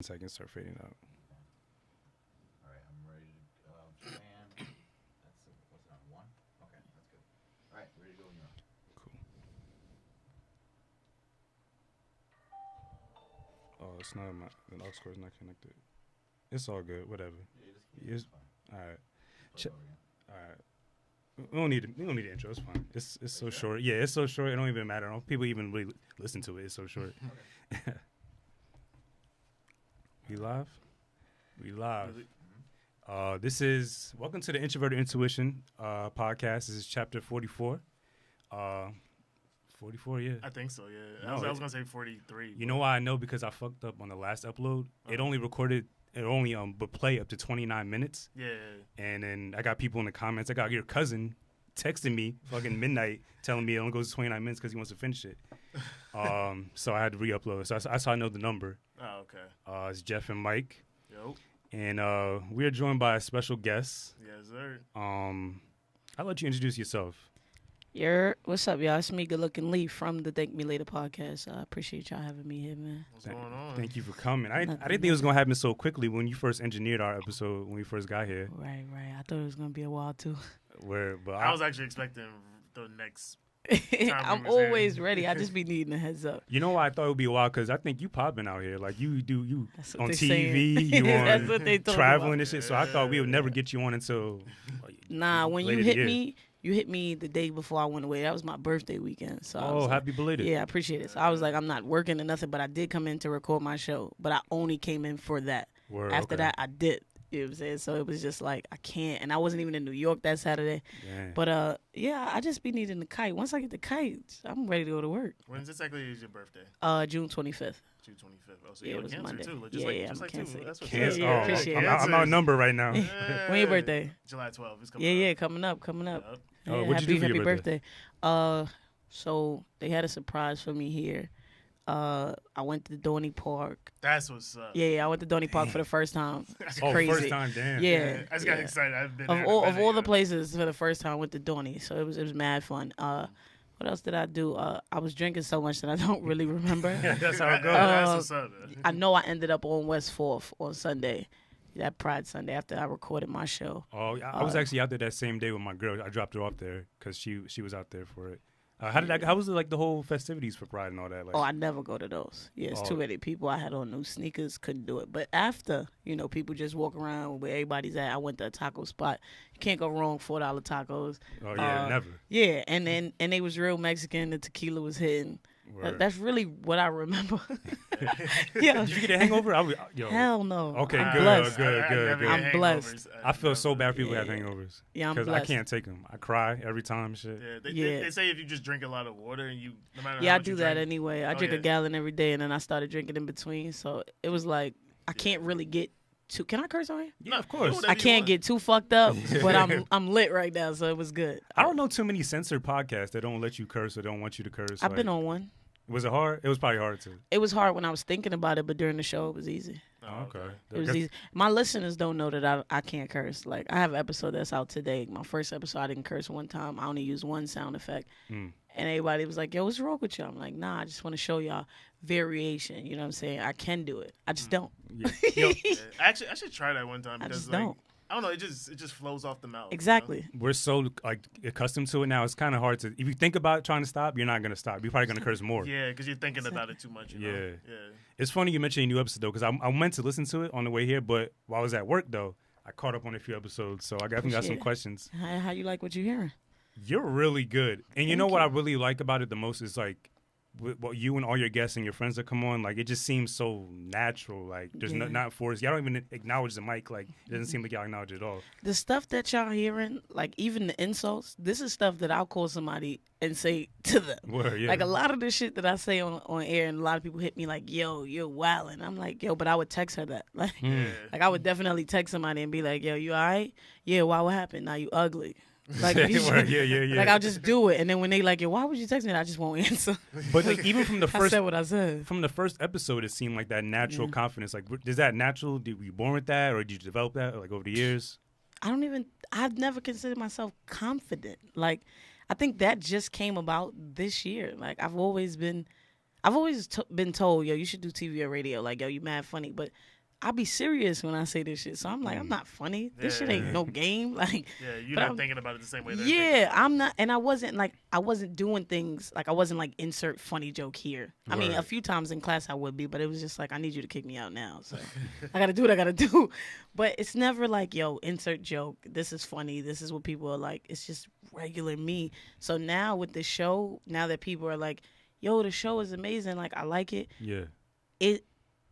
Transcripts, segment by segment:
So I can start fading out. All right, I'm ready to go. Japan. What's it on? 1? Okay, that's good. All right, ready to go when you're on. Cool. Oh, it's not the aux cord is not connected. It's all good. Whatever. Yeah, just fine. All right. Play it over again. All right. We don't need the intro. It's fine. It's so sure? short. Yeah, it's so short. It don't even matter. People even really listen to it. It's so short. Okay. We live. We live. Really? This is welcome to the Introverted Intuition podcast. This is chapter 44. 44, yeah. I think so, yeah. No, I was gonna say 43. You know why I know? Because I fucked up on the last upload. It only recorded. It only would play up to 29 minutes. Yeah. And then I got people in the comments. I got your cousin texting me fucking midnight telling me it only goes to 29 minutes because he wants to finish it. So I had to re-upload. So that's how I know the number. Oh, okay. It's Jeff and Mike. Yo. And we are joined by a special guest. Yes, sir. I'll let you introduce yourself. What's up, y'all? It's me, Good Looking Lee from the Thank Me Later podcast. I appreciate y'all having me here, man. What's going on? Thank you for coming. I didn't think it was going to happen so quickly when you first engineered our episode, when we first got here. Right. I thought it was going to be a while, too. But I was actually expecting the next. I'm always ready. I just be needing a heads up. You know why I thought it would be a while? Because I think you popping out here. Like, you on they TV, you That's on what they talking traveling about. and shit. So I thought we would never get you on until Nah, when later you the hit year. me, you hit me the day before I went away. That was my birthday weekend. So I was like, happy belated. yeah, I appreciate it. So I was like, I'm not working or nothing, but I did come in to record my show. But I only came in for that. Word, After okay. that, I did. You know what I'm saying? So it was just like, I can't. And I wasn't even in New York that Saturday. Yeah. But, yeah, I just be needing the kite. Once I get the kite, I'm ready to go to work. When exactly is your birthday? June 25th. June 25th. Oh, so Yeah, you're it a was Cancer, Monday. too. Like, Yeah, just I'm like Cancer. you. That's what's Cancer. Yeah, Oh, appreciate I'm it. out of number right now. When your birthday? July 12th. It's coming Yeah, up. coming up. Yup. Oh, Yeah, what'd you do for happy your birthday? So they had a surprise for me here. I went to Dorney Park. That's what's up. Yeah, I went to Dorney Park for the first time. That's crazy. First time, damn. Yeah, I just got yeah. excited. I've been Of there, all I've been the there. places for the first time, I went to Dorney, so it was mad fun. What else did I do? I was drinking so much that I don't really remember. That's how it goes. That's what's up. Man. I know I ended up on West 4th on Sunday, that Pride Sunday after I recorded my show. Oh, I was actually out there that same day with my girl. I dropped her off there because she was out there for it. How was it, like, the whole festivities for Pride and all that? Like, Oh, I never go to those. Yeah, it's too many people. I had on new sneakers, couldn't do it. But after, people just walk around where everybody's at. I went to a taco spot. You can't go wrong, $4 tacos. oh yeah, never. Yeah, and they was real Mexican. The tequila was hitting. Word. That's really what I remember. Yeah. Did you get a hangover? Yo. Hell no. Okay, I'm good, blessed. good. I'm blessed. I feel so bad for people who have Yeah. hangovers. Yeah, I'm Because I blessed. can't take them. I cry every time and shit. Yeah, Yeah. They say if you just drink a lot of water and you, no matter Yeah, how I much do you that drink, anyway. I Oh, drink yeah. a gallon every day, and then I started drinking in between. So it was like I can't really get too. Can I curse on here? Yeah, of course. whatever I you can't want. get too fucked up, but I'm lit right now, so it was good. I don't know too many censored podcasts that don't let you curse or don't want you to curse. I've been on one. Was it hard? It was probably hard to. It was hard when I was thinking about it, but during the show, it was easy. Oh, Okay. It was easy. My listeners don't know that I can't curse. Like, I have an episode that's out today. My first episode, I didn't curse one time. I only used one sound effect. Mm. And everybody was like, yo, what's wrong with you? I'm like, nah, I just want to show y'all variation. You know what I'm saying? I can do it. I just don't. Yeah. Yo, Yeah. Actually, I should try that one time I because just like don't. I don't know, it just flows off the mouth. Exactly. we're so like accustomed to it now. It's kind of hard to. If you think about trying to stop, you're not gonna stop. You're probably gonna curse more. Yeah, because you're thinking about it too much. You know? Yeah. Yeah. It's funny you mentioned a new episode though, because I meant to listen to it on the way here, but while I was at work though, I caught up on a few episodes, so I definitely got some Appreciate it. questions. How you like what you're hearing? You're really good, and you Thank know what you. I really like about it the most is like, what you and all your guests and your friends that come on, like it just seems so natural. Like there's Yeah. not forced. Y'all don't even acknowledge the mic. Like it doesn't seem like y'all acknowledge it at all. The stuff that y'all hearing, like even the insults, this is stuff that I'll call somebody and say to them. Word, yeah. Like a lot of the shit that I say on air, and a lot of people hit me like, yo, you're wildin'. I'm like, yo, but I would text her that. Like, Mm. like I would definitely text somebody and be like, yo, you all right? Yeah, why, what happened? Now you ugly. Like, you Word, should- yeah. like I'll just do it. And then when they like, yo, why would you text me? I just won't answer. But like, even from the I first said what I said. from the first episode, it seemed like that natural confidence. Like, is that natural? Were you born with that, or did you develop that like over the years? I've never considered myself confident. Like, I think that just came about this year. Like, I've always been, I've always been told, yo, you should do TV or radio. Like, yo, you mad funny. But I be serious when I say this shit. So I'm like, I'm not funny. This shit ain't no game. Like, Yeah, you're not thinking about it the same way. Yeah, I'm not. And I wasn't doing things like I wasn't like insert funny joke here. I mean, a few times in class I would be, but it was just like, I need you to kick me out now. So I got to do what I got to do. But it's never like, yo, insert joke. This is funny. This is what people are like. It's just regular me. So now with the show, now that people are like, yo, the show is amazing. Like, I like it. Yeah.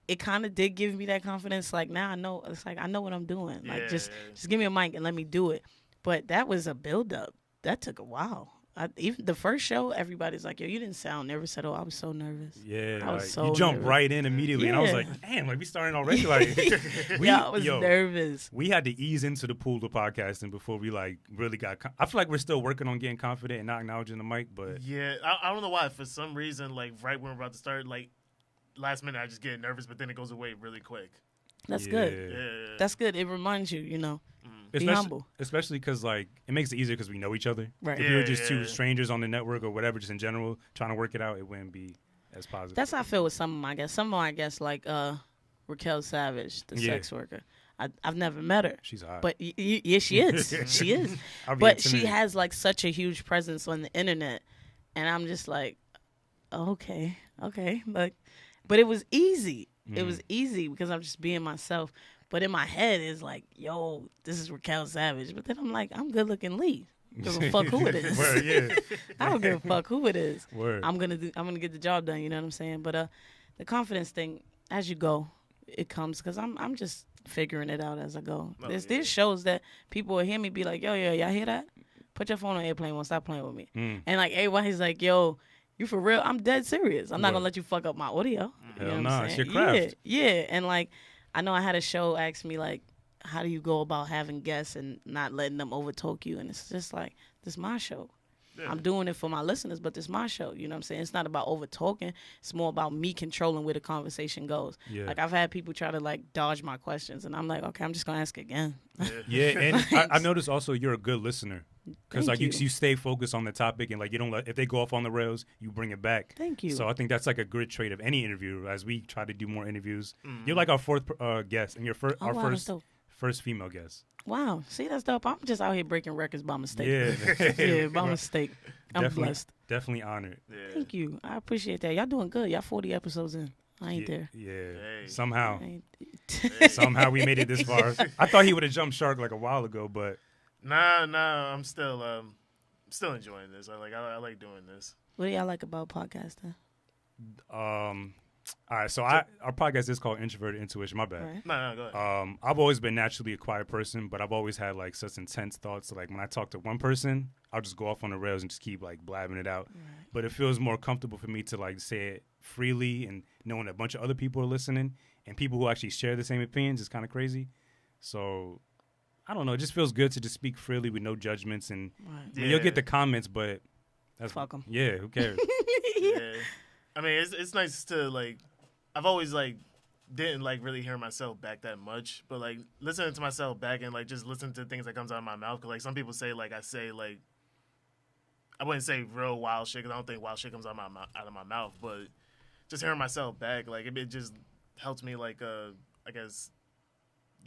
It kind of did give me that confidence. Like, now I know, it's like, I know what I'm doing. Like, just give me a mic and let me do it. But that was a build-up. That took a while. Even the first show, everybody's like, yo, you didn't sound nervous at all. I was so nervous. Yeah. I was so you jumped nervous. right in immediately. And I was like, damn, like, we starting already? Like, I was nervous. We had to ease into the pool of podcasting before we, like, really got... I feel like we're still working on getting confident and not acknowledging the mic, but... Yeah, I don't know why. For some reason, like, right when we're about to start, like, last minute I just get nervous, but then it goes away really quick. That's good. Yeah. That's good. It reminds you, be humble. Especially because, like, it makes it easier because we know each other. Right. If we were just two strangers on the network or whatever, just in general, trying to work it out, it wouldn't be as positive. That's how I feel with some of my guests. Some of my guests, like Raquel Savage, the sex worker. I've never met her. She's hot. But yeah, she is. She is. But she has, like, such a huge presence on the internet. And I'm just like, okay. Like, but it was easy. It was easy because I'm just being myself. But in my head, it's like, yo, this is Raquel Savage. But then I'm like, I'm good looking Lee. Give a fuck who it is. Word, yeah. I don't give a fuck who it is. Word. I'm gonna get the job done. You know what I'm saying? But the confidence thing, as you go, it comes because I'm just figuring it out as I go. There's shows that people will hear me be like, yo, y'all hear that? Put your phone on airplane mode. Stop playing with me. And like everybody's like, yo, you for real? I'm dead serious. I'm not gonna let you fuck up my audio. Hell nah, it's your craft. Yeah. And like, I know I had a show ask me like, how do you go about having guests and not letting them overtalk you? And it's just like, this is my show. Yeah. I'm doing it for my listeners, but this is my show. You know what I'm saying? It's not about overtalking. It's more about me controlling where the conversation goes. Yeah. Like, I've had people try to, like, dodge my questions, and I'm like, okay, I'm just going to ask again. Yeah, and I noticed also you're a good listener. Because, like, you stay focused on the topic, and, like, you don't if they go off on the rails, you bring it back. Thank you. So I think that's, like, a good trait of any interview as we try to do more interviews. You're, like, our fourth guest, and you're first female guest. Wow. See, that's dope. I'm just out here breaking records by mistake. Yeah. Yeah, by mistake. I'm blessed. Definitely honored. Yeah. Thank you. I appreciate that. Y'all doing good. Y'all 40 episodes in. I ain't there. Yeah. Hey. Somehow. Hey. Somehow we made it this far. I thought he would have jumped shark like a while ago, but. Nah. I'm still enjoying this. I like doing this. What do y'all like about podcasting? All right, so our podcast is called Introverted Intuition. My bad. Right. No, go ahead. I've always been naturally a quiet person, but I've always had like such intense thoughts. So, like when I talk to one person, I'll just go off on the rails and just keep like blabbing it out. Right. But it feels more comfortable for me to like say it freely and knowing a bunch of other people are listening and people who actually share the same opinions is kind of crazy. So I don't know. It just feels good to just speak freely with no judgments and you'll get the comments, but that's fuck them. Yeah, who cares? Yeah. I mean, it's nice to like. I've always like didn't like really hear myself back that much, but like listening to myself back and like just listening to things that comes out of my mouth. Cause like some people say like I say like I wouldn't say real wild shit because I don't think wild shit comes out of my mouth, but just hearing myself back like it just helps me like I guess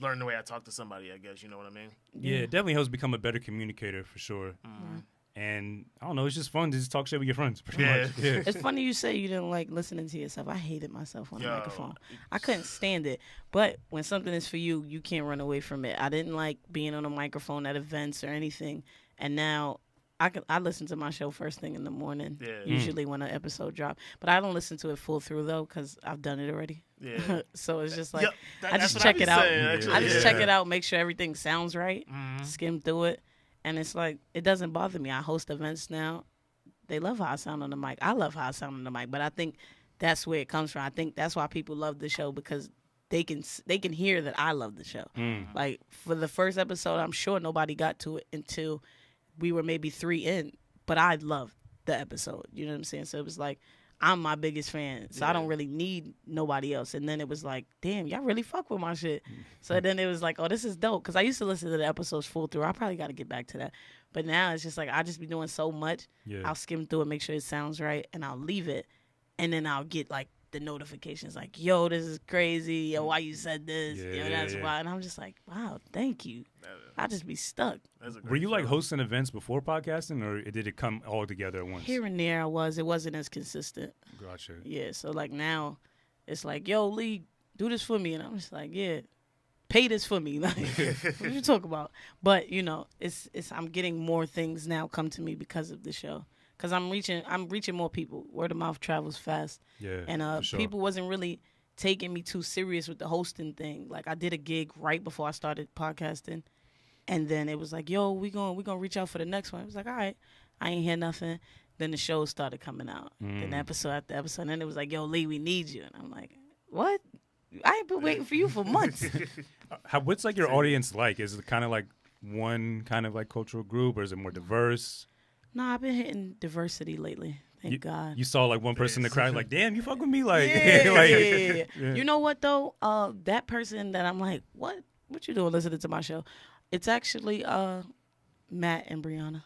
learn the way I talk to somebody. I guess you know what I mean. Yeah, it definitely helps become a better communicator for sure. Mm-hmm. And I don't know, it's just fun to just talk shit with your friends, pretty much. Yeah. It's funny you say you didn't like listening to yourself. I hated myself on the microphone. I couldn't stand it. But when something is for you, you can't run away from it. I didn't like being on a microphone at events or anything. And now I listen to my show first thing in the morning, usually when an episode drops. But I don't listen to it full through, though, because I've done it already. Yeah. So it's just like, I just check it out. I just check it out, make sure everything sounds right, skim through it. And it's like, it doesn't bother me. I host events now. They love how I sound on the mic. I love how I sound on the mic. But I think that's where it comes from. I think that's why people love the show, because they can hear that I love the show. Like, for the first episode, I'm sure nobody got to it until we were maybe 3 in. But I loved the episode. You know what I'm saying? So it was like, I'm my biggest fan, so I don't really need nobody else. And then it was like, damn, y'all really fuck with my shit. So then it was like, oh, this is dope. Because I used to listen to the episodes full through. I probably got to get back to that. But now it's just like, I just be doing so much. Yeah. I'll skim through it, make sure it sounds right, and I'll leave it. and then I'll get like the notifications like, yo, this is crazy. Yo, why you said this? Yeah, Yo, that's why. And I'm just like, wow, thank you. I just be stuck. Were you like hosting events before podcasting, or did it come all together at once? Here and there I was. It wasn't as consistent. Gotcha. Yeah, so like now it's like, yo, Lee, do this for me. And I'm just like, yeah, pay this for me. Like, what you talk about? But, you know, it's I'm getting more things now come to me because of the show. Because I'm reaching more people. Word of mouth travels fast. Yeah, and for sure. people wasn't really taking me too serious with the hosting thing. Like I did a gig right before I started podcasting, and then it was like, yo, we gonna reach out for the next one. I was like, all right, I ain't hear nothing. Then the shows started coming out. Then episode after episode, and then it was like, yo, Lee, we need you. And I'm like, what? I ain't been waiting for you for months. What's like your audience like? Is it kind of like one kind of like cultural group, or is it more diverse? No, I've been hitting diversity lately. Thank God. You saw like one person in the crowd, like, damn, you fuck with me, like, yeah, like yeah. You know what though? That person that I'm like, what you doing listening to my show? It's actually Matt and Brianna.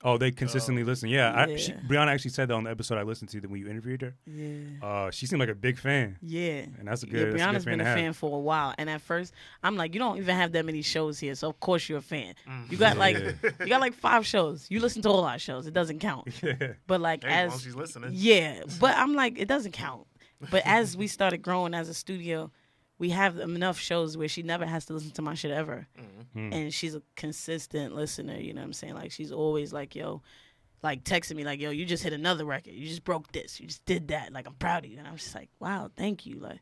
Oh, they consistently listen. Yeah, Yeah. Brianna actually said that on the episode I listened to when you interviewed her. Yeah. She seemed like a big fan. Yeah. And that's a good. Yeah, that's Brianna's a good fan been to a have. fan for a while, and at first I'm like, you don't even have that many shows here, so of course you're a fan. You got you got like 5 shows. You listen to all our shows. It doesn't count. But like Hey, well, she's listening. Yeah, but I'm like, it doesn't count. But as we started growing as a studio, we have enough shows where she never has to listen to my shit ever, and she's a consistent listener. You know what I'm saying? Like she's always like, yo. Like texting me like, yo, you just hit another record. You just broke this. You just did that. Like, I'm proud of you. And I'm just like, wow, thank you. Like,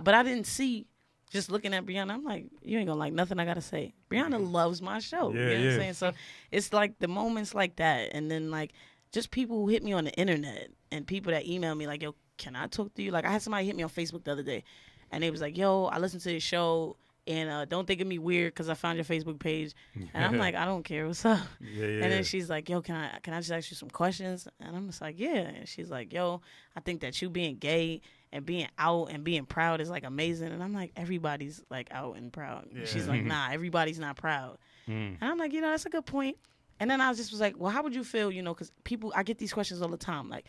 but I didn't see, just looking at Brianna, I'm like, you ain't gonna like nothing I gotta say. Brianna loves my show. Yeah, you know what I'm saying? So it's like the moments like that. And then like just people who hit me on the internet and people that email me like, yo, can I talk to you? Like I had somebody hit me on Facebook the other day and they was like, yo, I listened to your show. And don't think of me weird because I found your Facebook page. And I'm like, I don't care. What's up? Yeah. And then she's like, yo, can I just ask you some questions? And I'm just like, yeah. And she's like, yo, I think that you being gay and being out and being proud is like amazing. And I'm like, everybody's like out and proud. Yeah. She's like, nah, everybody's not proud. And I'm like, you know, that's a good point. And then I was like, well, how would you feel, you know, because I get these questions all the time. Like,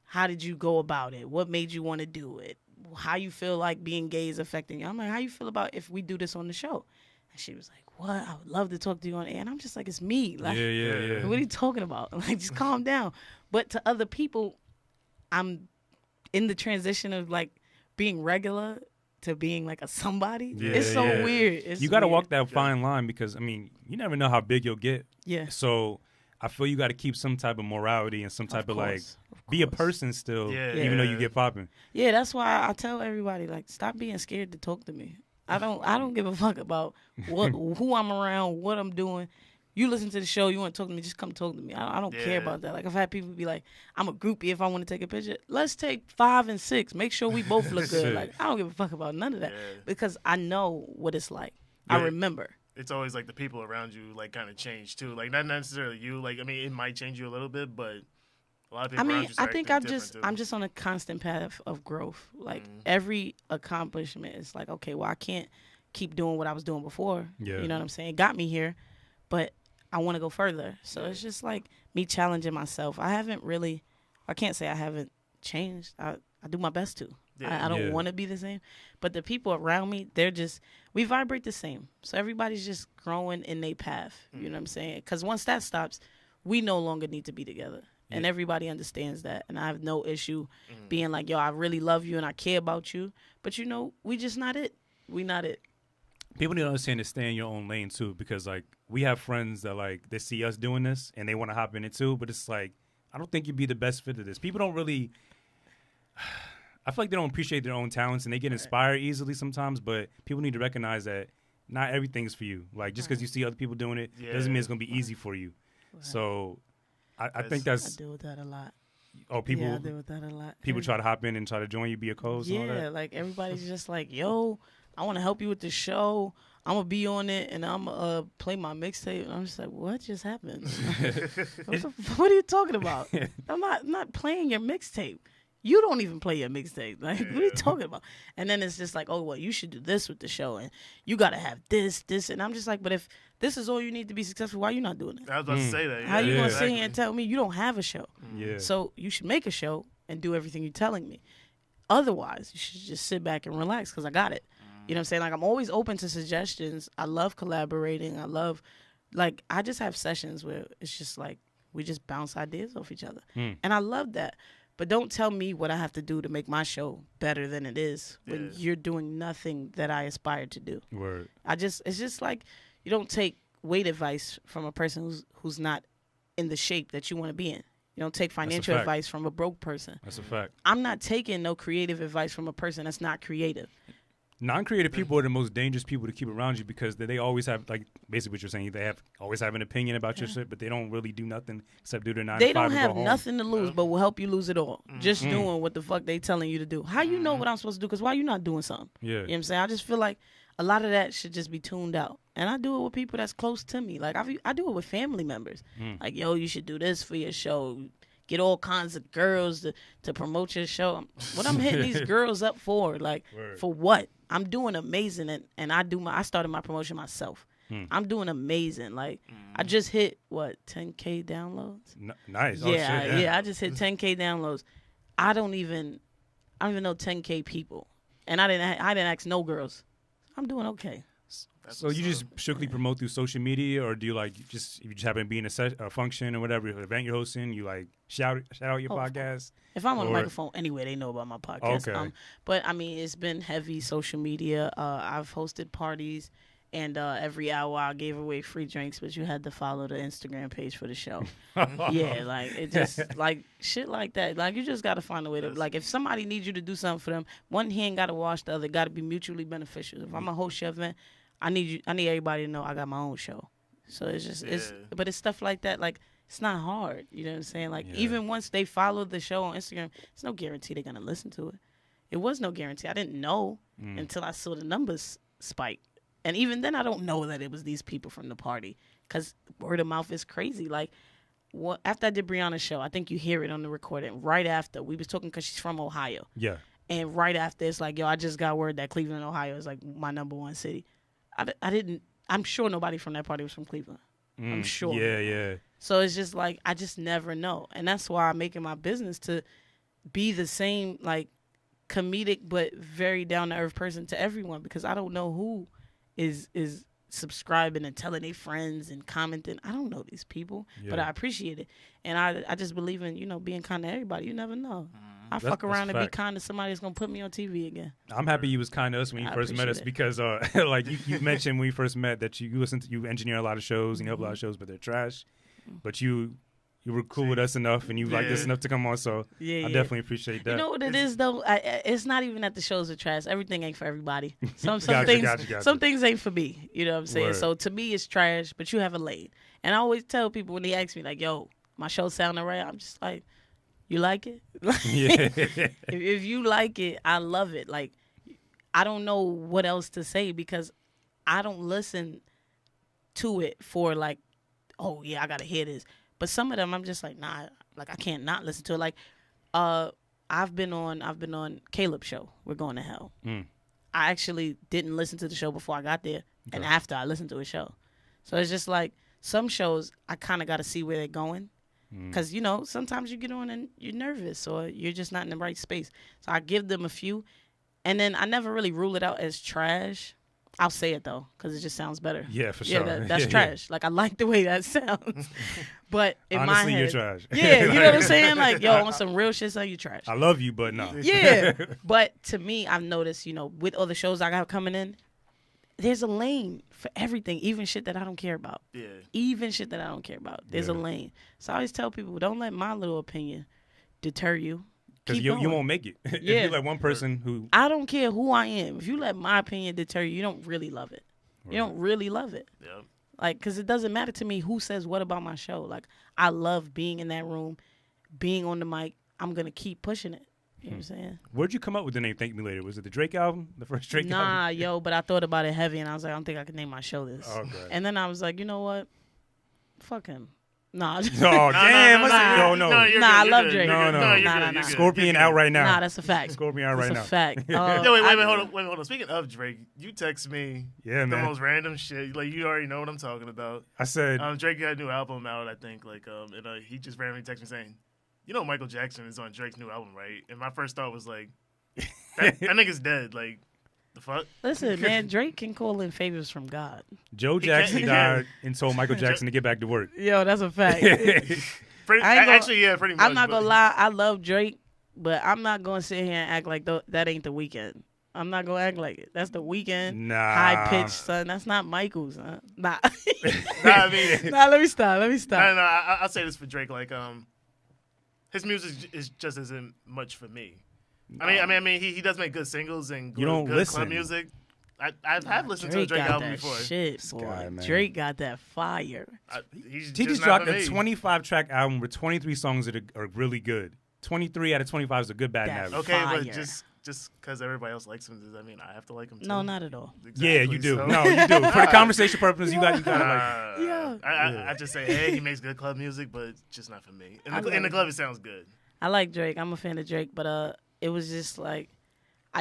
how did you go about it? What made you want to do it? How you feel like being gay is affecting you? I'm like, how you feel about if we do this on the show? And she was like, what? I would love to talk to you on air. And I'm just like, it's me. Like, yeah. what are you talking about? Like, just calm down. But to other people, I'm in the transition of like being regular to being like a somebody. Yeah, it's so yeah. weird. You got to walk that fine line because, I mean, you never know how big you'll get. Yeah. So I feel you got to keep some type of morality and some type of like, be a person still, even though you get popping. Yeah, that's why I tell everybody, like, stop being scared to talk to me. I don't give a fuck about who I'm around, what I'm doing. You listen to the show, you want to talk to me, just come talk to me. I don't care about that. Like, I've had people be like, I'm a groupie if I want to take a picture. Let's take 5 and 6. Make sure we both look good. Like, I don't give a fuck about none of that because I know what it's like. I remember. It's always like the people around you like kind of change too. Like not necessarily you. Like I mean, it might change you a little bit, but a lot of people. around you I think start acting I'm just on a constant path of growth. Like every accomplishment is like, okay, well, I can't keep doing what I was doing before. Yeah. You know what I'm saying? It got me here, but I want to go further. So it's just like me challenging myself. I can't say I haven't changed. I do my best to. I don't want to be the same. But the people around me, we vibrate the same. So everybody's just growing in their path. You know what I'm saying? Because once that stops, we no longer need to be together. And everybody understands that. And I have no issue being like, yo, I really love you and I care about you. But, you know, we just not it. We not it. People need to understand to stay in your own lane, too, because, like, we have friends that, like, they see us doing this and they want to hop in it, too. But it's like, I don't think you'd be the best fit of this. People don't really... I feel like they don't appreciate their own talents and they get inspired easily sometimes, but people need to recognize that not everything's for you. Like, just because you see other people doing it doesn't mean it's going to be easy for you. Right. So I think that's... I deal with that a lot. Oh, people... Yeah, I deal with that a lot. People try to hop in and try to join you, be a co-host and all that? Yeah, like, everybody's just like, yo, I want to help you with the show. I'm going to be on it, and I'm going to play my mixtape. And I'm just like, what just happened? What are you talking about? I'm not playing your mixtape. You don't even play your mixtape. Like, what are you talking about? And then it's just like, oh, well, you should do this with the show, and you got to have this. And I'm just like, but if this is all you need to be successful, why are you not doing it? I was about to say that. How you going to sit here and tell me you don't have a show? Yeah. So you should make a show and do everything you're telling me. Otherwise, you should just sit back and relax because I got it. You know what I'm saying? Like, I'm always open to suggestions. I love collaborating. I just have sessions where it's just like we just bounce ideas off each other. And I love that. But don't tell me what I have to do to make my show better than it is when you're doing nothing that I aspire to do. Word. It's just like you don't take weight advice from a person who's not in the shape that you want to be in. You don't take financial advice from a broke person. That's a fact. I'm not taking no creative advice from a person that's not creative. Non-creative people are the most dangerous people to keep around you because they always have, like, basically what you're saying, they always have an opinion about your shit, but they don't really do nothing except do their 9 to 5 They don't and go have home. nothing to lose, but will help you lose it all. Just doing what the fuck they telling you to do. How you know what I'm supposed to do? Because why you not doing something? Yeah. You know what I'm saying? I just feel like a lot of that should just be tuned out. And I do it with people that's close to me. Like, I do it with family members. Like, yo, you should do this for your show. Get all kinds of girls to promote your show. What I'm hitting these girls up for? Like, for what? I'm doing amazing, and I started my promotion myself. I'm doing amazing. Like, I just hit 10K downloads. Nice. Yeah, I just hit 10K downloads. I don't even know 10K people, and I didn't ask no girls. I'm doing okay. So you just strictly promote through social media, or do you if you just happen to be in a function or whatever event you're hosting, you like shout out your podcast? If I'm on a microphone anyway, they know about my podcast. Okay. But I mean, it's been heavy social media. I've hosted parties, and every hour I gave away free drinks, but you had to follow the Instagram page for the show. Yeah, like it just like shit like that. Like you just gotta find a way to like if somebody needs you to do something for them, one hand gotta wash the other. Gotta be mutually beneficial. If I'm a host your event, I need everybody to know I got my own show. So it's just but it's stuff like that. Like it's not hard. You know what I'm saying? Like even once they follow the show on Instagram, it's no guarantee they're gonna listen to it. It was no guarantee. I didn't know until I saw the numbers spike. And even then, I don't know that it was these people from the party because word of mouth is crazy. Like, after I did Brianna's show, I think you hear it on the recording. Right after, we was talking because she's from Ohio. Yeah. And right after, it's like, yo, I just got word that Cleveland, Ohio is like my #1 city. I'm sure nobody from that party was from Cleveland. I'm sure. Yeah. So it's just like, I just never know. And that's why I'm making my business to be the same, like, comedic but very down-to-earth person to everyone because I don't know who is subscribing and telling their friends and commenting. I don't know these people, but I appreciate it. And I just believe in, being kind to everybody. You never know. I fuck around and be kind to somebody that's going to put me on TV again. I'm happy you was kind to us when you first met us because, like you mentioned when we first met that you engineer a lot of shows and you help a lot of shows, but they're trash. But you were cool with us enough and you liked us enough to come on, so I definitely appreciate that. You know what it is, though? It's not even that the shows are trash. Everything ain't for everybody. Some things ain't for me. You know what I'm saying? Word. So to me, it's trash, but you have a lane. And I always tell people when they ask me, like, yo, my show sound alright, I'm just like, you like it? If you like it, I love it. Like, I don't know what else to say because I don't listen to it for, like, oh, yeah, I got to hear this. But some of them, I'm just like, nah, like I can't not listen to it. Like, I've been on Caleb's show, We're Going to Hell. I actually didn't listen to the show before I got there, and after I listened to his show. So it's just like some shows I kind of got to see where they're going, because sometimes you get on and you're nervous or you're just not in the right space. So I give them a few, and then I never really rule it out as trash. I'll say it though, because it just sounds better. Yeah, for sure. Yeah, that's trash. Yeah. Like I like the way that sounds, but in honestly, my head, you're trash. Yeah, you know what I'm saying? Like, yo, on some real shit, so you trash. I love you, but no. Yeah, but to me, I've noticed, with all the shows I got coming in, there's a lane for everything, even shit that I don't care about. Yeah. Even shit that I don't care about. There's a lane. So I always tell people, don't let my little opinion deter you. Because you won't make it. Yeah. If you're like one person who... I don't care who I am. If you let my opinion deter you, you don't really love it. Right. You don't really love it. Yeah. Like, because it doesn't matter to me who says what about my show. Like, I love being in that room, being on the mic. I'm going to keep pushing it. You know what I'm saying? Where'd you come up with the name Thank Me Later? Was it the Drake album? The first Drake album? Nah, yo, but I thought about it heavy, and I was like, I don't think I can name my show this. Okay. And then I was like, you know what? Fuck him. Nah. Oh, damn. No. I love Drake. No. Scorpion out right now. Nah, that's a fact. Scorpion out right now. That's a fact. Wait, hold on. Speaking of Drake, you text me the most random shit. Like, you already know what I'm talking about. I said... Drake got a new album out, I think. Like, and he just randomly texted me saying, You know Michael Jackson is on Drake's new album, right? And my first thought was like, that nigga's dead. Like, the fuck? Listen, man, Drake can call in favors from God. Joe Jackson died and told Michael Jackson to get back to work. Yo, that's a fact. Pretty much. I'm not gonna lie. I love Drake, but I'm not gonna sit here and act like that ain't The Weeknd. I'm not gonna act like it. That's The Weeknd. Nah. High pitched, son. That's not Michael's, son. Nah. I mean, Let me stop. No, I'll say this for Drake. Like, his music is just isn't much for me. No. I mean, he does make good singles and good club music. I have listened to a Drake album before. Shit, boy. Drake got that fire. He just dropped a 25-track album with 23 songs that are really good. 23 out of 25 is a good batting average. Okay, but just because everybody else likes him, does that mean I have to like him too? No, not at all. Exactly, yeah, you do. So. No, you do. For the conversation purpose, you gotta like. Yeah. I just say, hey, he makes good club music, but it's just not for me. In the club, it sounds good. I like Drake. I'm a fan of Drake, but it was just like,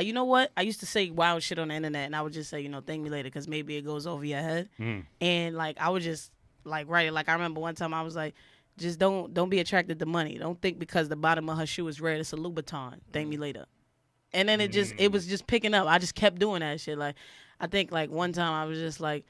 you know what? I used to say wild shit on the internet, and I would just say, thank me later, because maybe it goes over your head. And like, I would just like write it. Like, I remember one time I was like, just don't be attracted to money. Don't think because the bottom of her shoe is red, it's a Louboutin. Thank me later. And then it was just picking up. I just kept doing that shit. Like, I think like one time I was just like,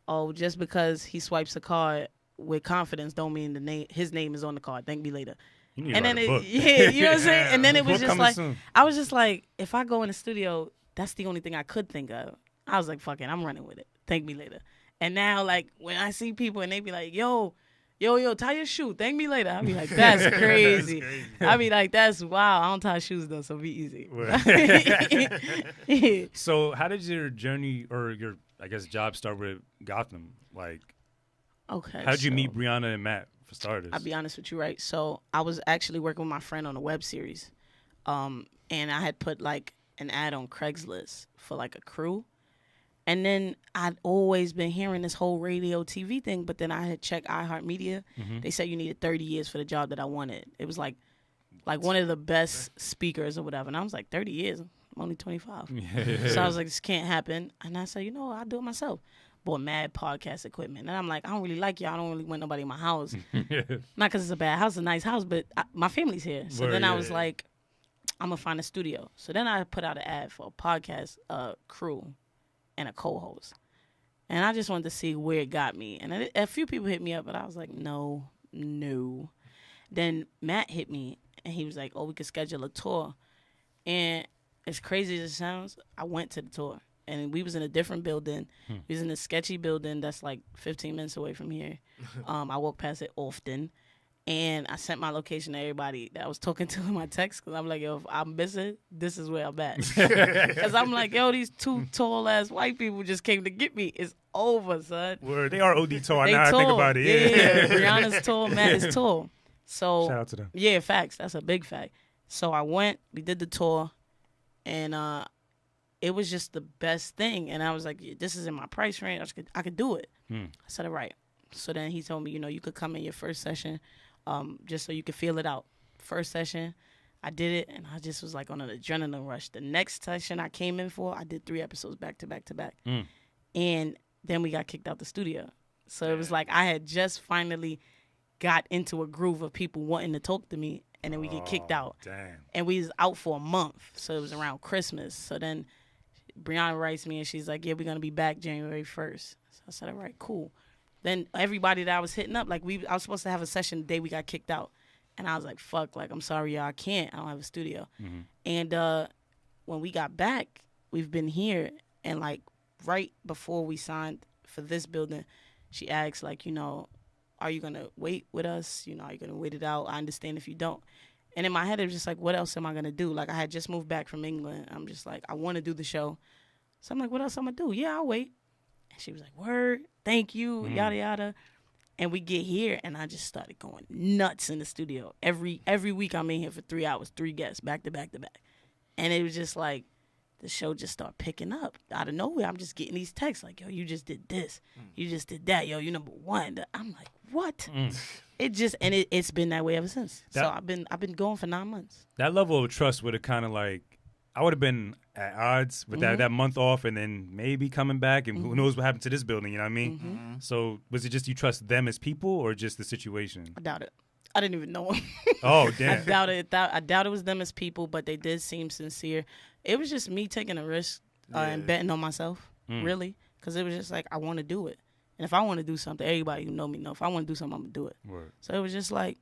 oh, just because he swipes a card with confidence don't mean his name is on the card. Thank me later. And then you know what I'm saying? And then it was just like, I was just like, if I go in the studio, that's the only thing I could think of. I was like, fuck it, I'm running with it. Thank me later. And now, like, when I see people and they be like, yo, tie your shoe. Thank me later. I be like, that's crazy. I be like, that's wow. I don't tie shoes though, so be easy. So how did your journey or your, I guess, job start with Gotham? Like, okay. How did you meet Brianna and Matt, for starters? I'll be honest with you, right? So I was actually working with my friend on a web series. And I had put like an ad on Craigslist for like a crew. And then I'd always been hearing this whole radio TV thing, but then I had checked iHeartMedia. They said you needed 30 years for the job that I wanted. It was like one of the best speakers or whatever. And I was like, 30 years? I'm only 25. So I was like, this can't happen. And I said, I'll do it myself. Bought mad podcast equipment. And I'm like, I don't really like y'all. I don't really want nobody in my house. Not because it's a bad house, it's a nice house, but my family's here. So then I was like, I'm going to find a studio. So then I put out an ad for a podcast crew and a co-host. And I just wanted to see where it got me. And a few people hit me up, but I was like, no. Then Matt hit me, and he was like, we could schedule a tour. And as crazy as it sounds, I went to the tour. And we was in a different building. We was in a sketchy building that's like 15 minutes away from here. I walk past it often. And I sent my location to everybody that I was talking to in my text, because I'm like, if I'm missing, this is where I'm at. Because I'm like, these two tall-ass white people just came to get me. It's over, son. Word, they are OD tall. Now I think about it. Yeah. Brianna's tall, Matt is tall. So, shout out to them. Yeah, facts. That's a big fact. So I went, we did the tour, and it was just the best thing. And I was like, this is in my price range. I could do it. I said, all right. So then he told me, you could come in your first session, just so you could feel it out. First session, I did it, and I just was like on an adrenaline rush. The next session I came in for, I did 3 episodes back to back to back. And then we got kicked out the studio. So it was like I had just finally got into a groove of people wanting to talk to me, and then we get kicked out. Damn. And we was out for a month, so it was around Christmas. So then Brianna writes me, and she's like, yeah, we're going to be back January 1st. So I said, all right, cool. Then everybody that I was hitting up, like I was supposed to have a session the day we got kicked out. And I was like, fuck, like, I'm sorry, y'all, I can't. I don't have a studio. And when we got back, we've been here. And, like, right before we signed for this building, she asked, like, are you going to wait with us? Are you going to wait it out? I understand if you don't. And in my head, it was just like, what else am I going to do? Like, I had just moved back from England. I'm just like, I want to do the show. So I'm like, what else am I going to do? Yeah, I'll wait. And she was like, word, thank you, yada, yada. And we get here, and I just started going nuts in the studio. Every week I'm in here for 3 hours, 3 guests, back to back to back. And it was just like, the show just started picking up. Out of nowhere, I'm just getting these texts like, yo, you just did this. You just did that. Yo, you number 1. I'm like, what? It's been that way ever since. So I've been going for 9 months. That level of trust would have kind of like, I would have been at odds with that month off, and then maybe coming back, and who knows what happened to this building, you know what I mean? So was it just you trust them as people, or just the situation? I doubt it. I didn't even know them. Oh, damn. I doubt it was them as people, but they did seem sincere. It was just me taking a risk and betting on myself, really, because it was just like, I want to do it. And if I want to do something, everybody who know me know, if I want to do something, I'm going to do it. Word. So it was just like,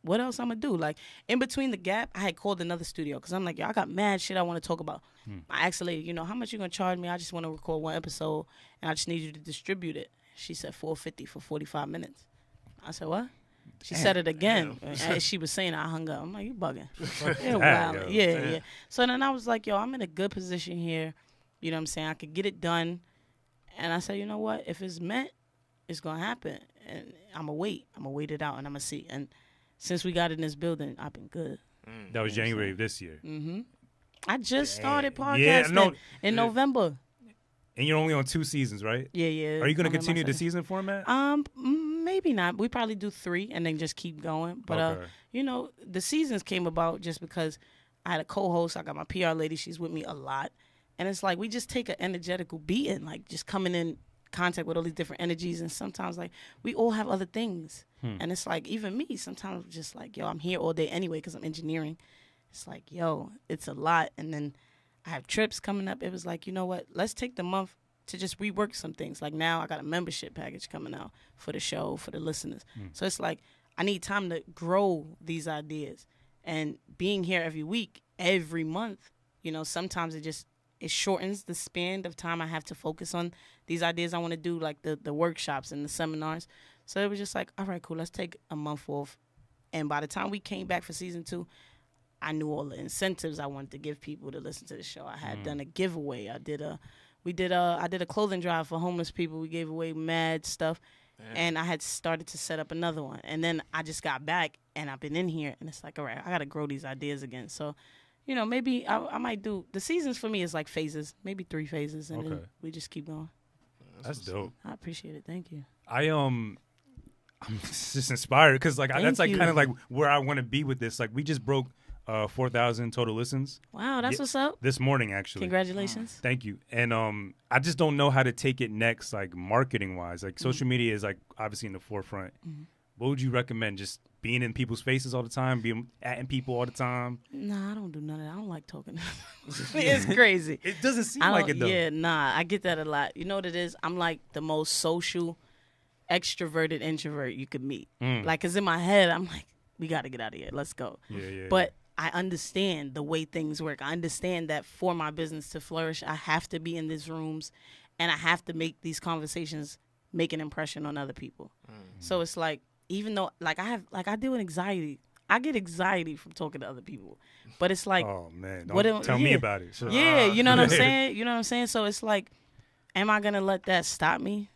what else I'm going to do? Like, in between the gap, I had called another studio because I'm like, yo, I got mad shit I want to talk about. I asked the lady, how much you going to charge me? I just want to record one episode, and I just need you to distribute it. She said $450 for 45 minutes. I said, what? She said it again. As she was saying, I hung up. I'm like, you bugging. Yeah. So then I was like, yo, I'm in a good position here. You know what I'm saying? I could get it done. And I said, you know what? If it's meant, it's going to happen. And I'm going to wait. I'm going to wait it out, and I'm going to see. And since we got in this building, I've been good. That was January of this year. Mm-hmm. I just started podcasting in November. And you're only on 2 seasons, right? Yeah. Are you going to continue the season format? Maybe not. We probably do 3 and then just keep going. But, the seasons came about just because I had a co-host. I got my PR lady. She's with me a lot. And it's like we just take an energetical beating, like just coming in contact with all these different energies. And sometimes, like, we all have other things. And it's like, even me, sometimes I'm just like, yo, I'm here all day anyway because I'm engineering. It's like, yo, it's a lot. And then I have trips coming up. It was like, you know what? Let's take the month to just rework some things. Like now I got a membership package coming out for the show, for the listeners. So it's like I need time to grow these ideas. And being here every week, every month, sometimes it shortens the span of time I have to focus on these ideas I want to do, like the workshops and the seminars. So it was just like, all right, cool, let's take a month off. And by the time we came back for season 2, I knew all the incentives I wanted to give people to listen to the show. I had done a giveaway. I did a clothing drive for homeless people. We gave away mad stuff. Damn. And I had started to set up another one. And then I just got back and I've been in here and it's like, all right, I got to grow these ideas again. So, maybe I might do the seasons for me is like phases, maybe 3 phases. And then we just keep going. That's dope. I appreciate it. Thank you. I'm just inspired because that's like kind of like where I want to be with this. Like we just broke 4,000 total listens. Wow, that's what's up. This morning, actually. Congratulations. Thank you. And I just don't know how to take it next, like marketing wise. Like social media is like obviously in the forefront. What would you recommend? Just being in people's faces all the time, being atting people all the time? Nah, I don't do none of that. I don't like talking. It's crazy. It doesn't seem like it though. Yeah, nah, I get that a lot. You know what it is? I'm like the most social, extroverted introvert you could meet. Like, cause in my head, I'm like, we got to get out of here. Let's go. Yeah. But I understand the way things work. I understand that for my business to flourish, I have to be in these rooms and I have to make these conversations make an impression on other people. So it's like, even though I deal with anxiety, I get anxiety from talking to other people. But it's like, oh man, tell me about it. Sure. Yeah, you know what I'm saying? You know what I'm saying? So it's like, am I going to let that stop me?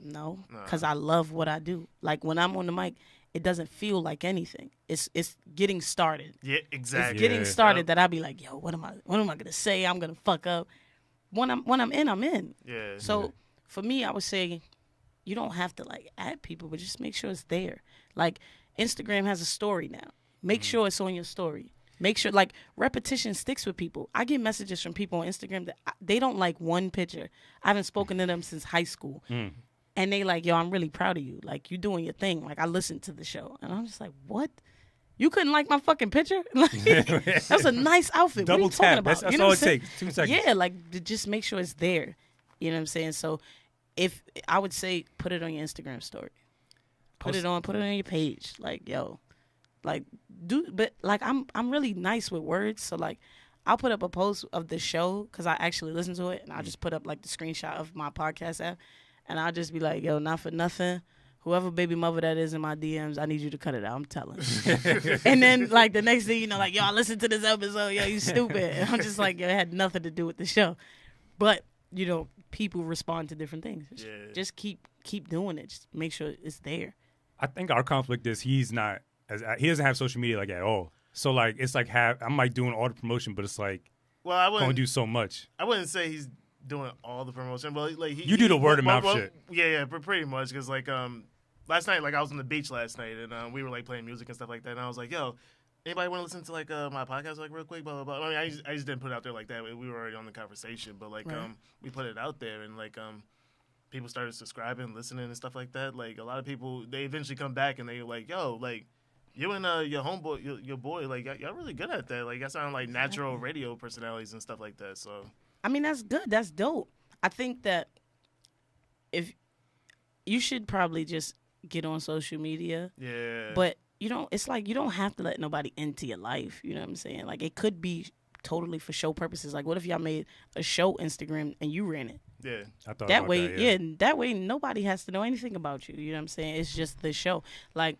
No, because I love what I do. Like when I'm on the mic, it doesn't feel like anything. It's getting started. Yeah, exactly. It's getting started that I be like, yo, what am I gonna say? I'm gonna fuck up. When I'm in, I'm in. Yeah. So for me, I would say you don't have to like add people, but just make sure it's there. Like Instagram has a story now. Make sure it's on your story. Make sure like repetition sticks with people. I get messages from people on Instagram that they don't like one picture. I haven't spoken to them since high school. And they like, yo, I'm really proud of you. Like, you doing your thing. Like, I listened to the show. And I'm just like, what? You couldn't like my fucking picture? Like, that's a nice outfit. Double what are you tap. Talking about? That's you know all it takes. 2 seconds. Yeah, like, to just make sure it's there. You know what I'm saying? So, if I would say put it on your Instagram story. Put it on your page. Like, yo. Like, but, like, I'm really nice with words. So, like, I'll put up a post of the show because I actually listen to it. And I'll just put up, like, the screenshot of my podcast app. And I'll just be like, yo, not for nothing. Whoever baby mother that is in my DMs, I need you to cut it out. I'm telling. And then, like, the next thing, like, yo, I listened to this episode. Yo, you stupid. And I'm just like, yo, it had nothing to do with the show. But, people respond to different things. Just keep doing it. Just make sure it's there. I think our conflict is he doesn't have social media, like, at all. So, like, it's like I'm, like, doing all the promotion, but it's like, well, I wouldn't do so much. I wouldn't say he's doing all the promotion, but like you do the word of mouth shit. Yeah, pretty much. Because like last night, like I was on the beach last night, and we were like playing music and stuff like that. And I was like, yo, anybody want to listen to like my podcast like real quick? Blah blah blah. I mean, I just didn't put it out there like that. We were already on the conversation, but like we put it out there, and like people started subscribing, listening, and stuff like that. Like a lot of people, they eventually come back and they like, yo, like You and your homeboy, your boy, like y'all really good at that. Like y'all sound like natural radio personalities and stuff like that. So I mean, that's good. That's dope. I think that if you should probably just get on social media. Yeah. But it's like you don't have to let nobody into your life. You know what I'm saying? Like it could be totally for show purposes. Like what if y'all made a show Instagram and you ran it? Yeah. I thought That about way, that, yeah. that way nobody has to know anything about you. You know what I'm saying? It's just the show. Like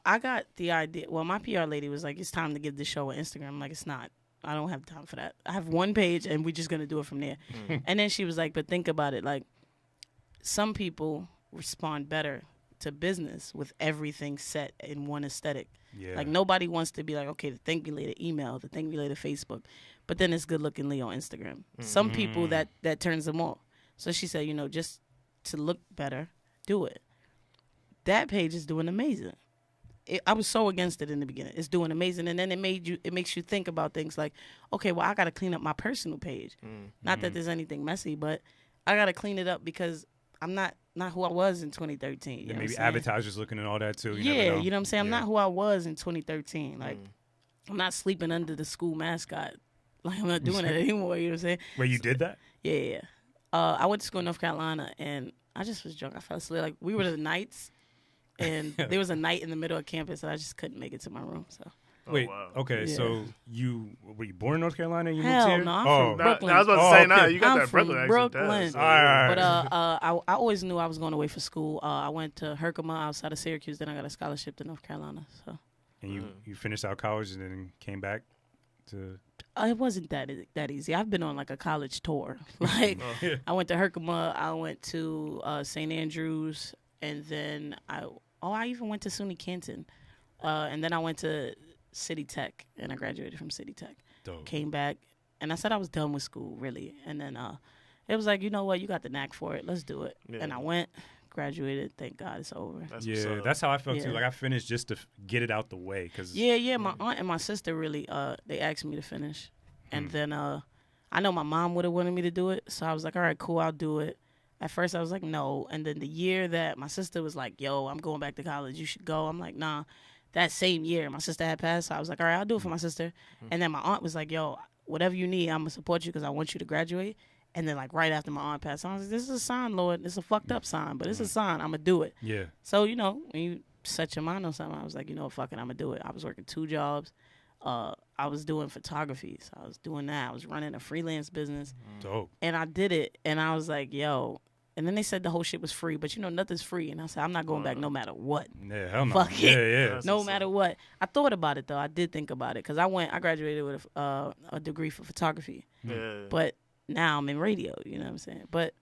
I got the idea. Well, my PR lady was like, it's time to give the show an Instagram. I'm like, it's not. I don't have time for that. I have one page and we're just going to do it from there. And then she was like, but think about it. Like some people respond better to business with everything set in one aesthetic. Yeah. Like nobody wants to be like, okay, the thank me later email, the thank me later Facebook, but then it's good looking Lee on Instagram. Some people that turns them off. So she said, just to look better, do it. That page is doing amazing. I was so against it in the beginning. It's doing amazing, and then it makes you think about things like, okay, well, I got to clean up my personal page. Not that there's anything messy, but I got to clean it up because I'm not who I was in 2013. Yeah, maybe advertisers looking and all that too. You know what I'm saying? I'm not who I was in 2013. Like, I'm not sleeping under the school mascot. Like, I'm not doing it anymore. You know what I'm saying? Wait, you did that? Yeah. I went to school in North Carolina, and I just was drunk. I fell asleep. Like, we were the Knights, and there was a night in the middle of campus, and I just couldn't make it to my room. So. Wait, wow. okay, Yeah. so were you born in North Carolina and you Hell moved here? no, I'm oh. from Brooklyn. I was about to say, okay. you got I'm that from Brooklyn accent. Brooklyn. down, All right. But I always knew I was going away for school. I went to Herkimer outside of Syracuse. Then I got a scholarship to North Carolina. So And you finished out college and then came back to... it wasn't that easy. I've been on like a college tour. Like I went to Herkimer. I went to St. Andrews, and then I even went to SUNY Canton, and then I went to City Tech, and I graduated from City Tech. Dope. Came back, and I said I was done with school, really. And then it was like, you know what, you got the knack for it. Let's do it. Yeah. And I went, graduated. Thank God it's over. That's how I felt too. Yeah. Like I finished just to get it out the way. Cause Yeah. My aunt and my sister really, they asked me to finish. And then I know my mom would have wanted me to do it. So I was like, all right, cool, I'll do it. At first I was like, no. And then the year that my sister was like, yo, I'm going back to college, you should go. I'm like, nah. That same year, my sister had passed, so I was like, all right, I'll do it for my sister. And then my aunt was like, yo, whatever you need, I'm going to support you because I want you to graduate. And then, like, right after my aunt passed, I was like, this is a sign, Lord. It's a fucked up sign, but it's a sign. I'm going to do it. Yeah. So, when you set your mind on something, I was like, fuck it, I'm going to do it. I was working 2 jobs. I was doing photography, so I was doing that. I was running a freelance business. Dope. And I did it, and I was like, yo. And then they said the whole shit was free, but nothing's free. And I said, I'm not going back no matter what. Yeah, hell no. Fuck it. Yeah. No matter what. I thought about it, though. I did think about it, because I graduated with a degree for photography. Yeah. But now I'm in radio, you know what I'm saying? But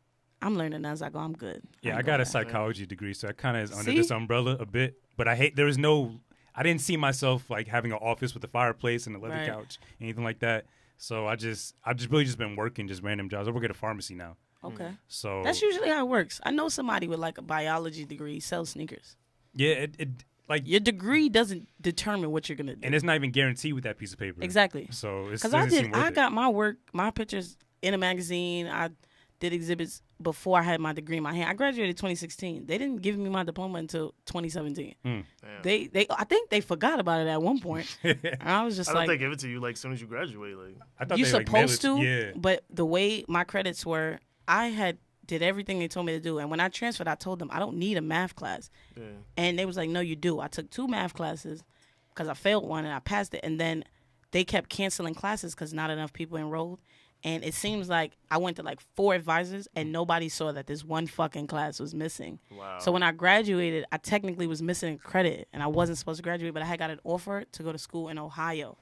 I'm learning as I go. I'm good. Yeah, I'm I got a going back. psychology degree, so it kind of is under See? this umbrella a bit. But I didn't see myself like having an office with a fireplace and a leather Right. couch, anything like that. So I've just really just been working just random jobs. I work at a pharmacy now. Okay. So That's usually how it works. I know somebody with like a biology degree sells sneakers. yeah, it like Your degree doesn't determine what you're going to do. and it's not even guaranteed with that piece of paper. Exactly. So it's Because I got my pictures in a magazine. I did exhibits before I had my degree in my hand. I graduated 2016. They didn't give me my diploma until 2017. I think they forgot about it at one point. And I was just I thought like, they give it to you like as soon as you graduate. Like I thought you they, like, mailed supposed it- to, Yeah. but the way my credits were, I did everything they told me to do. And when I transferred, I told them I don't need a math class. yeah. And they was like, no, you do. I took 2 math classes because I failed one and I passed it. And then they kept canceling classes because not enough people enrolled. And it seems like I went to like 4 advisors and nobody saw that this one fucking class was missing. Wow. So when I graduated, I technically was missing a credit and I wasn't supposed to graduate, but I had got an offer to go to school in Ohio.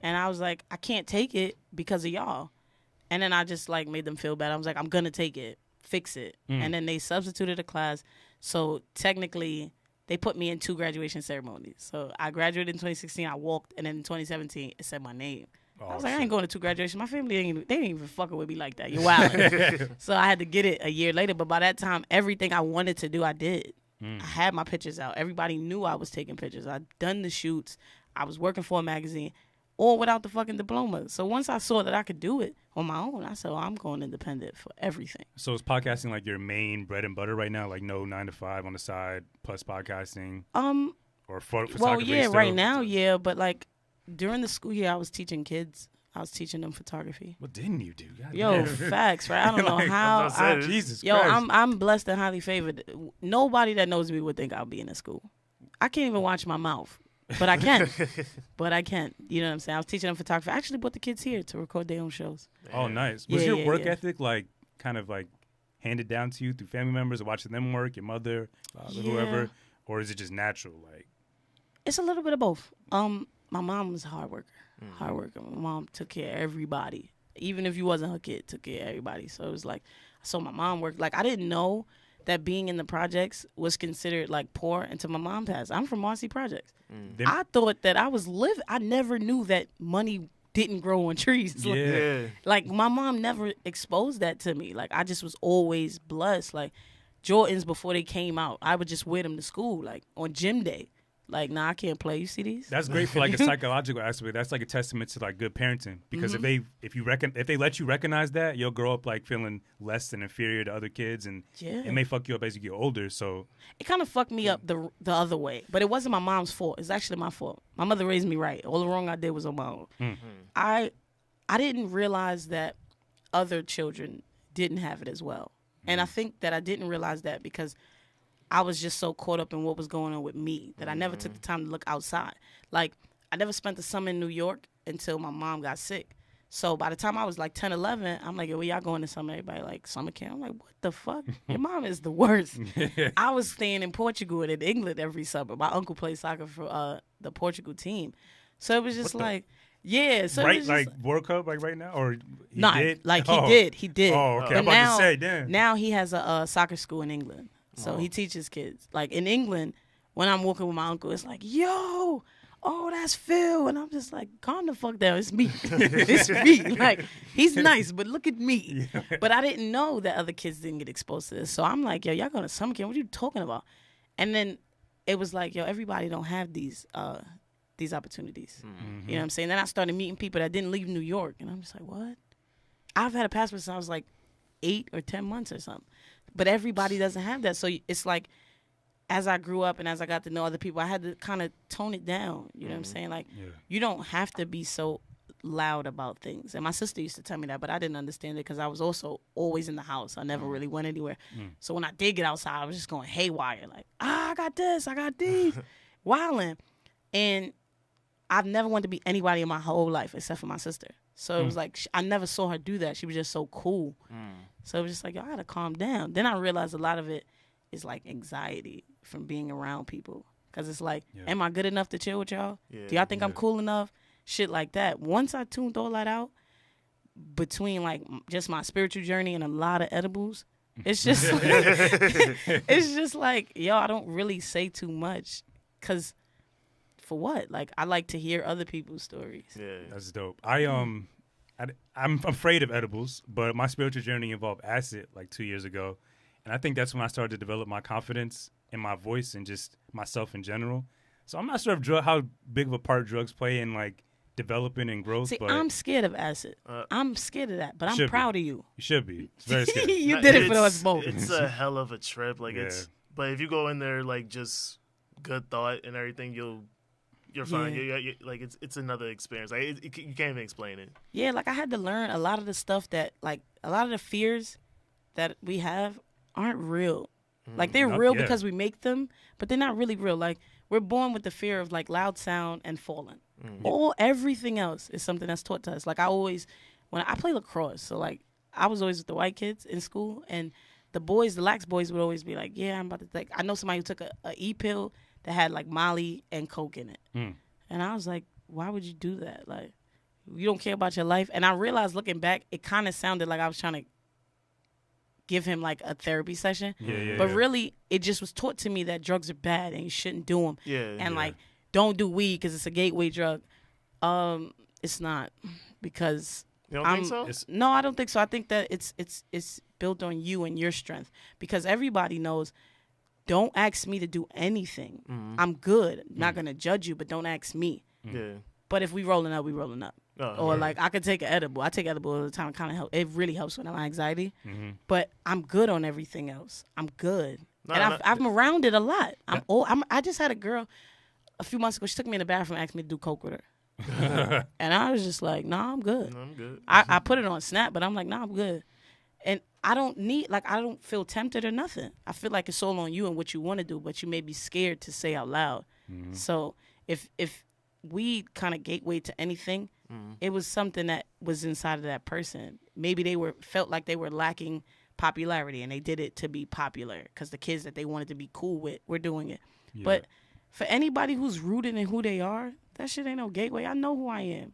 And I was like, I can't take it because of y'all. And then I just like made them feel bad. I was like, I'm going to take it, fix it. And then they substituted a class. So technically they put me in 2 graduation ceremonies. So I graduated in 2016, I walked, and then in 2017 it said my name. I was like, I ain't going to 2 graduations. My family they didn't even fucking with me like that. You're wild. So I had to get it a year later. But by that time, everything I wanted to do, I did. I had my pictures out. Everybody knew I was taking pictures. I'd done the shoots. I was working for a magazine, all without the fucking diploma. So once I saw that I could do it on my own, I said, oh, I'm going independent for everything. So is podcasting like your main bread and butter right now? Like no 9 to 5 on the side plus podcasting? or photography? Well, yeah, still? right now, yeah, but like during the school year, I was teaching kids. I was teaching them photography. What didn't you do? God Yo, damn. facts, right? I don't know Like, how. Jesus Yo, Christ. I'm blessed and highly favored. Nobody that knows me would think I'll be in a school. I can't even watch my mouth, but I can. But I can. You know what I'm saying? I was teaching them photography. I actually brought the kids here to record their own shows. Oh, nice. Was Yeah, your yeah, work yeah. ethic like kind of like handed down to you through family members or watching them work, your mother, whoever, or is it just natural? Like, It's a little bit of both. My mom was a hard worker. Hard worker. My mom took care of everybody. Even if you wasn't her kid, took care of everybody. So it was like, so my mom worked. Like, I didn't know that being in the projects was considered like poor until my mom passed. I'm from Marcy Projects. I thought that I was living. I never knew that money didn't grow on trees. yeah. Like, my mom never exposed that to me. Like, I just was always blessed. Like, Jordans, before they came out, I would just wear them to school, like, on gym day. Like, nah, I can't play. You see these? That's great for like a psychological aspect. That's like a testament to like good parenting because if they let you recognize that, you'll grow up like feeling less than inferior to other kids, and it may fuck you up as you get older. So it kind of fucked me up the other way, but it wasn't my mom's fault. It's actually my fault. My mother raised me right. All the wrong I did was on my own. I didn't realize that other children didn't have it as well, and I think that I didn't realize that because I was just so caught up in what was going on with me that I never took the time to look outside. Like, I never spent the summer in New York until my mom got sick. So by the time I was like 10, 11, I'm like, yo, where y'all going this summer? Everybody like, summer camp. I'm like, what the fuck? Your mom is the worst. I was staying in Portugal and in England every summer. My uncle played soccer for the Portugal team. So it was just like, yeah. So right, it was like just, World Cup, like right now, or he nah, did? like Oh. he did. Oh, okay. But I'm about to say, damn. now he has a soccer school in England. So he teaches kids. Like in England, when I'm walking with my uncle, it's like, yo, oh, that's Phil. And I'm just like, calm the fuck down. It's me. It's me. Like, he's nice, but look at me. But I didn't know that other kids didn't get exposed to this. So I'm like, yo, y'all going to summer camp? What are you talking about? And then it was like, yo, everybody don't have these opportunities. You know what I'm saying? Then I started meeting people that didn't leave New York. And I'm just like, what? I've had a passport since I was like 8 or 10 months or something. But everybody doesn't have that. So it's like, as I grew up and as I got to know other people, I had to kind of tone it down. You know what I'm saying? Like, you don't have to be so loud about things. And my sister used to tell me that, but I didn't understand it because I was also always in the house. I never really went anywhere. So when I did get outside, I was just going haywire. Like, I got this, I got these, wilding. And I've never wanted to be anybody in my whole life except for my sister. So it was like, I never saw her do that. She was just so cool. So it was just like, yo, I got to calm down. Then I realized a lot of it is like anxiety from being around people. Because it's like, am I good enough to chill with y'all? Do y'all think I'm cool enough? Shit like that. Once I tuned all that out, between like just my spiritual journey and a lot of edibles, it's just like, it's just like, yo, I don't really say too much. Because for what? Like, I like to hear other people's stories. Yeah, That's dope. I'm afraid of edibles, but my spiritual journey involved acid like 2 years ago. And I think that's when I started to develop my confidence in my voice and just myself in general. So I'm not sure if how big of a part drugs play in like developing and growth. See, but I'm scared of acid. I'm scared of that, but I'm Should be. proud of you. you should be. It's very scary. You did it for us both. It's a hell of a trip. Like Yeah. but if you go in there like just good thought and everything, you're fine. Yeah. You're, like it's another experience. Like you can't even explain it. Yeah, like I had to learn a lot of the stuff that, like, a lot of the fears that we have aren't real. Like, they're real because we make them, but they're not really real. Like, we're born with the fear of, like, loud sound and falling. Everything else is something that's taught to us. Like, when I play lacrosse, so, like, I was always with the white kids in school, and the lax boys would always be like, yeah, I'm about to, like, I know somebody who took a E-pill that had, like, Molly and Coke in it. And I was like, why would you do that? Like, you don't care about your life? And I realized looking back, it kind of sounded like I was trying to give him like a therapy session. But really, it just was taught to me that drugs are bad and you shouldn't do them. And like, don't do weed because it's a gateway drug. It's not, because You don't think so? No, I don't think so. I think that it's built on you and your strength, because everybody knows. Don't ask me to do anything. I'm good. Not gonna judge you, but don't ask me. Yeah. But if we rolling up, we rolling up. Or like, I could take an edible. I take edible all the time. Kind of help. It really helps with my anxiety. But I'm good on everything else. I'm good, and I'm around it a lot. I just had a girl. a few months ago, she took me in the bathroom and asked me to do coke with her. And I was just like, nah, I'm good. No, I'm good. I put it on Snap, but I'm like, nah, I'm good. And I don't feel tempted or nothing. I feel like it's all on you and what you want to do, but you may be scared to say out loud. Mm-hmm. So if weed kind of gateway to anything, it was something that was inside of that person. Maybe they felt like they were lacking popularity and they did it to be popular because the kids that they wanted to be cool with were doing it. Yeah. But for anybody who's rooted in who they are, that shit ain't no gateway. I know who I am.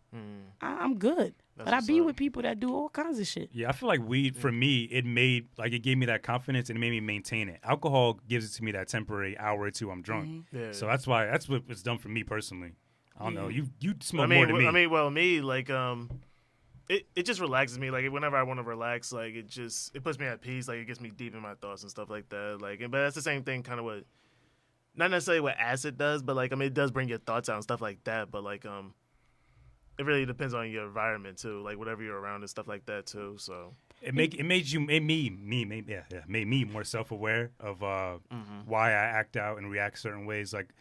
I'm good. But I be with people that do all kinds of shit. Yeah, I feel like weed, for me, it gave me that confidence and it made me maintain it. Alcohol gives it to me that temporary hour or two I'm drunk. Mm-hmm. Yeah. So that's what it's done for me personally. I don't know. You smoke more than me. I mean, me, like, it just relaxes me. Like, whenever I want to relax, like, it puts me at peace. Like, it gets me deep in my thoughts and stuff like that. Like, but that's the same thing kind of what, not necessarily what acid does, but, like, I mean, it does bring your thoughts out and stuff like that. But, like, it really depends on your environment too, like whatever you're around and stuff like that too. So it made me more self-aware of why I act out and react certain ways. Like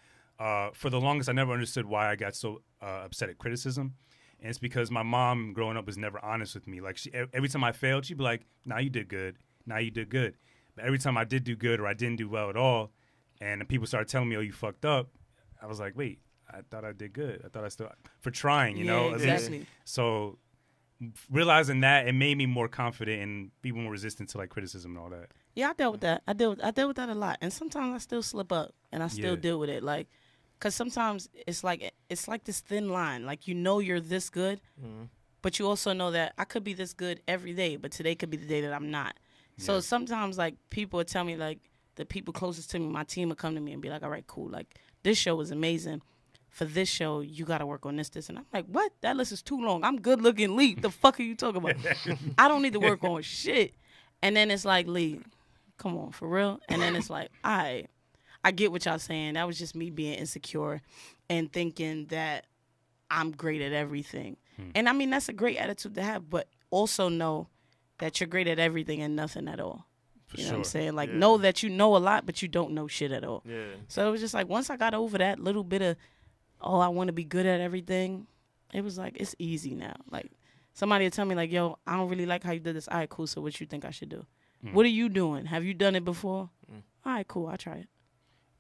for the longest, I never understood why I got so upset at criticism, and it's because my mom growing up was never honest with me. Like every time I failed, she'd be like, "Nah, you did good. Nah, you did good." But every time I did do good or I didn't do well at all, and people started telling me, "Oh, you fucked up," I was like, "Wait. I thought I did good. I thought I still for trying, you know." Exactly. So realizing that, it made me more confident and be more resistant to like criticism and all that. Yeah, I dealt with that. I dealt with that a lot, and sometimes I still slip up, and I still deal with it. Like, cause sometimes it's like this thin line. Like you're this good, but you also know that I could be this good every day, but today could be the day that I'm not. So sometimes like people would tell me, like the people closest to me, my team would come to me and be like, "All right, cool. Like this show was amazing. For this show, you got to work on this. And I'm like, what? That list is too long. I'm good looking, Lee. The fuck are you talking about? I don't need to work on shit. And then it's like, Lee, come on, for real? And then it's like, I get what y'all saying. That was just me being insecure and thinking that I'm great at everything. And I mean, that's a great attitude to have, but also know that you're great at everything and nothing at all. You know what I'm saying? Like, know that you know a lot, but you don't know shit at all. Yeah. So it was just like, once I got over that little bit of, I want to be good at everything, it was like, it's easy now. Like, somebody would tell me, like, yo, I don't really like how you did this. All right, cool. So what you think I should do? What are you doing? Have you done it before? All right, cool. I'll try it.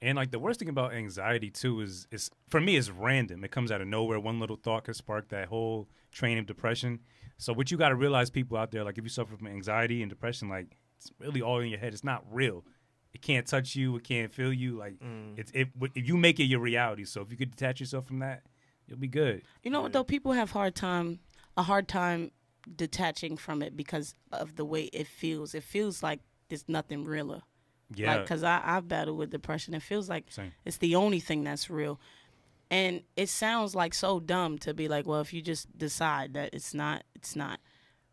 And, like, the worst thing about anxiety, too, is for me, it's random. It comes out of nowhere. One little thought can spark that whole train of depression. So what you got to realize, people out there, like, if you suffer from anxiety and depression, like, it's really all in your head. It's not real. It can't touch you. It can't feel you. Like if you make it your reality. So if you could detach yourself from that, you'll be good. You know what though? People have a hard time detaching from it because of the way it feels. It feels like there's nothing realer. Yeah. Like, cause I've battled with depression. It feels like it's the only thing that's real, and it sounds like so dumb to be like, well, if you just decide that it's not, it's not.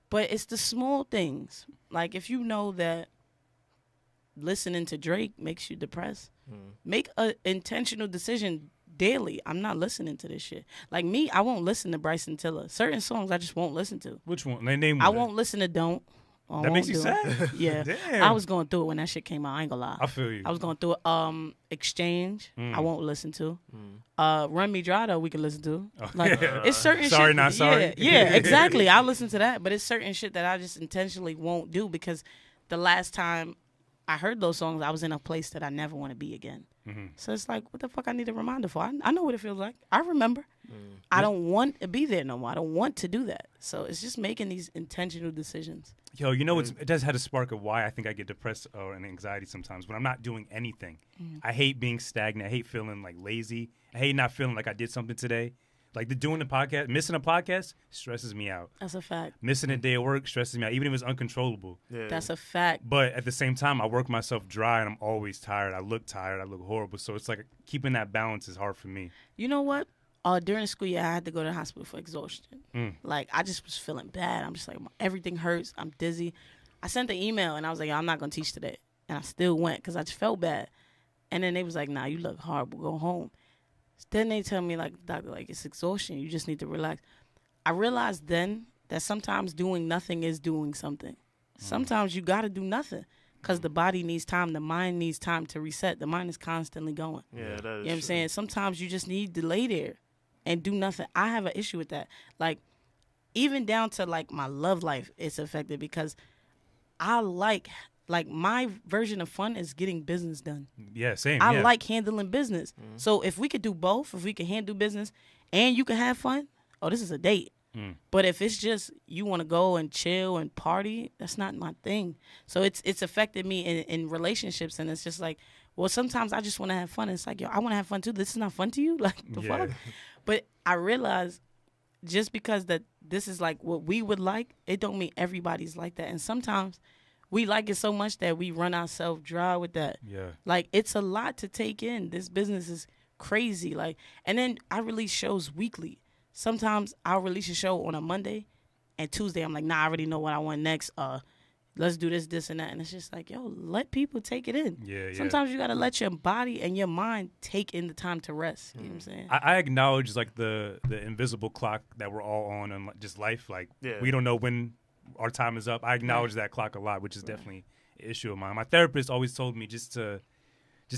But it's the small things. Like if you know that listening to Drake makes you depressed, make an intentional decision daily. I'm not listening to this shit. Like me, I won't listen to Bryson Tiller. Certain songs I just won't listen to. Which one? Name one. I won't listen to Don't. That makes you sad? Yeah. Damn. I was going through it when that shit came out. I ain't gonna lie. I feel you. I was going through it. Exchange, I won't listen to. Run Me Dry, though, we can listen to. Like, it's certain shit. Sorry, not sorry. Yeah, exactly. I'll listen to that. But it's certain shit that I just intentionally won't do because the last time I heard those songs, I was in a place that I never want to be again. So it's like, what the fuck I need a reminder for? I know what it feels like. I remember. I don't want to be there no more. I don't want to do that. So it's just making these intentional decisions. Yo, you know, it does have a spark of why I think I get depressed or an anxiety sometimes when I'm not doing anything. I hate being stagnant. I hate feeling like lazy. I hate not feeling like I did something today. Like doing the podcast, missing a podcast stresses me out. That's a fact. Missing a day of work stresses me out, even if it's uncontrollable. Yeah. That's a fact. But at the same time, I work myself dry and I'm always tired. I look tired. I look horrible. So it's like keeping that balance is hard for me. You know what? During the school year, I had to go to the hospital for exhaustion. Like, I just was feeling bad. I'm just like, everything hurts. I'm dizzy. I sent the email, and I was like, I'm not going to teach today. And I still went because I just felt bad. And then they was like, nah, you look horrible. Go home. Then they tell me, like, doctor, like, it's exhaustion. You just need to relax. I realized then that sometimes doing nothing is doing something. Sometimes you got to do nothing. because the body needs time. The mind needs time to reset. The mind is constantly going. Yeah, that is You know what I'm true. saying? Sometimes you just need to lay there and do nothing. I have an issue with that. Like, even down to, like, my love life, it's affected because I like my version of fun is getting business done. Yeah, same. I yeah. like handling business. So if we could do both, if we could handle business and you can have fun, oh, this is a date. But if it's just you want to go and chill and party, that's not my thing. So it's affected me in relationships, and it's just like, well, sometimes I just want to have fun. It's like, yo, I want to have fun too. This is not fun to you? Like, the fuck? But I realize just because that this is like what we would like, it don't mean everybody's like that. And sometimes we like it so much that we run ourselves dry with that. Yeah. Like, it's a lot to take in. This business is crazy. Like, and then I release shows weekly. Sometimes I'll release a show on a Monday, and Tuesday I'm like, nah, I already know what I want next. Let's do this, and that. And it's just like, yo, let people take it in. Yeah. Sometimes you got to let your body and your mind take in the time to rest. You know what I'm saying? I acknowledge, like, the invisible clock that we're all on in just life. Like, we don't know when our time is up. I acknowledge that clock a lot, which is definitely an issue of mine. My therapist always told me just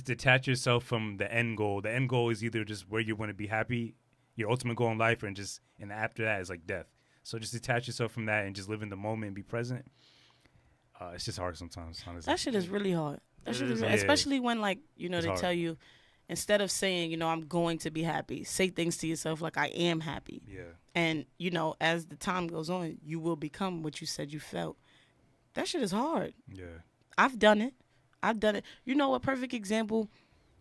detach yourself from the end goal. The end goal is either just where you want to be happy, your ultimate goal in life, and after that is like death. So just detach yourself from that and just live in the moment and be present. It's just hard sometimes, honestly. That shit is really hard. That shit is Yeah. especially when, like, you know, It's they hard. tell you, instead of saying, you know, I'm going to be happy, say things to yourself like, I am happy. Yeah. And, you know, as the time goes on, you will become what you said you felt. That shit is hard. Yeah. I've done it. You know, a perfect example,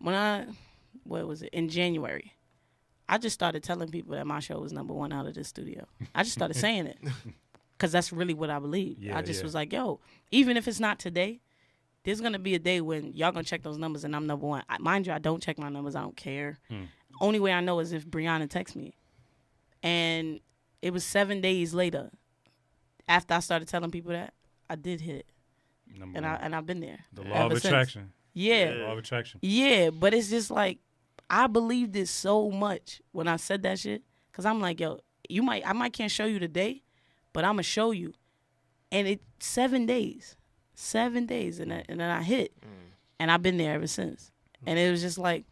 in January, I just started telling people that my show was #1 out of the studio. I just started saying it because that's really what I believe. Yeah, I just yeah. was like, yo, even if it's not today, there's going to be a day when y'all going to check those numbers and I'm #1. Mind you, I don't check my numbers. I don't care. Only way I know is if Brianna texts me. And it was 7 days later, after I started telling people that, I did hit it. Number one. And I've been there. The law of ever since. attraction. Yeah. The law of attraction. Yeah, but it's just like, I believed it so much when I said that shit. Because I'm like, yo, I might can't show you today, but I'm going to show you. And it 7 days. 7 days. And then I hit it. And I've been there ever since. And it was just like,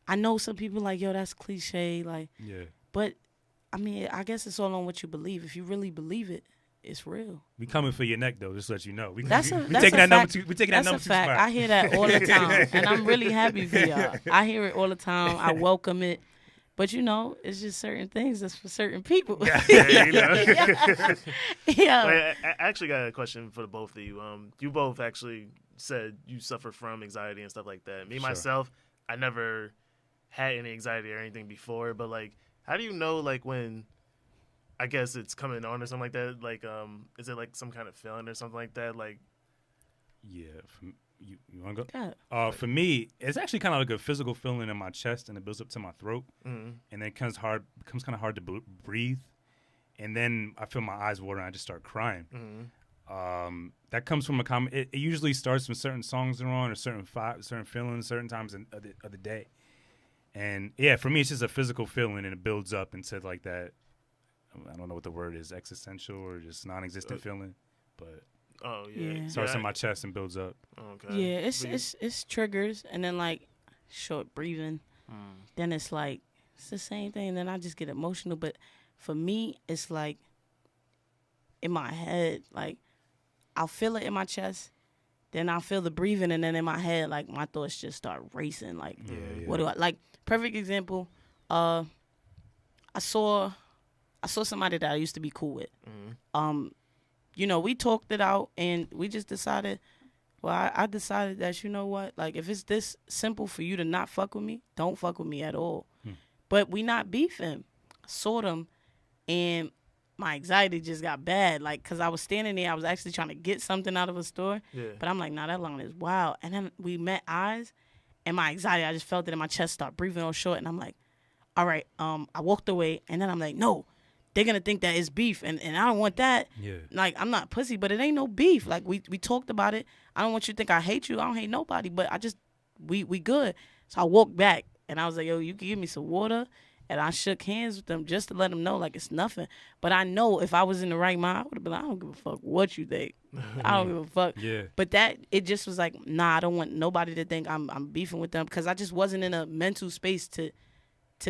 I know some people like, yo, that's cliche. Like, Yeah. but, I mean, I guess it's all on what you believe. If you really believe it, it's real. We coming for your neck, though, just to let you know. We That's taking a that fact. number two. We taking that That's number a two fact. spot. I hear that all the time, and I'm really happy for y'all. I hear it all the time. I welcome it, but you know, it's just certain things that's for certain people. Yeah, you know. Yeah. Wait, I actually got a question for the both of you. You both actually said you suffer from anxiety and stuff like that. Me, Sure. myself, I never had any anxiety or anything before, but, like, how do you know, like, when, I guess it's coming on or something like that? Like, is it like some kind of feeling or something like that? Like, Yeah. You want to go? God. For me, it's actually kind of like a physical feeling in my chest, and it builds up to my throat, mhm. and then it becomes kind of hard to breathe, and then I feel my eyes water, and I just start crying. Mhm. That comes from it usually starts when certain songs are on, or certain feelings, certain times of the day, and yeah, for me, it's just a physical feeling, and it builds up into like that. I don't know what the word is, existential or just non-existent feeling, but Oh yeah, Yeah. it starts in my chest and builds up. Okay. Yeah, But you- it's triggers, and then like short breathing. Mm. Then it's like it's the same thing. Then I just get emotional. But for me, it's like in my head, like I'll feel it in my chest, then I'll feel the breathing, and then in my head, like my thoughts just start racing. Like, Yeah. what do I like? Perfect example. I saw somebody that I used to be cool with. Mhm. You know, we talked it out, and we just decided. Well, I decided that, you know what, like if it's this simple for you to not fuck with me, don't fuck with me at all. But we not beefing. I saw them, and my anxiety just got bad. Like, cause I was standing there, I was actually trying to get something out of a store, Yeah. but I'm like, nah, that line is wild. And then we met eyes, and my anxiety, I just felt it in my chest start breathing all short, and I'm like, all right, I walked away, and then I'm like, no, they're gonna think that it's beef, and I don't want that. Yeah. Like, I'm not pussy, but it ain't no beef. Like, we talked about it. I don't want you to think I hate you. I don't hate nobody, but I just we good. So I walked back, and I was like, yo, you can give me some water, And I shook hands with them just to let them know, like, it's nothing. But I know if I was in the right mind, I would have been like, I don't give a fuck what you think. I don't give a fuck. Yeah. But it just was like, nah, I don't want nobody to think I'm beefing with them, because I just wasn't in a mental space to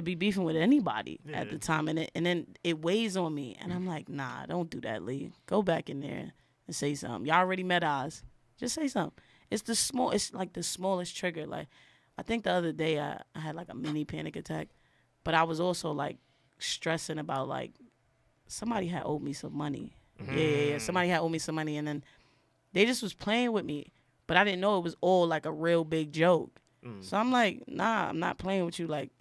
be beefing with anybody at the time. And then it weighs on me. And I'm like, nah, don't do that, Lee. Go back in there and say something. Y'all already met Oz. Just say something. It's like the smallest trigger. Like, I think the other day I had like a mini panic attack. But I was also, like, stressing about, like, somebody had owed me some money. Yeah. Somebody had owed me some money, and then they just was playing with me. But I didn't know it was all, like, a real big joke. So I'm like, nah, I'm not playing with you. Like,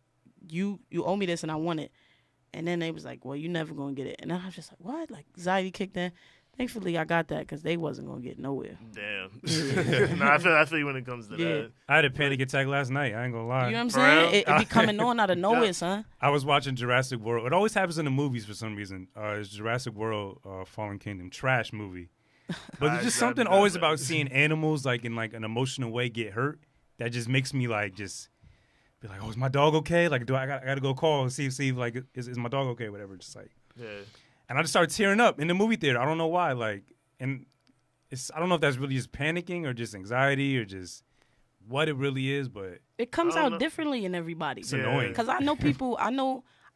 you owe me this, and I want it. And then they was like, well, you never going to get it. And I was just like, what? Like, anxiety kicked in. Thankfully, I got that because they wasn't going to get nowhere. Damn. Nah, I feel you when it comes to that. I had a panic attack last night. I ain't going to lie. You know what I'm saying? It be coming on out of nowhere, son. I was watching Jurassic World. It always happens in the movies for some reason. It's Jurassic World Fallen Kingdom. Trash movie. But there's just something always about seeing animals, like, in, like, an emotional way get hurt that just makes me, like, just be like, oh, is my dog okay? Like, I got to go call and see like, is my dog okay? Whatever. Just like. Yeah. And I just started tearing up in the movie theater. I don't know why. Like, and I don't know if that's really just panicking or just anxiety or just what it really is, but it comes out differently in everybody. It's annoying. Because I know people. I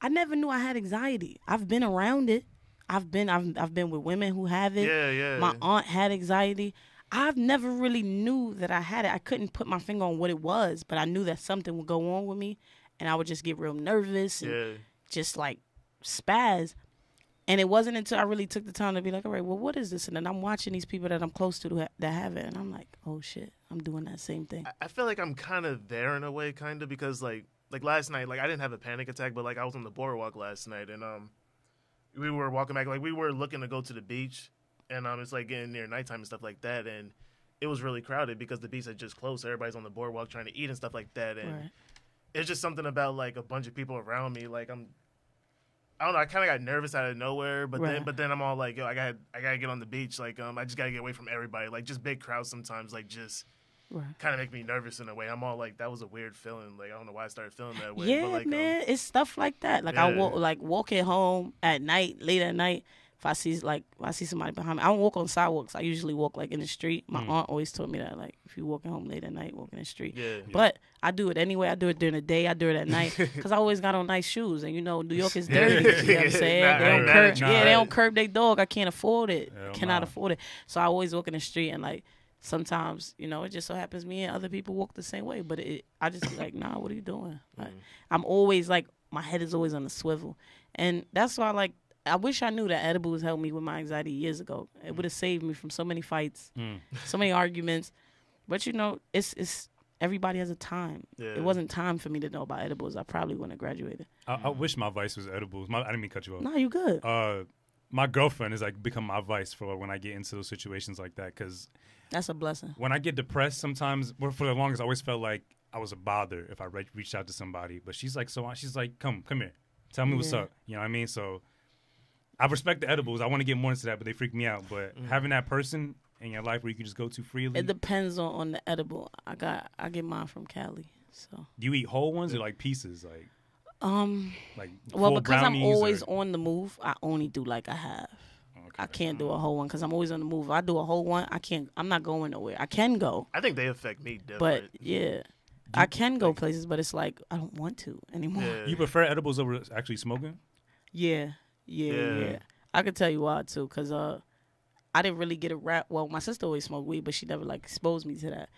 never knew I had anxiety. I've been around it. I've been with women who have it. Yeah. My aunt had anxiety. I've never really knew that I had it. I couldn't put my finger on what it was, but I knew that something would go on with me, and I would just get real nervous and just like spaz. And it wasn't until I really took the time to be like, all right, well, what is this? And then I'm watching these people that I'm close to that have it, and I'm like, oh shit, I'm doing that same thing. I feel like I'm kind of there in a way, kind of, because like last night, like I didn't have a panic attack, but like I was on the boardwalk last night, and we were walking back, like we were looking to go to the beach, and it's like getting near nighttime and stuff like that, and it was really crowded because the beach had just closed. So everybody's on the boardwalk trying to eat and stuff like that, and it's just something about like a bunch of people around me, like I don't know. I kind of got nervous out of nowhere, but then I'm all like, yo, I gotta get on the beach. Like, I just gotta get away from everybody. Like, just big crowds sometimes, like, just kind of make me nervous in a way. I'm all like, that was a weird feeling. Like, I don't know why I started feeling that way. Yeah, but, like, man, it's stuff like that. Like, I walking home at night, late at night. If I see somebody behind me, I don't walk on sidewalks. I usually walk like in the street. My aunt always told me that, like, if you're walking home late at night, walk in the street. But I do it anyway. I do it during the day. I do it at night because I always got on nice shoes. And you know, New York is dirty. You know what I'm saying? They don't curb their dog. I can't afford it. Cannot afford it. So I always walk in the street, and like sometimes, you know, it just so happens me and other people walk the same way. But I just be like, nah, what are you doing? Like, I'm always like, my head is always on the swivel, and that's why like. I wish I knew that edibles helped me with my anxiety years ago. It would have saved me from so many fights, so many arguments. But you know, it's everybody has a time. Yeah. It wasn't time for me to know about edibles. I probably wouldn't have graduated. I wish my vice was edibles. I didn't mean to cut you off. No, you good. My girlfriend has like become my vice for when I get into those situations like that. Because that's a blessing. When I get depressed, sometimes for the longest, I always felt like I was a bother if I reached out to somebody. But she's like, come here, tell me what's up. You know what I mean? So. I respect the edibles. I want to get more into that, but they freak me out. But having that person in your life where you can just go to freely. It depends on the edible. I get mine from Cali. So. Do you eat whole ones or like pieces? Like well, because I'm always on the move, I only do like a half. Okay. I can't do a whole one because I'm always on the move. If I do a whole one, I can't. I'm not going nowhere. I can go. I think they affect me different. But yeah. I can go places, but it's like I don't want to anymore. Yeah. You prefer edibles over actually smoking? Yeah. I could tell you why too, cause I didn't really get a rap. Well, my sister always smoked weed, but she never like exposed me to that.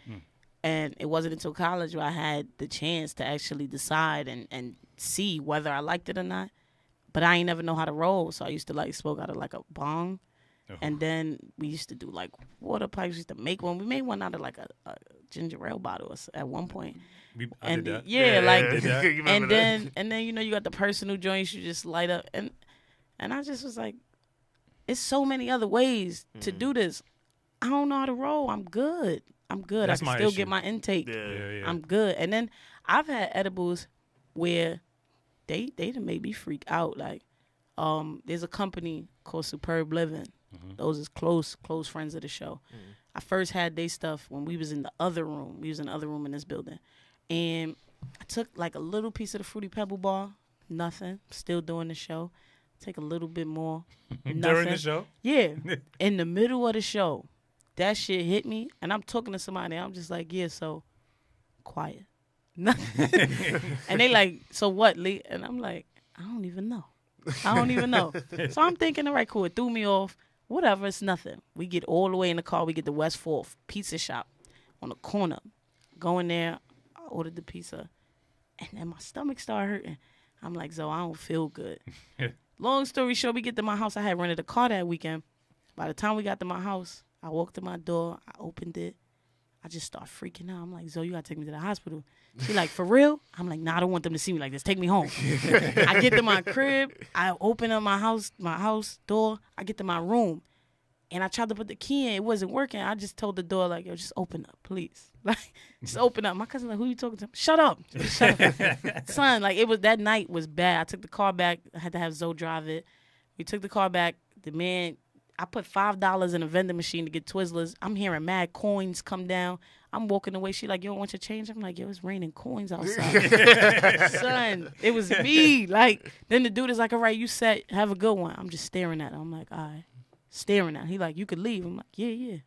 And it wasn't until college where I had the chance to actually decide and see whether I liked it or not. But I ain't never know how to roll, so I used to like smoke out of like a bong, and then we used to do like water pipes. We used to make one. We made one out of like a ginger ale bottle at one point. I did that. And then you know you got the personal joints you just light up and I just was like, it's so many other ways to do this. I don't know how to roll. I'm good. That's I can still get my intake. Yeah. I'm good. And then I've had edibles where they done made me freak out. Like, there's a company called Superb Living. Those is close friends of the show. I first had their stuff when we was in the other room. We was in the other room in this building. And I took like a little piece of the Fruity Pebble bar, Nothing. Still doing the show. Take a little bit more. During the show? Yeah. In the middle of the show, that shit hit me, and I'm talking to somebody. I'm just like, yeah, so quiet. Nothing. And they like, so what, Lee? And I'm like, I don't even know. So I'm thinking, all right, cool. It threw me off. Whatever, it's nothing. We get all the way in the car. We get to West 4th Pizza Shop on the corner. Go in there. I ordered the pizza. And then my stomach started hurting. I'm like, Zoe, I don't feel good. Long story short, we get to my house. I had rented a car that weekend. By the time we got to my house, I walked to my door. I opened it. I just start freaking out. I'm like, Zoe, you got to take me to the hospital. She like, for real? I'm like, nah, I don't want them to see me like this. Take me home. I get to my crib. I open up my house door. I get to my room. And I tried to put the key in. It wasn't working. I just told the door, like, yo, just open up, please. Like, just open up. My cousin like, who you talking to? Shut up. Shut up. Son, like, that night was bad. I took the car back. I had to have Zoe drive it. We took the car back. The man, I put $5 in a vending machine to get Twizzlers. I'm hearing mad coins come down. I'm walking away. She like, you don't want your change? I'm like, yo, it's raining coins outside. Son, it was me. Like, then the dude is like, all right, you set. Have a good one. I'm just staring at him. I'm like, all right. Staring at him. He like, you could leave. I'm like, yeah.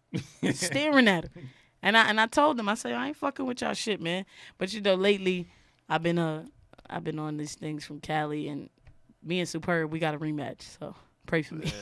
Staring at him. And I told him, I said, I ain't fucking with y'all shit, man. But, you know, lately, I've been on these things from Cali, and me and Superb, we got a rematch. So pray for me.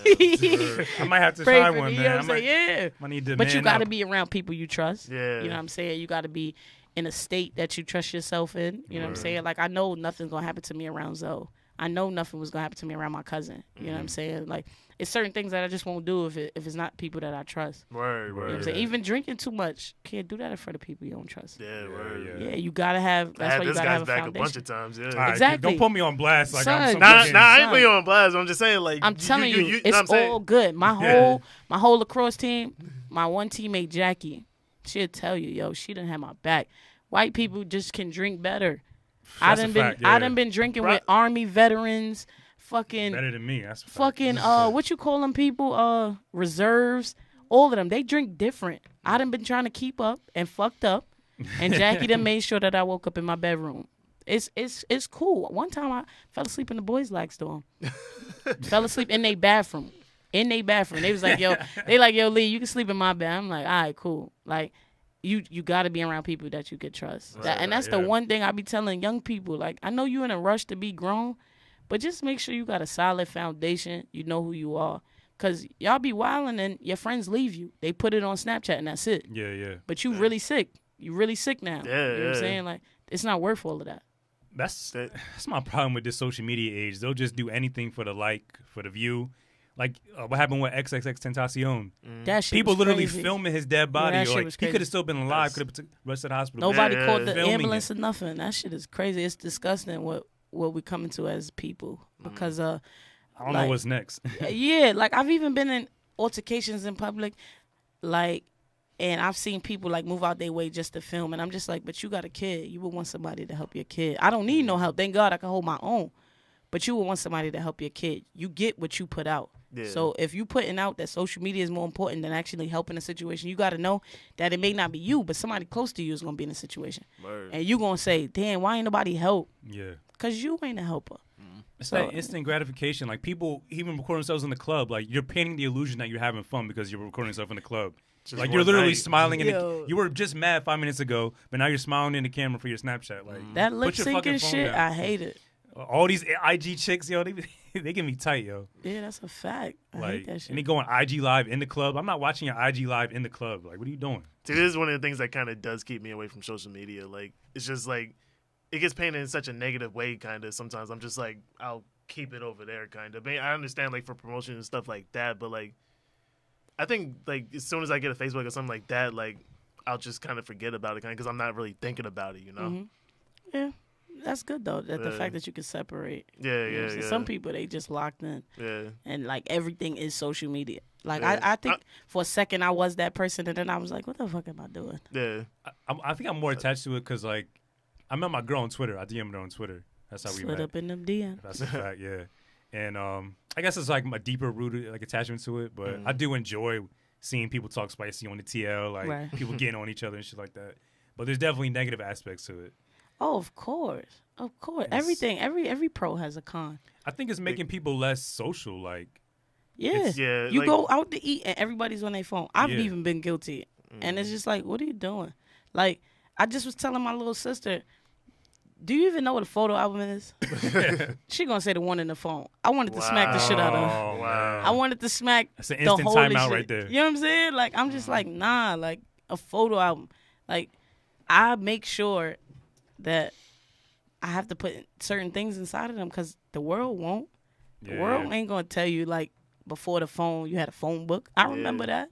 I might have to Pray try for one, me, man. you know what I'm saying? Yeah. I need to But you man got to up. be around people you trust. Yeah. You know what I'm saying? You got to be in a state that you trust yourself in. You know what I'm saying? Like, I know nothing's going to happen to me around Zoe. I know nothing was going to happen to me around my cousin. You know what I'm saying? Like, it's certain things that I just won't do if it's not people that I trust. Word. You know what I'm saying? Even drinking too much, can't do that in front of people you don't trust. Yeah, word. Yeah, you got to have, I that's had why you this got to guy's have a back a bunch foundation. of times, yeah. All right, Exactly. Don't put me on blast like I'm Son. some Nah, fucking- I ain't putting you on blast. I'm just saying, like, I'm telling you, know it's what I'm saying? all good. My whole lacrosse team, my one teammate Jackie, she'll tell you, yo, she done have my back. White people just can drink better. I That's a done fact, yeah. been drinking with Army veterans, fucking Better than me. That's a fact. fucking what you call them people, reserves, all of them. They drink different. I done been trying to keep up and fucked up, and Jackie done made sure that I woke up in my bedroom. It's cool. One time I fell asleep in the boys' lag storm. Fell asleep in their bathroom. They was like, yo, Lee, you can sleep in my bed. I'm like, all right, cool. Like, you got to be around people that you could trust. And that's the one thing I be telling young people. Like, I know you in a rush to be grown, but just make sure you got a solid foundation. You know who you are. Because y'all be wilding and your friends leave you. They put it on Snapchat and that's it. Yeah. But you really sick. You really sick now. Yeah, you know what I'm saying? Like, it's not worth all of that. That's my problem with this social media age. They'll just do anything for the like, for the view. Like, what happened with XXXTentacion? That shit People was literally crazy. filming his dead body. that shit Like, was he crazy. could have still been alive. Could have been rushed to the hospital. Nobody Yeah, called yeah. the Filming ambulance it. or nothing. That shit is crazy. It's disgusting what we coming to as people. Because I don't like- know what's next. yeah, like I've even been in altercations in public, like, and I've seen people like move out their way just to film, and I'm just like, but you got a kid. You would want somebody to help your kid. I don't need no help. Thank God I can hold my own. But you would want somebody to help your kid. You get what you put out. Yeah. So if you putting out that social media is more important than actually helping a situation, you got to know that it may not be you, but somebody close to you is going to be in a situation. Word. And you going to say, damn, why ain't nobody help? Yeah. Because you ain't a helper. It's So- that instant gratification. Like, people even record themselves in the club. Like, you're painting the illusion that you're having fun because you're recording yourself in the club. Just Like, one you're literally night. smiling. Yo. You were just mad 5 minutes ago, but now you're smiling in the camera for your Snapchat. Like, That lip put your fucking syncing phone shit, down. I hate it. All these IG chicks, yo, they get me tight, yo. Yeah, that's a fact. I hate Like, that shit. and they go on IG Live in the club. I'm not watching your IG Live in the club. Like, what are you doing? See, this is one of the things that kind of does keep me away from social media. Like, it's just like, it gets painted in such a negative way, kind of. Sometimes I'm just like, I'll keep it over there, kind of. I mean, I understand, like, for promotion and stuff like that, but, like, I think, like, as soon as I get a Facebook or something like that, like, I'll just kind of forget about it, kind of, because I'm not really thinking about it, you know? Mhm. Yeah, that's good, though, that the Yeah. fact that you can separate. Yeah, You know what yeah, I'm saying? yeah. Some people, they just locked in. Yeah. And, like, everything is social media. Like, Yeah. I think for a second I was that person, and then I was like, what the fuck am I doing? Yeah. I think I'm more attached to it because, like, I met my girl on Twitter. I DM'd her on Twitter. That's how we Slid met. up in them DMs. That's a fact, yeah. And I guess it's like a deeper rooted like attachment to it, but I do enjoy seeing people talk spicy on the TL, like Right. people getting on each other and shit like that. But there's definitely negative aspects to it. Oh, of course. Of course. Everything, every pro has a con. I think it's making people less social. Like, Yeah. Yeah, You like- go out to eat and everybody's on their phone. I've Yeah. even been guilty. And it's just like, what are you doing? Like, I just was telling my little sister, do you even know what a photo album is? She gonna say the one in the phone. I wanted to smack the shit out of her. Wow. I wanted to smack That's an the instant whole timeout shit. right there. You know what I'm saying? Like, I'm just like, nah, like a photo album. Like, I make sure that I have to put certain things inside of them because the world won't. The world ain't gonna tell you like before the phone you had a phone book. I remember that.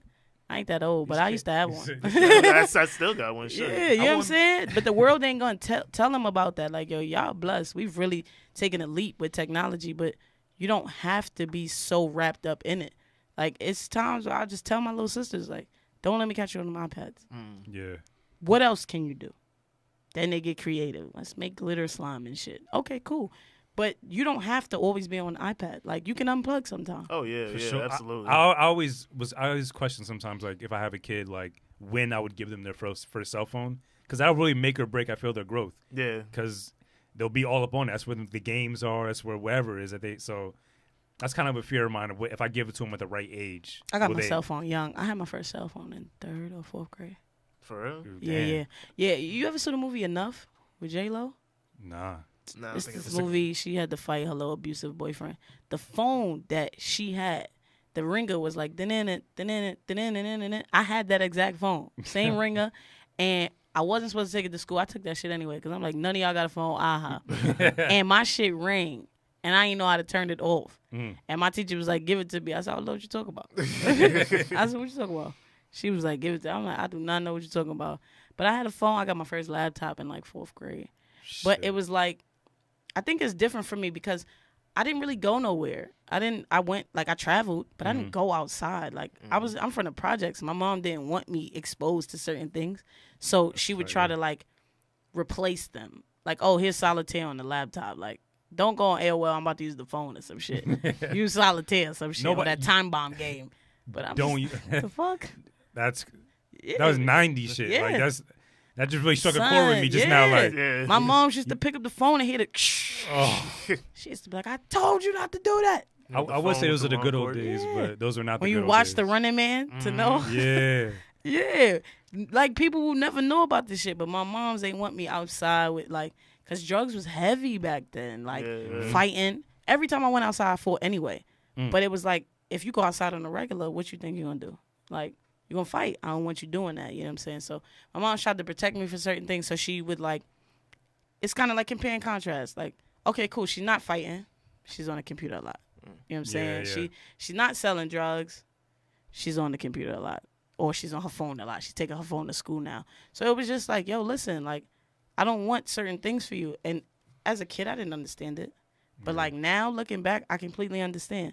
I ain't that old, but I used to have one. I still got one. Shit. Yeah, you know what I'm saying? But the world ain't gonna tell them about that. Like, yo, y'all blessed. We've really taken a leap with technology, but you don't have to be so wrapped up in it. Like, it's times where I just tell my little sisters, like, don't let me catch you on the iPads. Yeah. What else can you do? Then they get creative. Let's make glitter slime and shit. Okay, cool. But you don't have to always be on the iPad. Like, you can unplug sometimes. Oh yeah, For yeah, sure. absolutely. I always question sometimes, like, if I have a kid, like, when I would give them their first cell phone, because that'll really make or break, I feel, their growth. Yeah. Because they'll be all up on it. That's where the games are. That's where wherever it is that they. So that's kind of a fear of mine. Of if I give it to them at the right age, I got my cell phone young. I had my first cell phone in 3rd or 4th grade. For real? Yeah. You ever saw the movie Enough with J-Lo? Nah. Nah, It's this movie. She had to fight her little abusive boyfriend. The phone that she had, the ringer was like, I had that exact phone. Same ringer. And I wasn't supposed to take it to school. I took that shit anyway because I'm like, none of y'all got a phone. Aha. And my shit rang. And I didn't know how to turn it off. And my teacher was like, give it to me. I said, I don't know what you're talking about. I said, what you talking about? She was like, give it to me. I'm like, I do not know what you're talking about. But I had a phone. I got my first laptop in like 4th grade. But it was like, I think it's different for me because I didn't really go nowhere. I traveled, but I didn't go outside. Like I'm from the projects. My mom didn't want me exposed to certain things. So she would try to like replace them. Like, oh, here's solitaire on the laptop. Like, don't go on AOL. I'm about to use the phone or some shit. Use solitaire or some shit or that time bomb game. But I'm the fuck? That was 90s shit. Yeah. Like that just really struck a chord with me just now. Like, my mom used to pick up the phone and hit it. She used to be like, I told you not to do that. I would say those are the good old days, but those are not the good old days. When you watch The Running Man to know. Yeah. Yeah. Like, people will never know about this shit, but my moms ain't want me outside with, like, because drugs was heavy back then. Like, fighting. Every time I went outside, I fought anyway. But it was like, if you go outside on a regular, what you think you're going to do? Like, you're going to fight. I don't want you doing that. You know what I'm saying? So my mom tried to protect me for certain things. So she would like, it's kind of like compare and contrast. Like, okay, cool. She's not fighting. She's on the computer a lot. You know what I'm saying? Yeah. She's not selling drugs. She's on the computer a lot. Or she's on her phone a lot. She's taking her phone to school now. So it was just like, yo, listen, like, I don't want certain things for you. And as a kid, I didn't understand it. But like now looking back, I completely understand.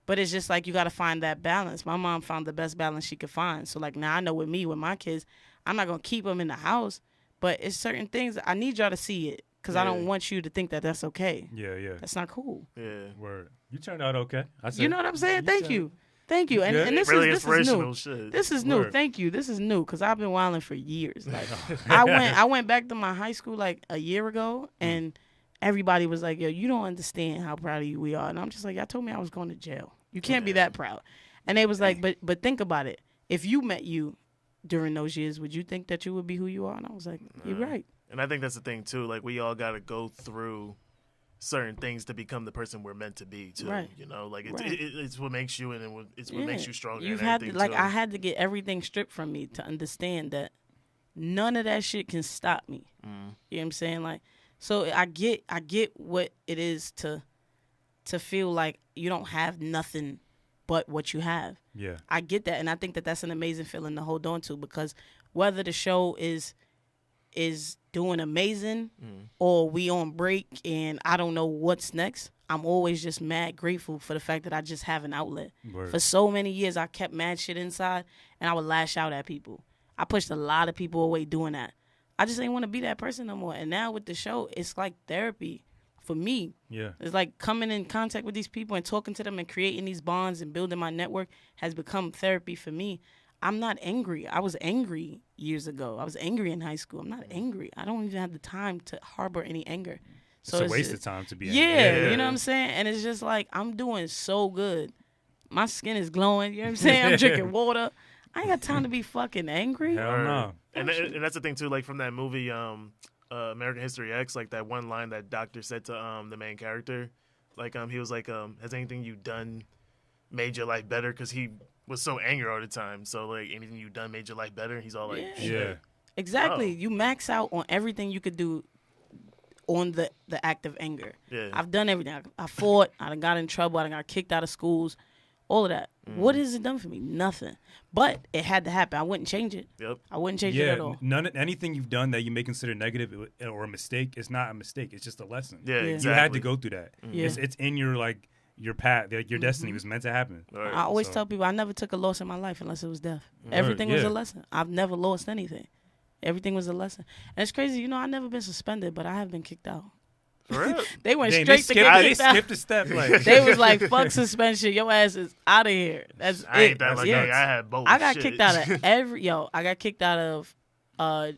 But it's just like you got to find that balance. My mom found the best balance she could find. So like now I know with my kids, I'm not going to keep them in the house. But it's certain things I need y'all to see it because I don't want you to think that that's okay. Yeah. That's not cool. Yeah. Word. You turned out okay. You know what I'm saying? Thank you. And this really is new. Shit. This is new. Word. Thank you. This is new because I've been wilding for years. Like I went back to my high school like a year ago and everybody was like, yo, you don't understand how proud of you we are. And I'm just like, y'all told me I was going to jail. You can't be that proud. And they was like, but think about it. If you met you during those years, would you think that you would be who you are? And I was like, you're right. And I think that's the thing, too. Like, we all got to go through certain things to become the person we're meant to be, too. Right. You know, like, Right. it's what makes you and it's what makes you stronger. You've and had to, everything, like, too. I had to get everything stripped from me to understand that none of that shit can stop me. You know what I'm saying? Like, so I get what it is to feel like you don't have nothing but what you have. Yeah. I get that, and I think that that's an amazing feeling to hold on to because whether the show is doing amazing or we on break and I don't know what's next, I'm always just mad grateful for the fact that I just have an outlet. Word. For so many years, I kept mad shit inside, and I would lash out at people. I pushed a lot of people away doing that. I just ain't want to be that person no more. And now with the show, it's like therapy for me. Yeah. It's like coming in contact with these people and talking to them and creating these bonds and building my network has become therapy for me. I'm not angry. I was angry years ago. I was angry in high school. I'm not angry. I don't even have the time to harbor any anger. So it's a waste of time to be angry. angry. Yeah, you know what I'm saying? And it's just like, I'm doing so good. My skin is glowing. You know what I'm saying? I'm drinking water. I ain't got time to be fucking angry. Hell no. And that's the thing, too, like, from that movie, American History X, like, that one line that Doctor said to the main character. Like, he was like, has anything you done made your life better? Because he was so angry all the time. So, like, anything you done made your life better? He's all like, yeah. Exactly. You max out on everything you could do on the act of anger. Yeah. I've done everything. I fought. I done got in trouble. I done got kicked out of schools. All of that. What has it done for me? Nothing. But it had to happen. I wouldn't change it. Yep. I wouldn't change it at all. Anything you've done that you may consider negative or a mistake, it's not a mistake. It's just a lesson. Yeah, exactly. You had to go through that. Yeah. It's in your your path. Your destiny was meant to happen. Right. I always tell people I never took a loss in my life unless it was death. Everything was a lesson. I've never lost anything. Everything was a lesson. And it's crazy. You know, I've never been suspended, but I have been kicked out. For real? They went straight to get kicked out. They skipped a step. Like. They was like, fuck suspension. Your ass is out of here. That's I ain't that lucky. I had both. I got kicked out of I got kicked out of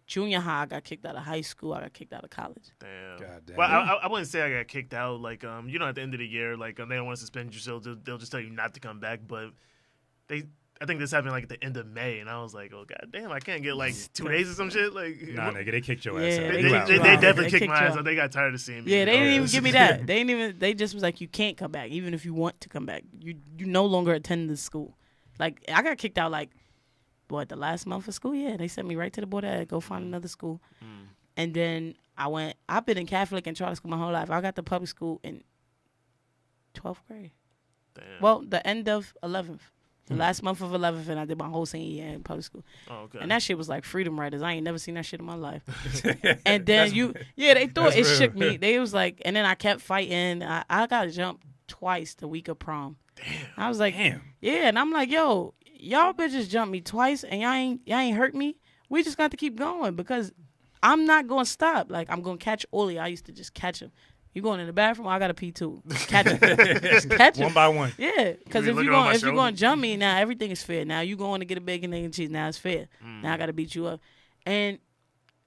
junior high. I got kicked out of high school. I got kicked out of college. Damn. God damn. Well, I wouldn't say I got kicked out. Like, you know, at the end of the year, like, they don't want to suspend you, so they'll just tell you not to come back. But I think this happened like at the end of May, and I was like, oh god damn, I can't get like 2 days or some shit. Like, nah, nigga, they kicked your ass out. They definitely kicked my ass out. They got tired of seeing me. Yeah, they didn't even give me that. They just was like, you can't come back, even if you want to come back. You no longer attend this school. Like, I got kicked out like, the last month of school? Yeah, they sent me right to the board of ed, go find another school. And then I've been in Catholic and charter school my whole life. I got to public school in 12th grade. Damn. Well, the end of 11th. The last month of 11th, and I did my whole senior year in public school. Oh, okay. And that shit was like Freedom Riders. I ain't never seen that shit in my life. And then they thought it shook me. They was like, and then I kept fighting. I got jumped twice the week of prom. Damn. I was like, yeah, and I'm like, yo, y'all bitches jumped me twice, and y'all ain't hurt me. We just got to keep going because I'm not gonna stop. Like, I'm gonna catch Oli. I used to just catch him. You going in the bathroom? I gotta pee too. Catch him. Just catch him. One by one. Yeah, because if you're going to jump me, now everything is fair. Now you going to get a bacon, egg, and cheese. Now it's fair. Now I gotta beat you up. And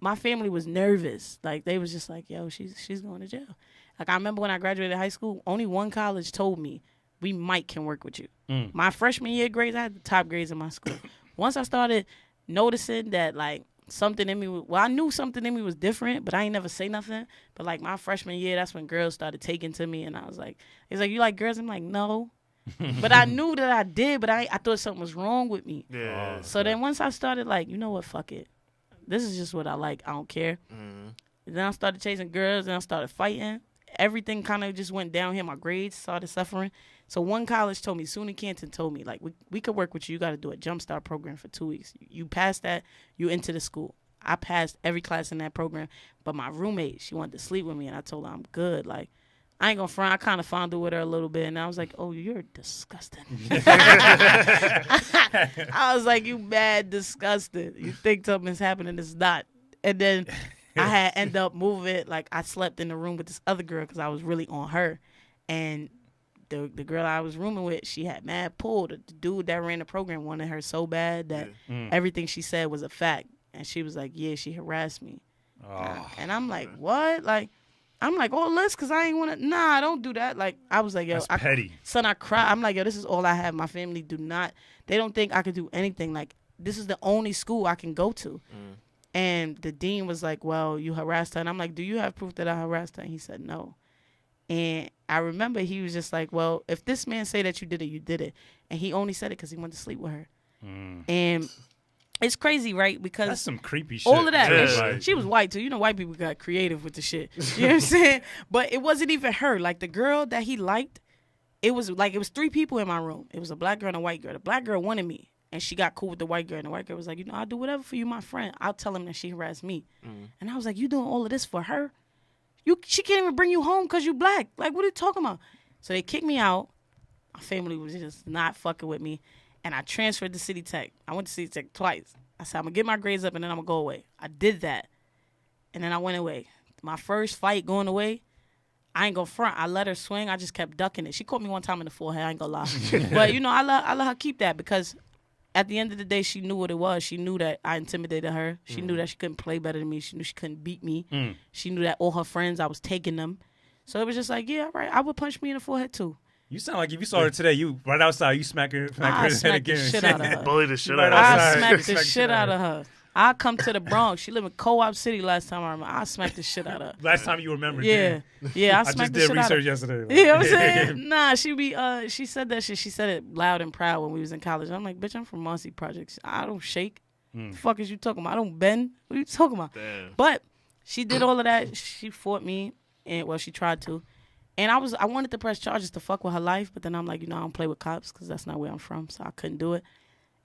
my family was nervous. Like, they was just like, yo, she's going to jail. Like, I remember when I graduated high school, only one college told me, we can work with you. My freshman year grades, I had the top grades in my school. Once I started noticing that, like, something in me, I knew something in me was different, but I ain't never say nothing. But like my freshman year, that's when girls started taking to me, and I was like, it's like, you like girls? I'm like, no. But I knew that I did, but I thought something was wrong with me. Yeah. So then once I started, like, you know what, fuck it. This is just what I like. I don't care. And then I started chasing girls, and I started fighting. Everything kind of just went down here. My grades started suffering. So one college told me, SUNY Canton told me, like, we could work with you. You got to do a Jumpstart program for 2 weeks. You pass that, you into the school. I passed every class in that program. But my roommate, she wanted to sleep with me, and I told her I'm good. Like, I ain't going to front. I kind of fondled with her a little bit, and I was like, oh, you're disgusting. I was like, you mad disgusting. You think something's happening, it's not. And then I had end up moving. Like, I slept in the room with this other girl because I was really on her. And the girl I was rooming with, she had mad pull. The dude that ran the program wanted her so bad that everything she said was a fact. And she was like, yeah, she harassed me. Oh. And I'm like, what? Like, I'm like, oh, let's, because I ain't want to. Nah, don't do that. Like, I was like, yo. That's petty. Son, I cry. I'm like, yo, this is all I have. My family they don't think I could do anything. Like, this is the only school I can go to. And the dean was like, well, you harassed her. And I'm like, do you have proof that I harassed her? And he said, no. And I remember he was just like, well, if this man say that you did it, you did it. And he only said it because he wanted to sleep with her. And it's crazy, right? Because that's some creepy shit. All of that. Yeah. She was white, too. You know, white people got creative with the shit. You know what I'm saying? But it wasn't even her. Like, the girl that he liked, it was 3 people in my room. It was a black girl and a white girl. The black girl wanted me, and she got cool with the white girl. And the white girl was like, you know, I'll do whatever for you, my friend. I'll tell him that she harassed me. And I was like, you doing all of this for her? She can't even bring you home because you black. Like, what are you talking about? So they kicked me out. My family was just not fucking with me. And I transferred to City Tech. I went to City Tech twice. I said, I'm going to get my grades up and then I'm going to go away. I did that. And then I went away. My first fight going away, I ain't going to front. I let her swing. I just kept ducking it. She caught me one time in the forehead. I ain't going to lie. But, you know, I let her keep that because at the end of the day, she knew what it was. She knew that I intimidated her. She knew that she couldn't play better than me. She knew she couldn't beat me. She knew that all her friends, I was taking them. So it was just like, yeah, right. I would punch me in the forehead too. You sound like if you saw her today, you right outside, you smack her head again. The shit out of her. Bully the shit Right out of her. I smacked the shit out of her. I come to the Bronx. She live in Co-op City last time I remember. I smacked the shit out of her. Last time you remember. Yeah. Yeah, I I smacked just the did shit out of her. research yesterday. You know what I'm saying? Nah, she said that shit. She said it loud and proud when we was in college. I'm like, bitch, I'm from Muncie Projects. I don't shake. The fuck is you talking about? I don't bend. What are you talking about? Damn. But she did all of that. She fought me, and well, she tried to. And I wanted to press charges to fuck with her life, but then I'm like, I don't play with cops because that's not where I'm from, so I couldn't do it.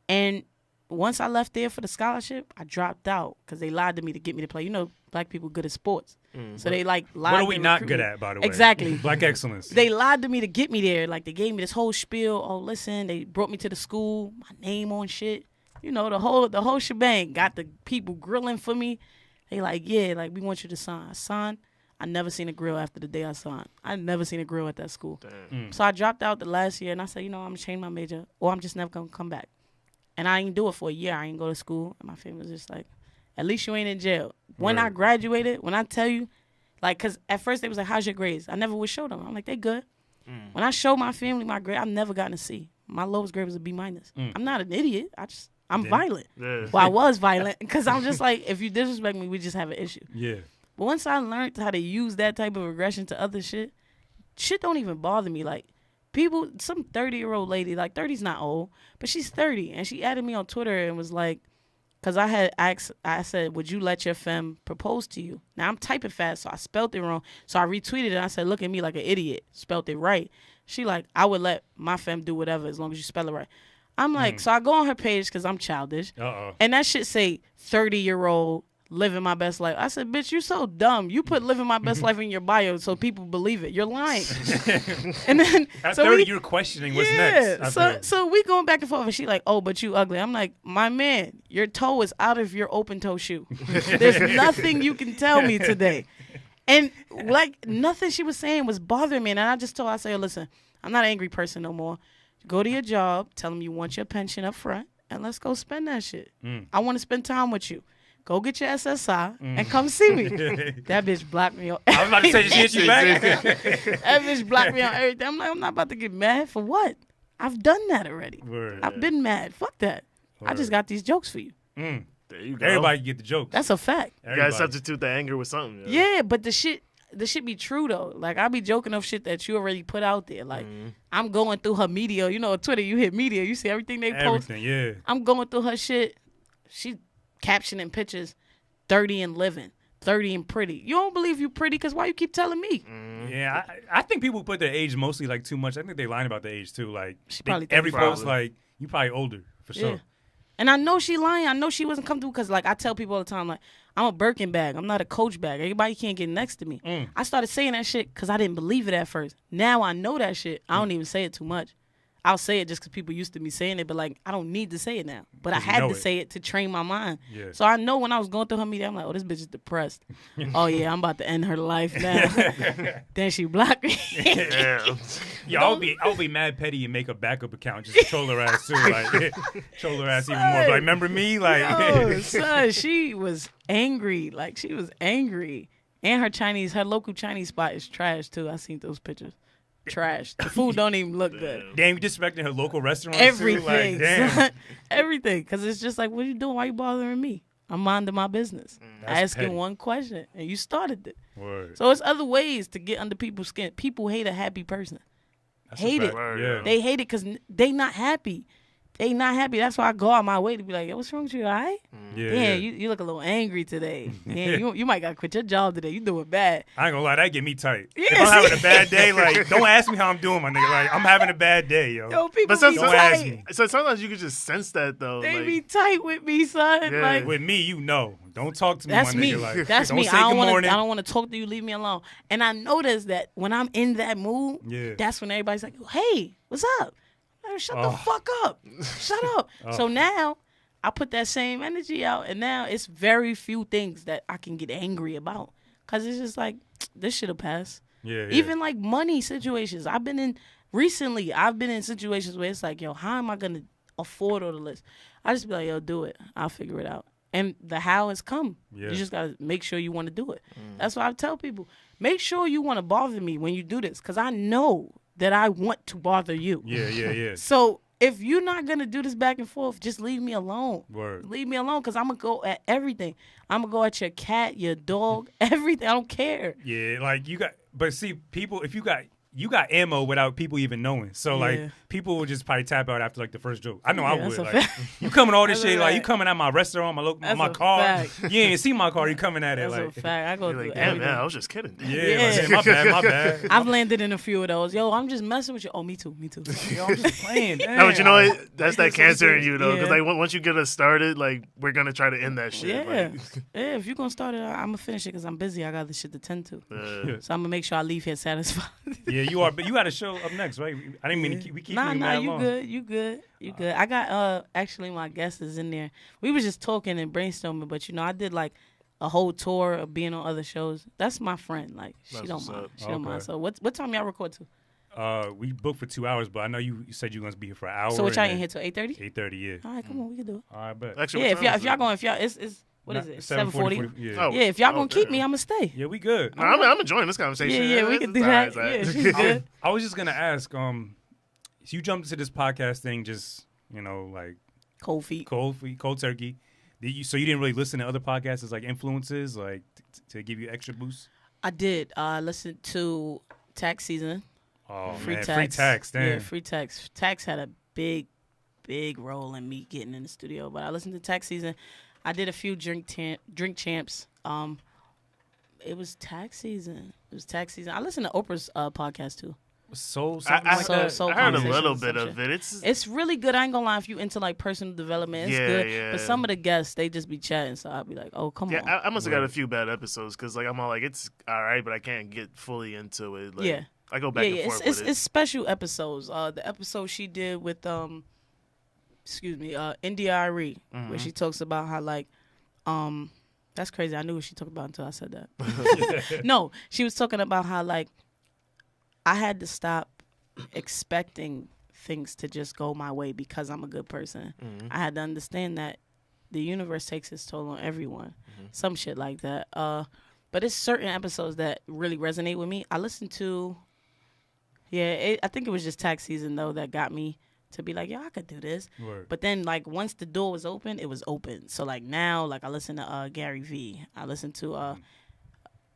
And once I left there for the scholarship, I dropped out because they lied to me to get me to play. You know, black people good at sports. So they lied. What are we to not recruit good me. at, by the way? Exactly. Black excellence. They lied to me to get me there. Like, they gave me this whole spiel. Oh, listen, they brought me to the school, my name on shit. You know, the whole shebang. Got the people grilling for me. They like, yeah, like, we want you to sign. I signed. I never seen a grill after the day I signed. I never seen a grill at that school. So I dropped out the last year, and I said, I'm going to change my major, or I'm just never going to come back. And I didn't do it for a year. I didn't go to school. And my family was just like, at least you ain't in jail. When I graduated, when I tell you, like, because at first they was like, how's your grades? I never would show them. I'm like, they good. When I showed my family my grade, I've never gotten a C. My lowest grade was a B-. I'm not an idiot. I'm violent. Yeah. Well, I was violent because I'm just like, if you disrespect me, we just have an issue. Yeah. But once I learned how to use that type of aggression to other shit don't even bother me. Like, people, some 30-year-old lady, like 30's not old, but she's 30, and she added me on Twitter and was like, because I had asked, I said, would you let your femme propose to you? Now, I'm typing fast, so I spelled it wrong. So I retweeted it, and I said, look at me like an idiot. Spelled it right. She like, I would let my femme do whatever as long as you spell it right. I'm like, so I go on her page because I'm childish. And that shit say 30-year-old living my best life. I said, bitch, you so dumb. You put living my best life in your bio so people believe it. You're lying. And then At 30, you're questioning what's next. So we going back and forth, and she like, oh, but you ugly. I'm like, my man, your toe is out of your open toe shoe. There's nothing you can tell me today. And like, nothing she was saying was bothering me. And I just told her, I said, listen, I'm not an angry person no more. Go to your job, tell them you want your pension up front, and let's go spend that shit. I want to spend time with you. Go get your SSI and come see me. That bitch blocked me on everything. I was about to say, just hit you back. That bitch blocked me on everything. I'm like, I'm not about to get mad for what? I've done that already. I've been mad. Fuck that. I just got these jokes for you. There you go. Everybody get the jokes. That's a fact. You gotta substitute the anger with something. Yeah, but the shit be true though. Like, I be joking of shit that you already put out there. Like, I'm going through her media. You know, on Twitter, you hit media, you see everything they post. Yeah. I'm going through her shit. She captioning pictures, 30 and living, 30 and pretty. You don't believe you pretty because why you keep telling me? Yeah, I think people put their age mostly like too much. I think they lying about the age too. Like, probably every thinks post like you probably older for sure. And I know she lying. I know she wasn't comfortable because, like, I tell people all the time, like, I'm a Birkin bag. I'm not a Coach bag. Everybody can't get next to me. I started saying that shit because I didn't believe it at first. Now I know that shit. I don't even say it too much. I'll say it just because people used to me saying it, but, like, I don't need to say it now. But I had to say it to train my mind. Yeah. So I know when I was going through her media, I'm like, oh, this bitch is depressed. Oh, yeah, I'm about to end her life now. Then she blocked me. Yeah, I'll be mad petty and make a backup account just to troll her ass too. Like, troll her ass even more. Like, remember me? Like, yo, son, she was angry. Like, she was angry. And her local Chinese spot is trash, too. I seen those pictures. Trash. The food don't even look good. Damn, you disrespecting her local restaurants everything, too? Like, damn. Everything. Because it's just like, what are you doing? Why you bothering me? I'm minding my business. Asking petty. one question. And you started it. Word. So it's other ways to get under people's skin. People hate a happy person. That's hate it. Yeah. They hate it because they not happy. They not happy. That's why I go out my way to be like, yo, what's wrong with you, all right? Yeah, Damn, you look a little angry today. Damn, you might got to quit your job today. You doing bad. I ain't gonna lie, that get me tight. Yeah, if I'm having a bad day, like, don't ask me how I'm doing, my nigga. Like, I'm having a bad day, yo. Yo, people But be don't ask tight. me. So sometimes you can just sense that though. They like, be tight with me, son. Yeah. Like, With me, you know. Don't talk to me, that's my me. nigga. Like, That's don't me. say I good morning. don't want to talk to you. Leave me alone. And I noticed that when I'm in that mood, that's when everybody's like, hey, what's up? Like, shut the fuck up. Shut up. So now I put that same energy out, and now it's very few things that I can get angry about. Because it's just like, this shit will pass. Yeah. Even like money situations. I've been in situations where it's like, yo, how am I going to afford all the list. I just be like, yo, do it. I'll figure it out. And the how has come. Yeah. You just got to make sure you want to do it. That's why I tell people, make sure you want to bother me when you do this, because I know that I want to bother you. Yeah. So if you're not going to do this back and forth, just leave me alone. Word. Leave me alone, because I'm going to go at everything. I'm going to go at your cat, your dog, everything. I don't care. Yeah, like you got, but see, people, if you got ammo without people even knowing. So like people will just probably tap out after like the first joke. I know I would. Like you coming all this shit, like you coming at my restaurant, my car. Fact. You ain't even see my car. You coming at it. That's Like a fact. I go through Damn, everything. man, I was just kidding. yeah. Like, my bad. I've landed in a few of those. Yo, I'm just messing with you. Oh, me too. Yo, I'm just playing. Damn. No, but you know what? That's that cancer in you, though. Because Yeah. like once you get us started, like we're gonna try to end that shit. Yeah. Like, Yeah, if you're going to start it, I'm going to finish it because I'm busy. I got this shit to tend to. Yeah. So I'm going to make sure I leave here satisfied. Yeah, you are. But you got a show up next, right? I didn't mean to we keep you Nah, mad you long. good. You good. I got actually my guest is in there. We was just talking and brainstorming, but I did like a whole tour of being on other shows. That's my friend. Like she That's don't what's mind. up. She don't mind. Okay. So what time y'all record to? We booked for 2 hours, but I know you said you were gonna be here for an hour. So what y'all ain't here till 8:30? 8:30, yeah. All right, come on, we can do it. All right, bet. actually, Yeah, what time if y'all is going, it's what is it? 7:40. Yeah. Oh. Yeah, if y'all gonna keep damn. me, I'ma stay. Yeah, we good. it? I'm enjoying this conversation. Yeah, we can do It's that. all right, Yeah, it's she's good. I was just gonna ask, so you jumped into this podcast thing just, like Cold feet. cold turkey. So you didn't really listen to other podcasts as like influences, like to give you extra boost? I did. Listen to Tax Season. Oh Free man, tax. free tax, damn. Yeah, free tax. Tax had a big role in me getting in the studio. But I listened to Tax Season. I did a few drink champs. It was Tax Season. I listened to Oprah's podcast too. So I heard a Conversations little and bit some of shit. it. It's really good. I ain't gonna lie. If you into like personal development, it's Yeah, good. yeah. But some of the guests, they just be chatting. So I'll be like, oh, come Yeah, on. I must have got a few bad episodes because like I'm all like it's all right, but I can't get fully into it. Like, Yeah. I go back and forth with it. It's special episodes. The episode she did with India Ari, where she talks about how like that's crazy. I knew what she talked about until I said that. No, she was talking about how like I had to stop expecting things to just go my way because I'm a good person. I had to understand that the universe takes its toll on everyone. Some shit like that. But it's certain episodes that really resonate with me. I listened to, I think it was just Tax Season though that got me to be like, I could do this. Word. But then like once the door was open, it was open. So like now, like I listen to Gary V. I listen to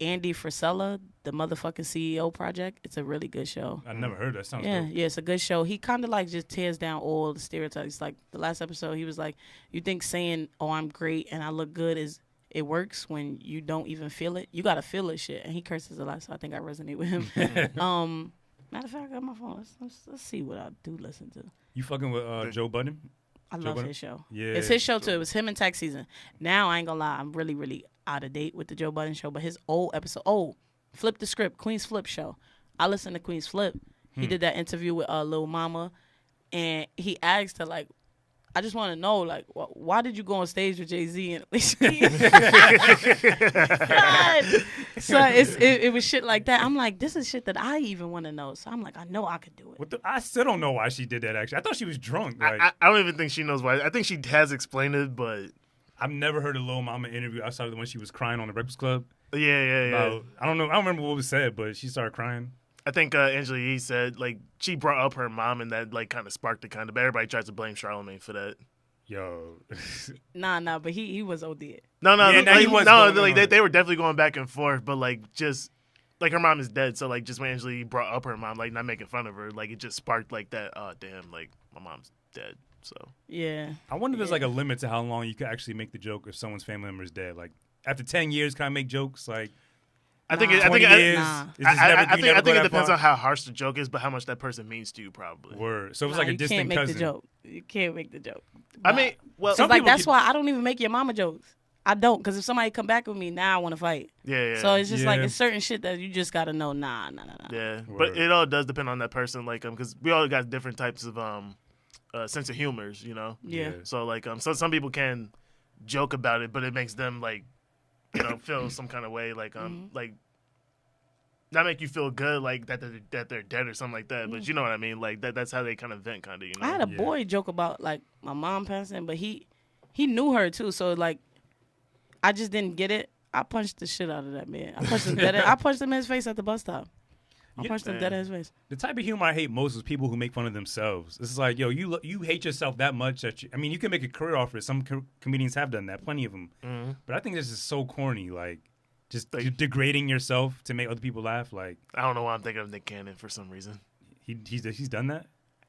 Andy Frisella, the motherfucking CEO project. It's a really good show. I never heard that. Sounds Yeah, dope. yeah, it's a good show. He kind of like just tears down all the stereotypes. Like the last episode, he was like, "You think saying, oh, I'm great and I look good is it works when you don't even feel it? You gotta feel this shit." And he curses a lot, so I think I resonate with him. Matter of fact, I got my phone. Let's see what I do listen to. You fucking with Joe Budden? I Joe love Budden? his show. Yeah. It's his show too. It was him and Tax Season. Now I ain't gonna lie, I'm really, really out of date with the Joe Budden show. But his old episode, Flip the Script, Queen's Flip show. I listened to Queen's Flip. He did that interview with Lil Mama, and he asked her like, I just want to know, like, why did you go on stage with Jay-Z and Alicia Keys? God. So it was shit like that. I'm like, this is shit that I even want to know. So I'm like, I know I could do it. I still don't know why she did that. Actually, I thought she was drunk. Like, I don't even think she knows why. I think she has explained it, but I've never heard a Lil Mama interview outside of the one she was crying on the Breakfast Club. yeah. About, I don't know. I don't remember what was said, but she started crying. I think Angela Yee said like she brought up her mom and that like kind of sparked it kind of. But everybody tries to blame Charlamagne for that. Yo. Nah, but he was OD. No, Yeah, like, he was no, going like on. they were definitely going back and forth, but like just like her mom is dead, so like just when Angela Yee brought up her mom, like not making fun of her, like it just sparked like that. Oh damn, like my mom's dead. So Yeah. I wonder if there's like a limit to how long you could actually make the joke if someone's family member is dead. Like after 10 years, can I make jokes? Like I think Nah. 20 years? Nah. Is this never, I you never think go it that depends far? on how harsh the joke is, but how much that person means to you, probably. Word. So it was Nah, like a you distant can't make cousin. the joke. You can't make the joke. I mean, well, Some It's like people that's can- why I don't even make your mama jokes. I don't, because if somebody come back with me, now I want to fight. yeah. So it's just like Yeah. it's certain shit that you just gotta know. Nah. Yeah, Word. but it all does depend on that person, like because we all got different types of sense of humors, you know. Yeah. So like so some people can joke about it, but it makes them like feel some kind of way, like not make you feel good like that they're dead or something like that. But you know what I mean? Like that's how they kind of vent, kind of. You know. I had a boy joke about like my mom passing, but he knew her too. So like, I just didn't get it. I punched the shit out of that man. I punched him dead. I punched him in his face at the bus stop. I punched him dead in his face. The type of humor I hate most is people who make fun of themselves. It's like, yo, you hate yourself that much that you can make a career off it. Some comedians have done that, plenty of them. Mm-hmm. But I think this is so corny, like just degrading yourself to make other people laugh. Like, I don't know why I'm thinking of Nick Cannon for some reason. He's done that.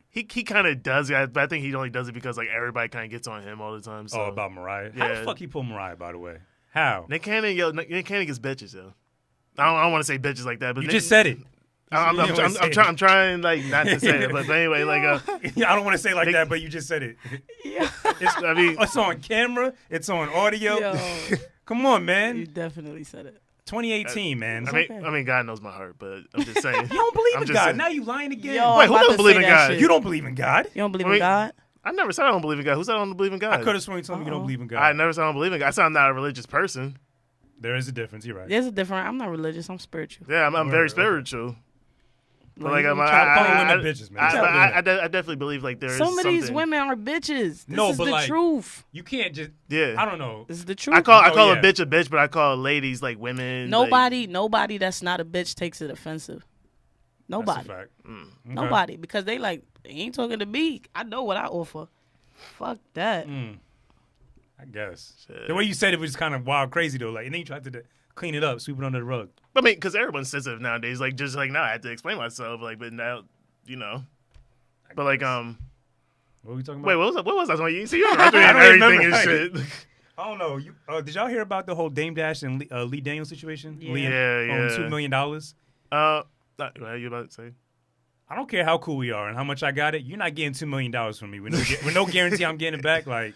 He kind of does, yeah, but I think he only does it because like everybody kind of gets on him all the time. So. Oh, about Mariah? Yeah. How the fuck he pull Mariah, by the way? How? Nick Cannon gets bitches, yo. I don't want to say bitches like that, but you just said it. I'm trying like not to say it, but anyway, like I don't want to say it like that, but you just said it. Yeah. It's on camera. It's on audio. Yo. Come on, man. You definitely said it. 2018, man. I mean, God knows my heart, but I'm just saying. You don't believe in God. Saying. Now you lying again. Yo, wait, who doesn't believe in God? You don't believe in God. You don't believe in God? I never said I don't believe in God. Who said I don't believe in God? I could have sworn you told me you don't believe in God. I never said I don't believe in God. I said I'm not a religious person. There is a difference. You're right. There's a difference. I'm not religious. I'm spiritual. Yeah, I'm very spiritual. But like I definitely believe like there's some of these women are bitches. This is the truth. You can't just I don't know. This is the truth. I call a bitch, but I call ladies like women. Nobody that's not a bitch takes it offensive. Nobody. That's a fact. Okay. Nobody, because they ain't talking to me. I know what I offer. Fuck that. I guess the way you said it was kind of wild, crazy though. Like, and then you tried to clean it up, sweep it under the rug. I mean, because everyone's sensitive nowadays. Like, just like now, I had to explain myself. Like, but now, you know. But like, what were we talking about? Wait, what was I talking about? You see, you're everything and shit. I don't know. Did y'all hear about the whole Dame Dash and Lee Daniels situation? Yeah, Lee $2 million. What are you about to say? I don't care how cool we are and how much I got it. You're not getting $2 million from me with no guarantee I'm getting it back. Like,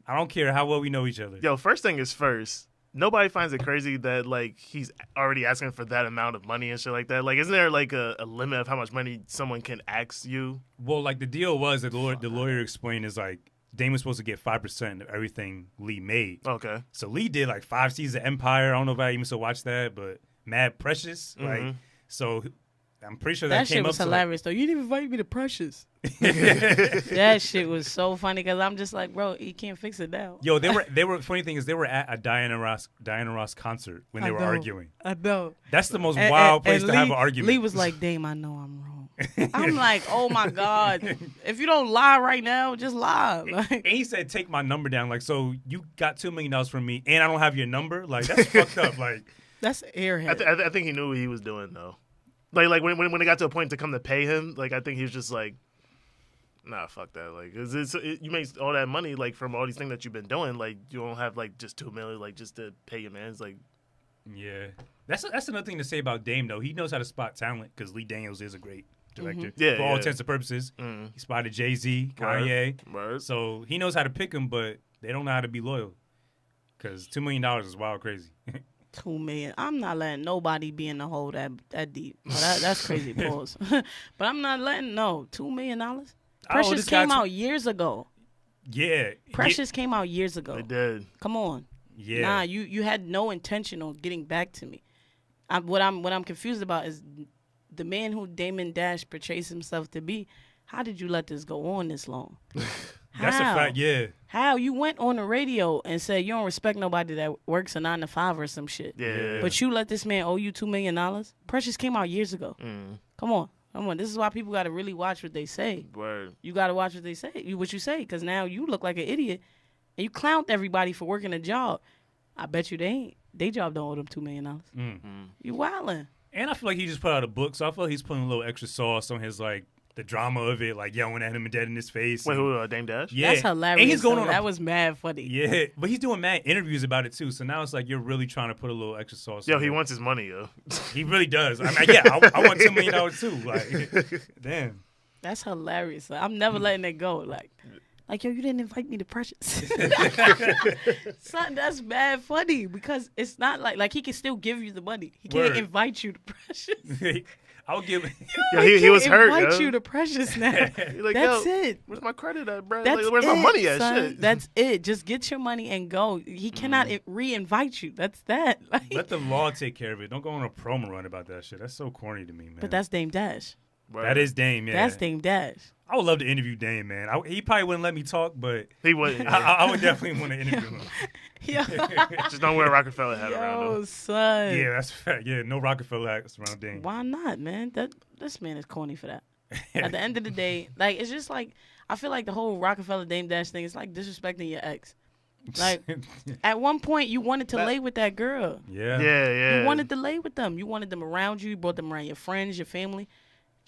I don't care how well we know each other. Yo, first thing is first. Nobody finds it crazy that like he's already asking for that amount of money and shit like that. Like, isn't there like a limit of how much money someone can ask you? Well, like the deal was that the lawyer explained is like Dame was supposed to get 5% of everything Lee made. Okay. So Lee did like 5 seasons of Empire. I don't know if I even still watched that, but Mad Precious. Mm-hmm. Like, so I'm pretty sure that came shit up was hilarious though. You didn't even invite me to Precious. That shit was so funny because I'm just like, bro, you can't fix it now. Yo, they were. Funny thing is, they were at a Diana Ross concert when they were arguing. I know. That's the most wild place to have an argument. Lee was like, "Dame, I know I'm wrong." I'm like, "Oh my god! If you don't lie right now, just lie." Like, and he said, "Take my number down." Like, so you got $2 million from me, and I don't have your number. Like, that's fucked up. Like, that's airhead. I think he knew what he was doing though. Like when it got to a point to come to pay him, like I think he was just like, nah, fuck that. Like, you make all that money like from all these things that you've been doing. Like, you don't have like just $2 million like just to pay your man. It's like, yeah, that's another thing to say about Dame though. He knows how to spot talent because Lee Daniels is a great director. Mm-hmm. Yeah, for all intents and purposes. Mm-hmm. He spotted Jay-Z, Kanye, Word. So he knows how to pick them, but they don't know how to be loyal because $2 million is wild crazy. $2 million. I'm not letting nobody be in the hole that deep. Well, that's crazy. Pause. But I'm not letting $2 million. Precious came out years ago. Yeah, Precious came out years ago. It did. Come on. Yeah. Nah, you had no intention on getting back to me. What I'm confused about is the man who Damon Dash portrays himself to be. How did you let this go on this long? That's a fact, yeah. How? You went on the radio and said you don't respect nobody that works a 9 to 5 or some shit. Yeah. But you let this man owe you $2 million? Precious came out years ago. Come on. This is why people got to really watch what they say. Word. You got to watch what they say, what you say, because now you look like an idiot and you clowned everybody for working a job. I bet you they ain't. They job don't owe them $2 million. You wildin'. And I feel like he just put out a book, so I feel like he's putting a little extra sauce on his like the drama of it, like yelling at him and dead in his face. Wait, who? Dame Dash? Yeah, that's hilarious. And he's going on. That was mad funny. Yeah, but he's doing mad interviews about it too. So now it's like you're really trying to put a little extra sauce. Yo, he wants his money, yo. He really does. I mean, yeah, I want $2 million too. Like, damn. That's hilarious. Like, I'm never letting it go. Like, yo, you didn't invite me to Precious. Son, that's mad funny because it's not like he can still give you the money. He can't invite you to Precious. I would give. Yeah, he was hurt. Invite Yo. you to Precious now. He like, That's yo, it. Where's my credit at, bro? That's Like, where's my it, money at? son. Shit. That's it. Just get your money and go. He cannot re-invite you. That's that. Like, Let the law take care of it. Don't go on a promo run about that shit. That's so corny to me, man. but that's Dame Dash. That is Dame, yeah. That's Dame Dash. I would love to interview Dame, man. He probably wouldn't let me talk, but He wouldn't. I would definitely want to interview him. Yo, Just don't wear a Rockefeller hat around him. son. Yeah, that's fact. Yeah, no Rockefeller hats around Dame. Why not, man? This man is corny for that. At the end of the day, like it's just like I feel like the whole Rockefeller Dame Dash thing is like disrespecting your ex. Like at one point you wanted to lay with that girl. Yeah. Yeah. You wanted to lay with them. You wanted them around you. You brought them around your friends, your family.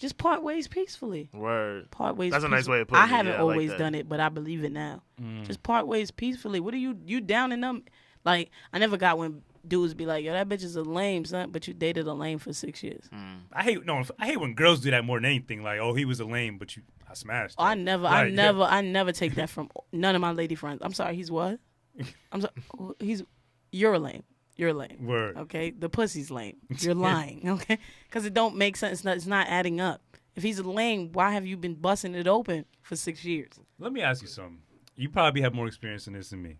Just part ways peacefully. Word. Part ways. That's a nice peacefully. way of putting I it. haven't Yeah, I like always that. done it, but I believe it now. Just part ways peacefully. What are you down in them? Like I never got when dudes be like, "Yo, that bitch is a lame, son," but you dated a lame for 6 years. I hate when girls do that more than anything. Like, oh, he was a lame, but I smashed. Oh, I him. never, Right, I never take that from none of my lady friends. I'm sorry, he's what? I'm sorry, you're a lame. You're lame. Word. Okay, the pussy's lame. You're lying. Okay, because it don't make sense. It's not adding up. If he's a lame, why have you been busting it open for 6 years? Let me ask you something. You probably have more experience in this than me.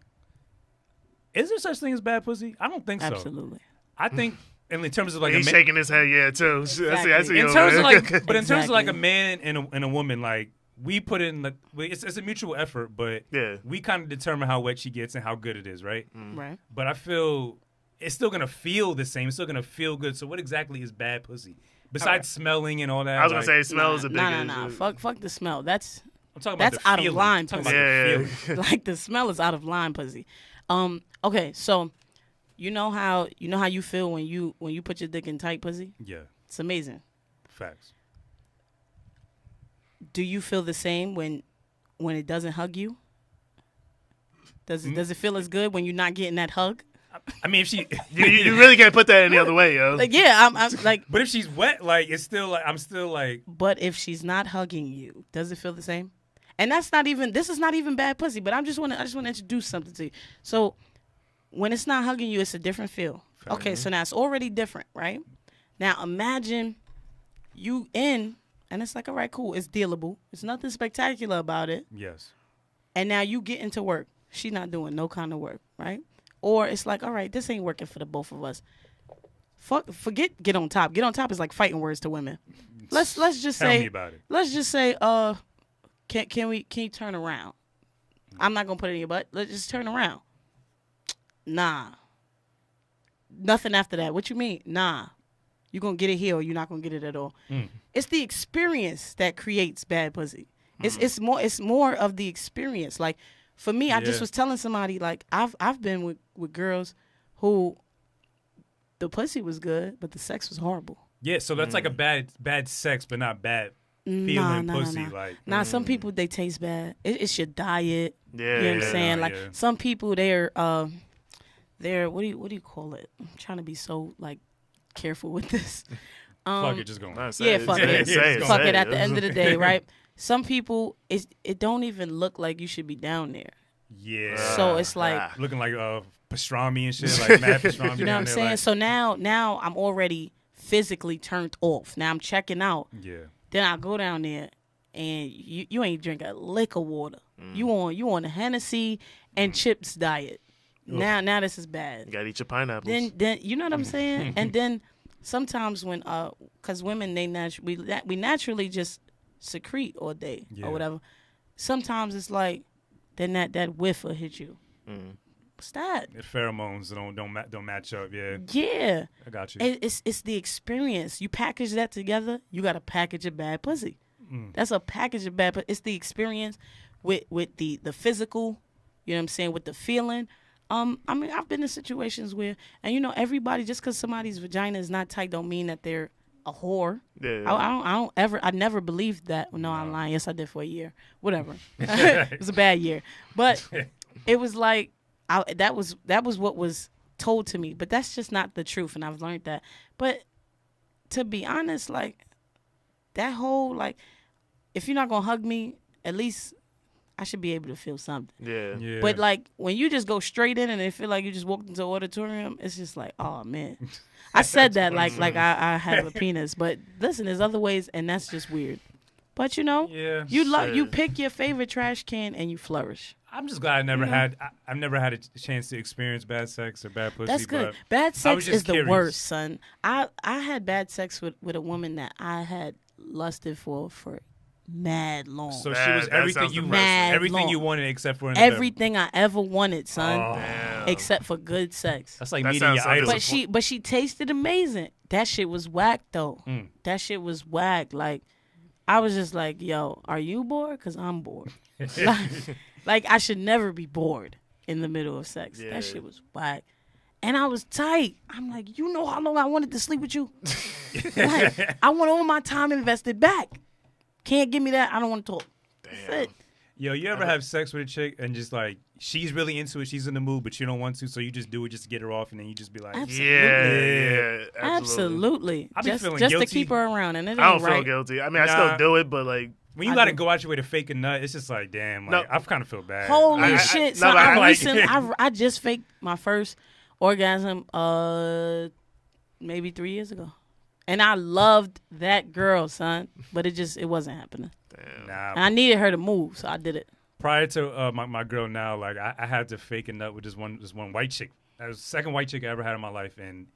Is there such thing as bad pussy? I don't think so. Absolutely. I think, and in terms of like He's shaking his head, yeah, too. Exactly. I see in over terms of there. like, but in terms of like a Exactly. man and a woman, like we put in the, it's a mutual effort, but Yeah. we kind of determine how wet she gets and how good it is, right? Right. But I feel it's still gonna feel the same. It's still gonna feel good. So what exactly is bad pussy? Besides smelling and all that. I was going like, to say, smell is a big Nah. issue. Fuck the smell. That's I'm talking about that's the out of feeling. line I'm talking pussy. about the Yeah. feeling. like the smell is out of line pussy. Okay, so you know how you feel when you put your dick in tight pussy? Yeah, It's amazing. facts. Do you feel the same when it doesn't hug you? Does it feel as good when you're not getting that hug? I mean, if she, You really can't put that any other way, yo. Like yeah, I'm like but if she's wet, like it's still like I'm still like. but if she's not hugging you, does it feel the same? And this is not even bad pussy, but I just want to introduce something to you. So when it's not hugging you, it's a different feel. Okay, so now it's already different, right? Now imagine you in and it's like, all right, cool, it's dealable. There's nothing spectacular about it. Yes. And now you get into work. She's not doing no kind of work, right? Or it's like, all right, this ain't working for the both of us. Forget get on top. Get on top is like fighting words to women. Let's just Tell say me about it. let's just say can you turn around? I'm not gonna put it in your butt. Let's just turn around. Nah. Nothing after that. What you mean? Nah. You gonna get it here or you're not gonna get it at all. It's the experience that creates bad pussy. It's more of the experience. Like for me, I just Yeah. was telling somebody like I've been with girls who the pussy was good, but the sex was horrible. Yeah, so that's like a bad sex, but not bad feeling pussy. Like Nah, some people they taste bad. It's your diet. Yeah, You know what I'm yeah, saying? yeah, Like yeah. some people they're what do you call it? I'm trying to be so like careful with this. fuck it, just go. Nah, say Yeah, it, fuck say it. say it, Fuck say it at the end of the day, right? Some people it don't even look like you should be down there. Yeah. So it's like Looking like pastrami and shit, like mad pastrami. you know what I'm saying? So now I'm already physically turned off. Now I'm checking out. Yeah. Then I go down there and you ain't drink a lick of water. You on a Hennessy and chips diet. Now this is bad. You gotta eat your pineapples. Then you know what I'm saying? And then sometimes when cuz women we naturally just secrete all day or whatever. Sometimes it's like then that whiff will hit you. What's that? The pheromones don't match up. Yeah. Yeah. I got you. It's the experience. You package that together, you got a package of bad pussy. That's a package of bad pussy. It's the experience with the physical, you know what I'm saying, with the feeling. I mean, I've been in situations where, and you know, everybody, just because somebody's vagina is not tight don't mean that they're a whore. Yeah. I never believed that. No, I'm lying. Yes, I did for a year. Whatever. It was a bad year. But it was like, that was what was told to me. But that's just not the truth, and I've learned that. But to be honest, like, that whole, like, if you're not going to hug me, at least I should be able to feel something. Yeah. But like when you just go straight in and it feel like you just walked into an auditorium, it's just like, oh man. I said that like I have a penis, but listen, there's other ways, and that's just weird. But you know, you pick your favorite trash can and you flourish. I'm just glad I've never had a chance to experience bad sex or bad pussy. That's good. But bad sex is curious. The worst, son. I had bad sex with a woman that I had lusted for mad long. So she was everything you wanted except for everything I ever wanted, son. Oh. Except for good sex. That's like meeting your idol. But she tasted amazing. That shit was whack though. That shit was whack. Like I was just like, yo, are you bored? Cause I'm bored. like I should never be bored in the middle of sex. Yeah. That shit was whack. And I was tight. I'm like, you know how long I wanted to sleep with you? Like, I want all my time invested back. Can't give me that. I don't want to talk. That's it. Yo, you ever have sex with a chick and just like she's really into it, she's in the mood, but you don't want to, so you just do it just to get her off, and then you just be like, absolutely. I be feeling just guilty. to keep her around, and it ain't I don't right. feel guilty. I mean, I still do it, but like when you gotta go out your way to fake a nut, it's just like, damn, like I kind of feel bad. Holy shit! So I just faked my first orgasm, maybe 3 years ago. And I loved that girl, son, but it wasn't happening. Damn. Nah, and I needed her to move, so I did it. Prior to my girl now, like I had to fake a nut with this one white chick. That was the second white chick I ever had in my life, and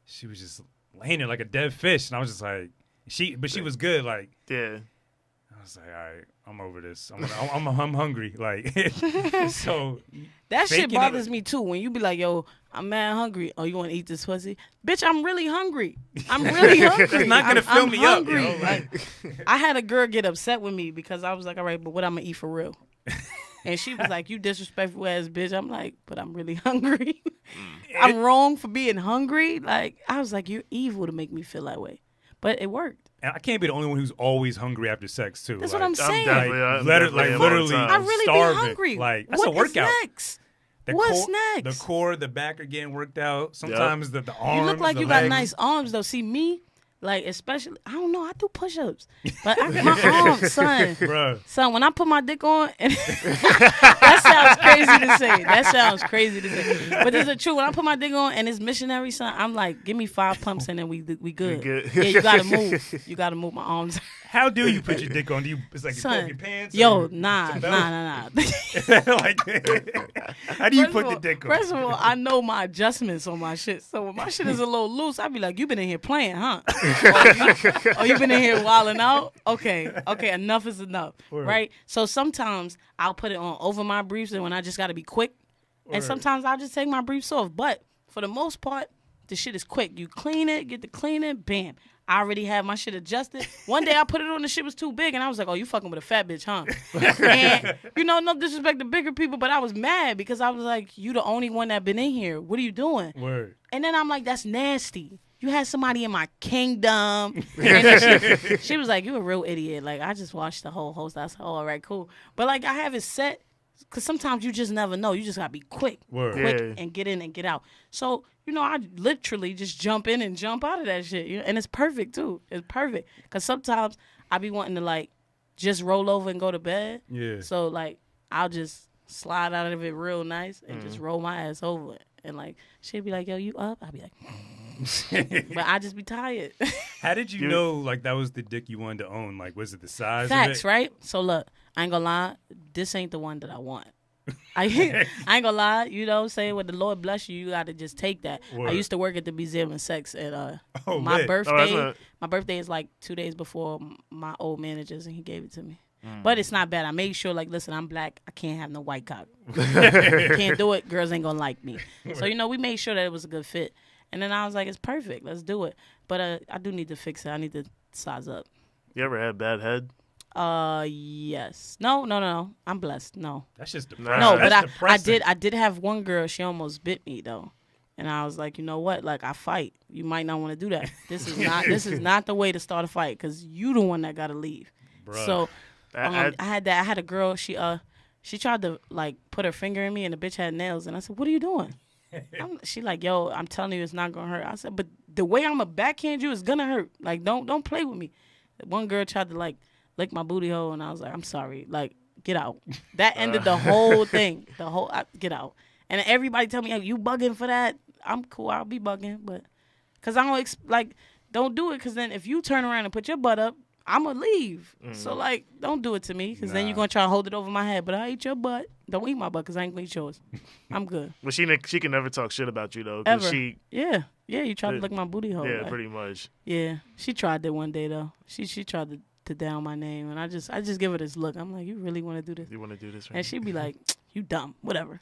she was just laying there like a dead fish, and I was just like, she was good, like I was like, all right, I'm over this. I'm hungry, like so. That shit bothers me too. When you be like, yo, I'm mad hungry. Oh, you want to eat this pussy? Bitch, I'm really hungry. I'm really hungry. It's not going to fill me hungry. up. Yo. Like, I had a girl get upset with me because I was like, all right, but what I'm going to eat for real? And she was like, you disrespectful ass bitch. I'm like, but I'm really hungry. I'm wrong for being hungry. Like, I was like, you're evil to make me feel that way. But it worked. And I can't be the only one who's always hungry after sex, too. That's like, what I'm saying. I'm literally I really starving. be hungry. Like, that's a workout. What's next? What's next? The core, the back are getting worked out. Sometimes the arms, you look like the you legs. got nice arms, though. See, me, like, especially, I don't know, I do push-ups. But I got my arms, son. Bruh. Son, when I put my dick on, that sounds crazy to say. But this is true. When I put my dick on and it's missionary, son, I'm like, give me 5 pumps and then we good. Yeah, you got to move. You got to move my arms. How do you put your dick on? It's like you pull up your pants? Yo, nah. Like, how do you put the dick on? First of all, I know my adjustments on my shit. So when my shit is a little loose, I be like, you been in here playing, huh? you been in here wilding out? Okay, enough is enough, right? So sometimes I'll put it on over my briefs and when I just got to be quick. And sometimes I'll just take my briefs off. But for the most part, the shit is quick. You clean it, get the cleaning, bam. I already have my shit adjusted. One day I put it on, the shit was too big, and I was like, oh, you fucking with a fat bitch, huh? And, you know, no disrespect to bigger people, but I was mad because I was like, you the only one that been in here. What are you doing? Word. And then I'm like, that's nasty. You had somebody in my kingdom. And she was like, you a real idiot. Like, I just watched the whole host. I was like, oh, all right, cool. But, like, I have it set because sometimes you just never know. You just got to be quick and get in and get out. So, you know, I literally just jump in and jump out of that shit. You know? And it's perfect, too. It's perfect. Because sometimes I be wanting to, like, just roll over and go to bed. Yeah. So, like, I'll just slide out of it real nice and just roll my ass over. And, like, she'd be like, yo, you up? I'd be like, but I just be tired. How did you know, like, that was the dick you wanted to own? Like, was it the size Facts, of it? right? So, look, I ain't gonna lie. This ain't the one that I want. I ain't gonna lie. You know what I'm saying? When the Lord bless you, you got to just take that. Word. I used to work at the Museum of Sex. And my birthday, my birthday is like 2 days before my old manager's, and he gave it to me. But it's not bad. I made sure, like, listen, I'm black. I can't have no white cock. Can't do it. Girls ain't gonna like me. So, you know, we made sure that it was a good fit. And then I was like, it's perfect. Let's do it. But I do need to fix it. I need to size up. You ever had bad head? Yes. No. I'm blessed. No. That's just depressing. No, but I did have one girl. She almost bit me though, and I was like, you know what? Like, I fight. You might not want to do that. This is not the way to start a fight because you the one that got to leave. Bruh. So I had that. I had a girl. She tried to like put her finger in me, and the bitch had nails, and I said, what are you doing? She like, yo, I'm telling you, it's not gonna hurt. I said, but the way I'm a backhand you is gonna hurt. Like, don't play with me. One girl tried to like lick my booty hole, and I was like, I'm sorry. Like, get out. That ended the whole thing. Get out. And everybody tell me, hey, you bugging for that? I'm cool. I'll be bugging, but because I don't don't do it. Because then if you turn around and put your butt up, I'm gonna leave. So like, don't do it to me. Because then you're gonna try to hold it over my head. But I eat your butt. Don't eat my butt because I ain't gonna eat yours. I'm good. But she can never talk shit about you though. Ever. Yeah. You tried to lick my booty hole. Yeah, pretty much. Yeah, she tried that one day though. She tried to down my name, and I just give her this look. I'm like, you really want to do this? You want to do this? Right and she'd be like, you dumb, whatever.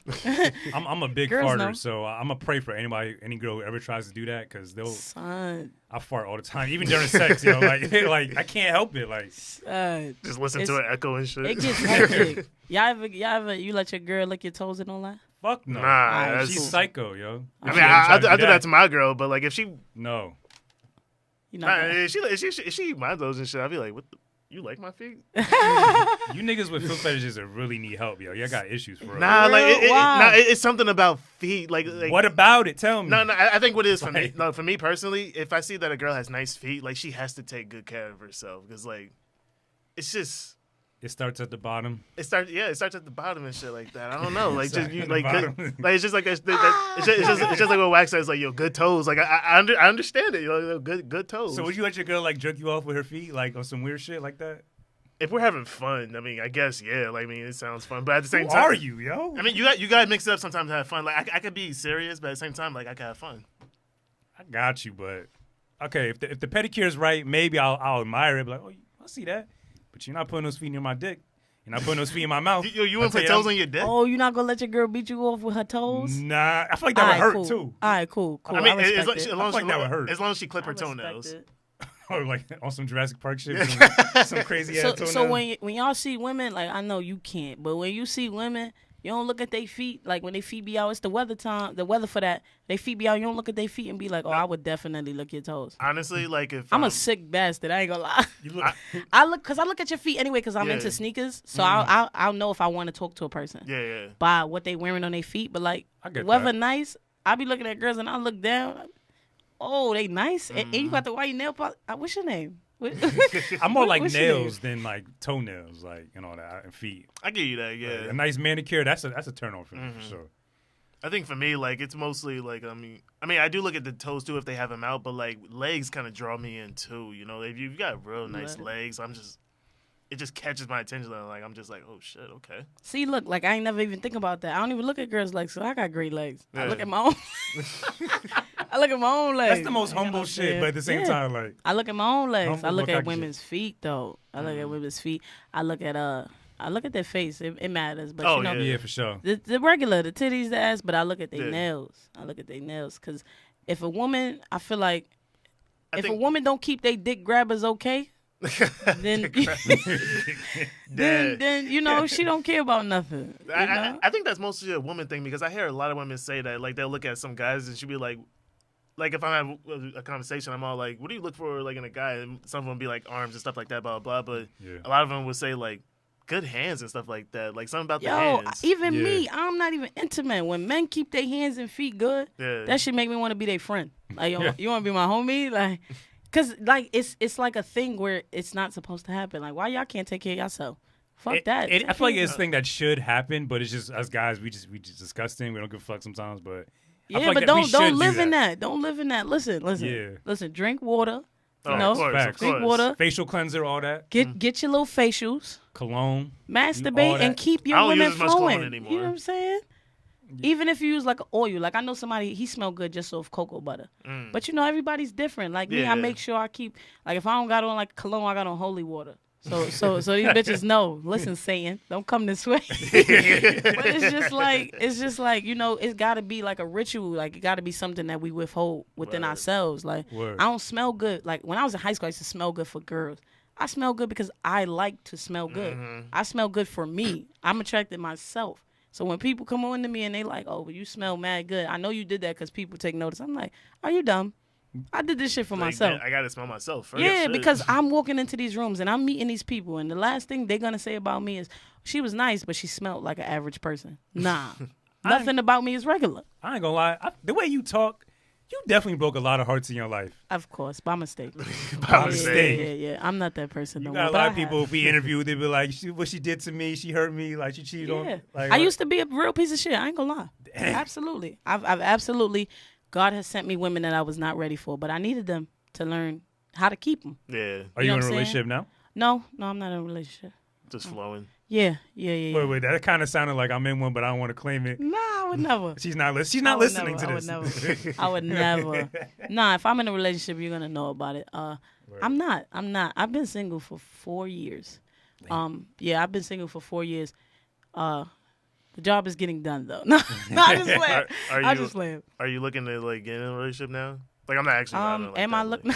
I'm a big Girls farter, know. so I'm gonna pray for any girl who ever tries to do that, because Son. I fart all the time, even during sex, like I can't help it, like just listen to an echo and shit. It gets hectic. Y'all ever you let your girl lick your toes and all that? Fuck no. Nah, she's psycho, yo. I mean, I do that to my girl, but like if she no, You know, if she eat my toes and shit, I'd be like, what the? You like my feet? you niggas with foot fetishes that really need help, yo. Y'all got issues for real. Nah, like Wow. it's something about feet. Like what about it? Tell me. No, I think what it is for me. No, for me personally, if I see that a girl has nice feet, like she has to take good care of herself because like it's just. It starts at the bottom. It starts at the bottom and shit like that. I don't know, like just Starts like at the bottom. like it's just like it's just like what Wax says, like yo, good toes. Like I understand it, good toes. So would you let your girl like jerk you off with her feet, like on some weird shit like that? If we're having fun, I mean, I guess yeah. Like I mean, it sounds fun, but at the same Who time, are you, yo? I mean, you got to mix it up sometimes to have fun. Like I could be serious, but at the same time, like I could have fun. I got you, but okay, if the pedicure is right, maybe I'll admire it. Be like, oh, I see that, but you're not putting those feet near my dick. You're not putting those feet in my mouth. You wouldn't put toes on your dick? Oh, you're not gonna let your girl beat you off with her toes? Nah, I feel like that would hurt cool. too. All right, cool. I mean, as long I feel like that would hurt. as long as she clip her toenails. Or like on some Jurassic Park shit, some crazy ass toenails. So when y'all see women, like I know you can't, but when you see women, you don't look at their feet. Like when they feet be out, it's the weather time. The weather for that, they feet be out. You don't look at their feet and be like, oh, I would definitely lick your toes. Honestly, like if I'm a sick bastard, I ain't gonna lie. You look, I look at your feet anyway because I'm into sneakers, so I'll know if I want to talk to a person. Yeah. By what they wearing on their feet, but like I get weather that. nice. I be looking at girls and I look down. Oh, they nice, and you got the white nail polish. What's your name? I'm more like What's your nails than like toenails, like and all that, and feet. I give you that. Yeah. Like, a nice manicure, that's a turn on for me for sure. I think for me, like it's mostly like I mean, I do look at the toes too if they have them out, but like legs kind of draw me in too. You know, if you've got real nice legs, it just catches my attention. And like I'm just like, oh shit, okay. See, look, like I ain't never even think about that. I don't even look at girls' legs, so I got great legs. Yeah. I look at my own. I look at my own legs. That's the most humble shit, but at the same time, like I look at my own legs. Humble I look at macaque women's feet though. I look at women's feet. I look at their face. It matters, but you know, yeah, for sure. the regular, the titties, the ass. But I look at their Yeah. nails. I look at their nails because if a woman, I feel like if a think- woman don't keep their dick grabbers okay, then then you know she don't care about nothing. You know? I think that's mostly a woman thing because I hear a lot of women say that like they'll look at some guys and she'll be like if I have a conversation, I'm all like, what do you look for like in a guy? And some of them be like arms and stuff like that, blah blah blah. But a lot of them would say like good hands and stuff like that, like something about the hands. Even me, I'm not even intimate. When men keep their hands and feet good, that should make me want to be their friend. Like you want to be my homie, like. Cause like it's like a thing where it's not supposed to happen. Like why y'all can't take care of yourself? Fuck that. I feel like it's a thing that should happen, but it's just us guys. We just disgusting. We don't give a fuck sometimes, but I feel like but that we don't should live do in that. Don't live in that. Listen. Drink water. You know, of course. drink water. Facial cleanser, all that. Get your little facials. Cologne. Masturbate and keep I your don't women use as much cologne flowing. anymore. You know what I'm saying? Even if you use like oil, like I know somebody he smell good just off cocoa butter, but you know everybody's different. Like me, I make sure I keep like if I don't got on like cologne, I got on holy water. So these bitches know. Listen, Satan, don't come this way. But it's just like you know, it's got to be like a ritual. Like it got to be something that we withhold within ourselves. Like I don't smell good. Like when I was in high school, I used to smell good for girls. I smell good because I like to smell good. I smell good for me. I'm attracted myself. So when people come on to me and they like, oh, but you smell mad good. I know you did that because people take notice. I'm like, are you dumb? I did this shit for myself. I gotta smell myself first. Yeah, because I'm walking into these rooms and I'm meeting these people, and the last thing they're gonna say about me is she was nice, but she smelled like an average person. Nah, nothing about me is regular. I ain't gonna lie. The way you talk, You definitely broke a lot of hearts in your life. Of course, by mistake. By mistake. Yeah. I'm not that person no You more. got a lot of people, if we interview, they'd be like, what she did to me, she hurt me, like she cheated on me. Like, I used to be a real piece of shit. I ain't gonna lie. Dang. Absolutely. I've absolutely, God has sent me women that I was not ready for, but I needed them to learn how to keep them. Yeah. Are you know in what a I'm relationship now? No, I'm not in a relationship. Just flowing. Yeah. Wait, that kind of sounded like I'm in one, but I don't want to claim it. Nah, I would never. She's not listening to this. I would never. Nah, if I'm in a relationship, you're gonna know about it. Right. I'm not. I've been single for 4 years. Yeah, I've been single for 4 years. The job is getting done though. No, I just playing. I just playing. Are you looking to like get in a relationship now? Like I'm not actually. Am I looking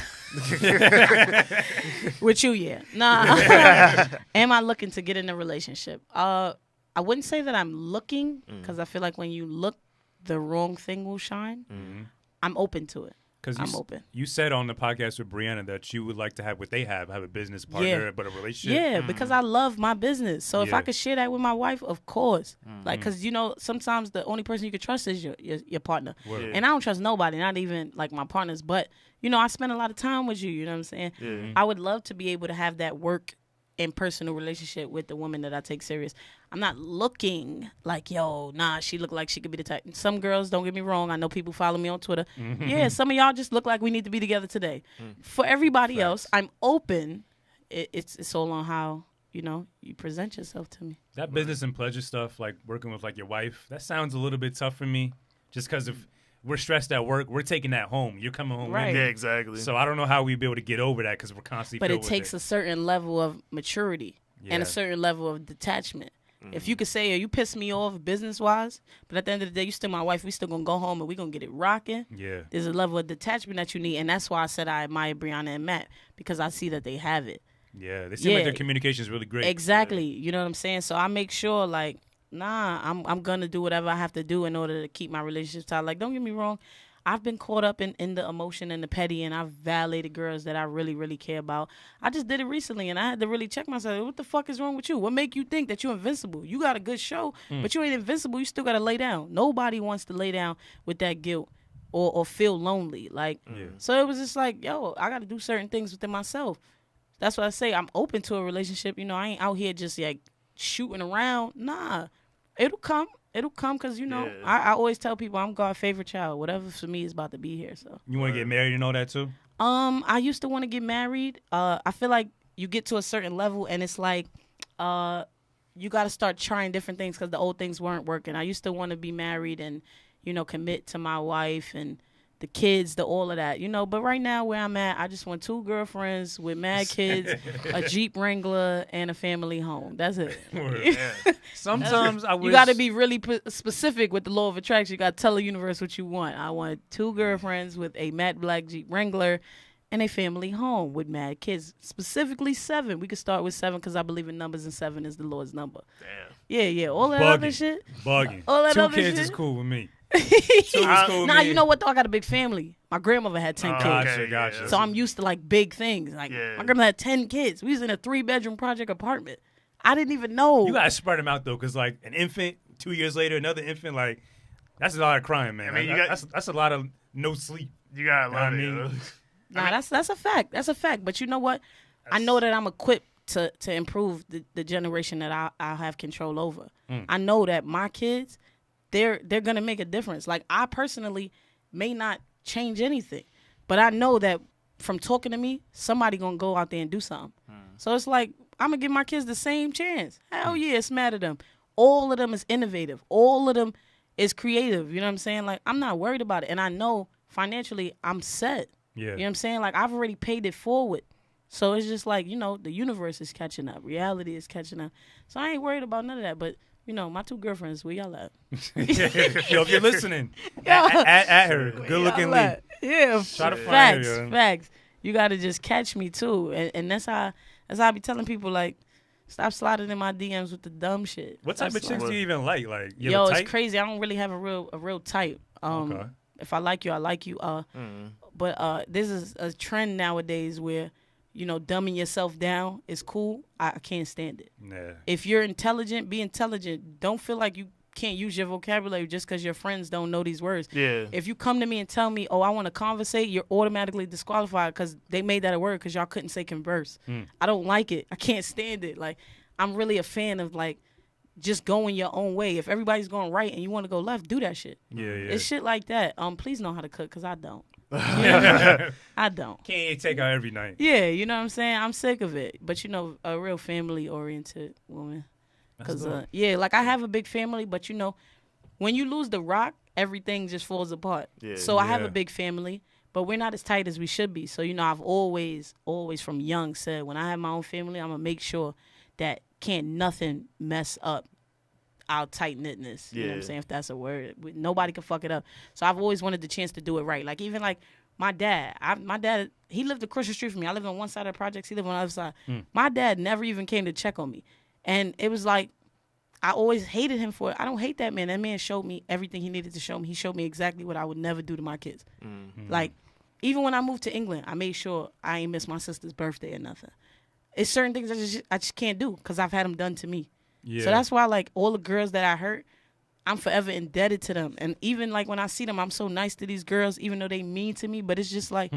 with you? Yeah. Nah. Am I looking to get in a relationship? I wouldn't say that I'm looking because I feel like when you look, the wrong thing will shine. Mm-hmm. I'm open to it. Because open. You said on the podcast with Brianna that you would like to have what they have a business partner, but a relationship. Yeah, because I love my business. So if I could share that with my wife, of course. Like, because, sometimes the only person you can trust is your partner. Yeah. And I don't trust nobody, not even, like, my partners. But, I spend a lot of time with you, you know what I'm saying? Yeah. I would love to be able to have that work and personal relationship with the woman that I take serious. I'm not looking like, she look like she could be the type. Some girls, don't get me wrong, I know people follow me on Twitter. Mm-hmm. Yeah, some of y'all just look like we need to be together today. For everybody else, I'm open. It's all on how, you present yourself to me. That business and pleasure stuff, like working with like your wife, that sounds a little bit tough for me just because if we're stressed at work, we're taking that home. You're coming home. Right. With me. Yeah, exactly. So I don't know how we'd be able to get over that because we're constantly But filled it takes a certain level of maturity and a certain level of detachment. If you could say, you piss me off business-wise, but at the end of the day, you still my wife, we still going to go home and we going to get it rocking. Yeah. There's a level of detachment that you need, and that's why I said I admire Brianna and Matt, because I see that they have it. Yeah, they seem like their communication is really great. Exactly. Yeah. You know what I'm saying? So I make sure, like, I'm going to do whatever I have to do in order to keep my relationship tight. Like, don't get me wrong. I've been caught up in the emotion and the petty, and I've violated girls that I really, really care about. I just did it recently, and I had to really check myself. What the fuck is wrong with you? What make you think that you're invincible? You got a good show, but you ain't invincible. You still got to lay down. Nobody wants to lay down with that guilt or feel lonely. Like, so it was just like, I got to do certain things within myself. That's what I say. I'm open to a relationship. I ain't out here just like shooting around. Nah, it'll come. It'll come because, I always tell people I'm God's favorite child. Whatever for me is about to be here. So You want to get married and all that too? I used to want to get married. I feel like you get to a certain level and it's like you got to start trying different things because the old things weren't working. I used to want to be married and, commit to my wife and the kids, all of that, But right now where I'm at, I just want 2 girlfriends with mad kids, a Jeep Wrangler, and a family home. That's it. Sometimes I wish... You got to be really specific with the law of attraction. You got to tell the universe what you want. I want 2 girlfriends with a matte black Jeep Wrangler and a family home with mad kids. Specifically 7. We could start with 7 because I believe in numbers and 7 is the Lord's number. Damn. Yeah. All that other shit. Bugging. All that 2 other kids shit. is cool with me. Nah, you know what though? I got a big family. My grandmother had 10 kids. Gotcha. So I'm used to like big things. Like my grandmother had 10 kids. We was in a 3-bedroom project apartment. I didn't even know. You gotta spread them out though, because like an infant, 2 years later, another infant, like that's a lot of crying, man. I mean, that's a lot of no sleep. You gotta love it. Nah, that's a fact. That's a fact. But you know what? I know that I'm equipped to improve the generation that I have control over. I know that my kids, they're gonna make a difference. Like I personally may not change anything, but I know that from talking to me, somebody gonna go out there and do something. So it's like I'm gonna give my kids the same chance. Hell yeah, it's mad at them. All of them is innovative. All of them is creative. You know what I'm saying? Like I'm not worried about it, and I know financially I'm set. Yeah. You know what I'm saying? Like I've already paid it forward. So it's just like, the universe is catching up. Reality is catching up. So I ain't worried about none of that. But, my 2 girlfriends, where y'all at? Yo, if you're listening, at her. Good looking Lee. Yeah, try to find her. Facts. You got to just catch me too. And that's how I be telling people, like, stop sliding in my DMs with the dumb shit. What type of chicks do you even like? Like, yo, it's crazy. I don't really have a real type. Okay. If I like you, I like you. But this is a trend nowadays where, dumbing yourself down is cool. I can't stand it. Yeah. If you're intelligent, be intelligent. Don't feel like you can't use your vocabulary just because your friends don't know these words. Yeah. If you come to me and tell me, oh, I want to conversate, you're automatically disqualified because they made that a word because y'all couldn't say converse. I don't like it. I can't stand it. Like, I'm really a fan of, like, just going your own way. If everybody's going right and you want to go left, do that shit. Yeah. It's shit like that. Please know how to cook because I don't. I don't. Can't take out every night. Yeah, you know what I'm saying? I'm sick of it. But, you know, a real family-oriented woman. Because, yeah, like, I have a big family, but, you know, when you lose the rock, everything just falls apart. Yeah. So I have a big family, but we're not as tight as we should be. So, you know, I've always from young said, when I have my own family, I'm going to make sure that can't nothing mess up our tight-knitness. You know what I'm saying? If that's a word. Nobody can fuck it up. So I've always wanted the chance to do it right. Like, even like my dad, he lived across the street from me. I lived on one side of the projects. He lived on the other side. My dad never even came to check on me. And it was like, I always hated him for it. I don't hate that man. That man showed me everything he needed to show me. He showed me exactly what I would never do to my kids. Like, even when I moved to England, I made sure I ain't miss my sister's birthday or nothing. It's certain things I just can't do because I've had them done to me. Yeah. So that's why, like, all the girls that I hurt, I'm forever indebted to them. And even, like, when I see them, I'm so nice to these girls, even though they mean to me. But it's just like,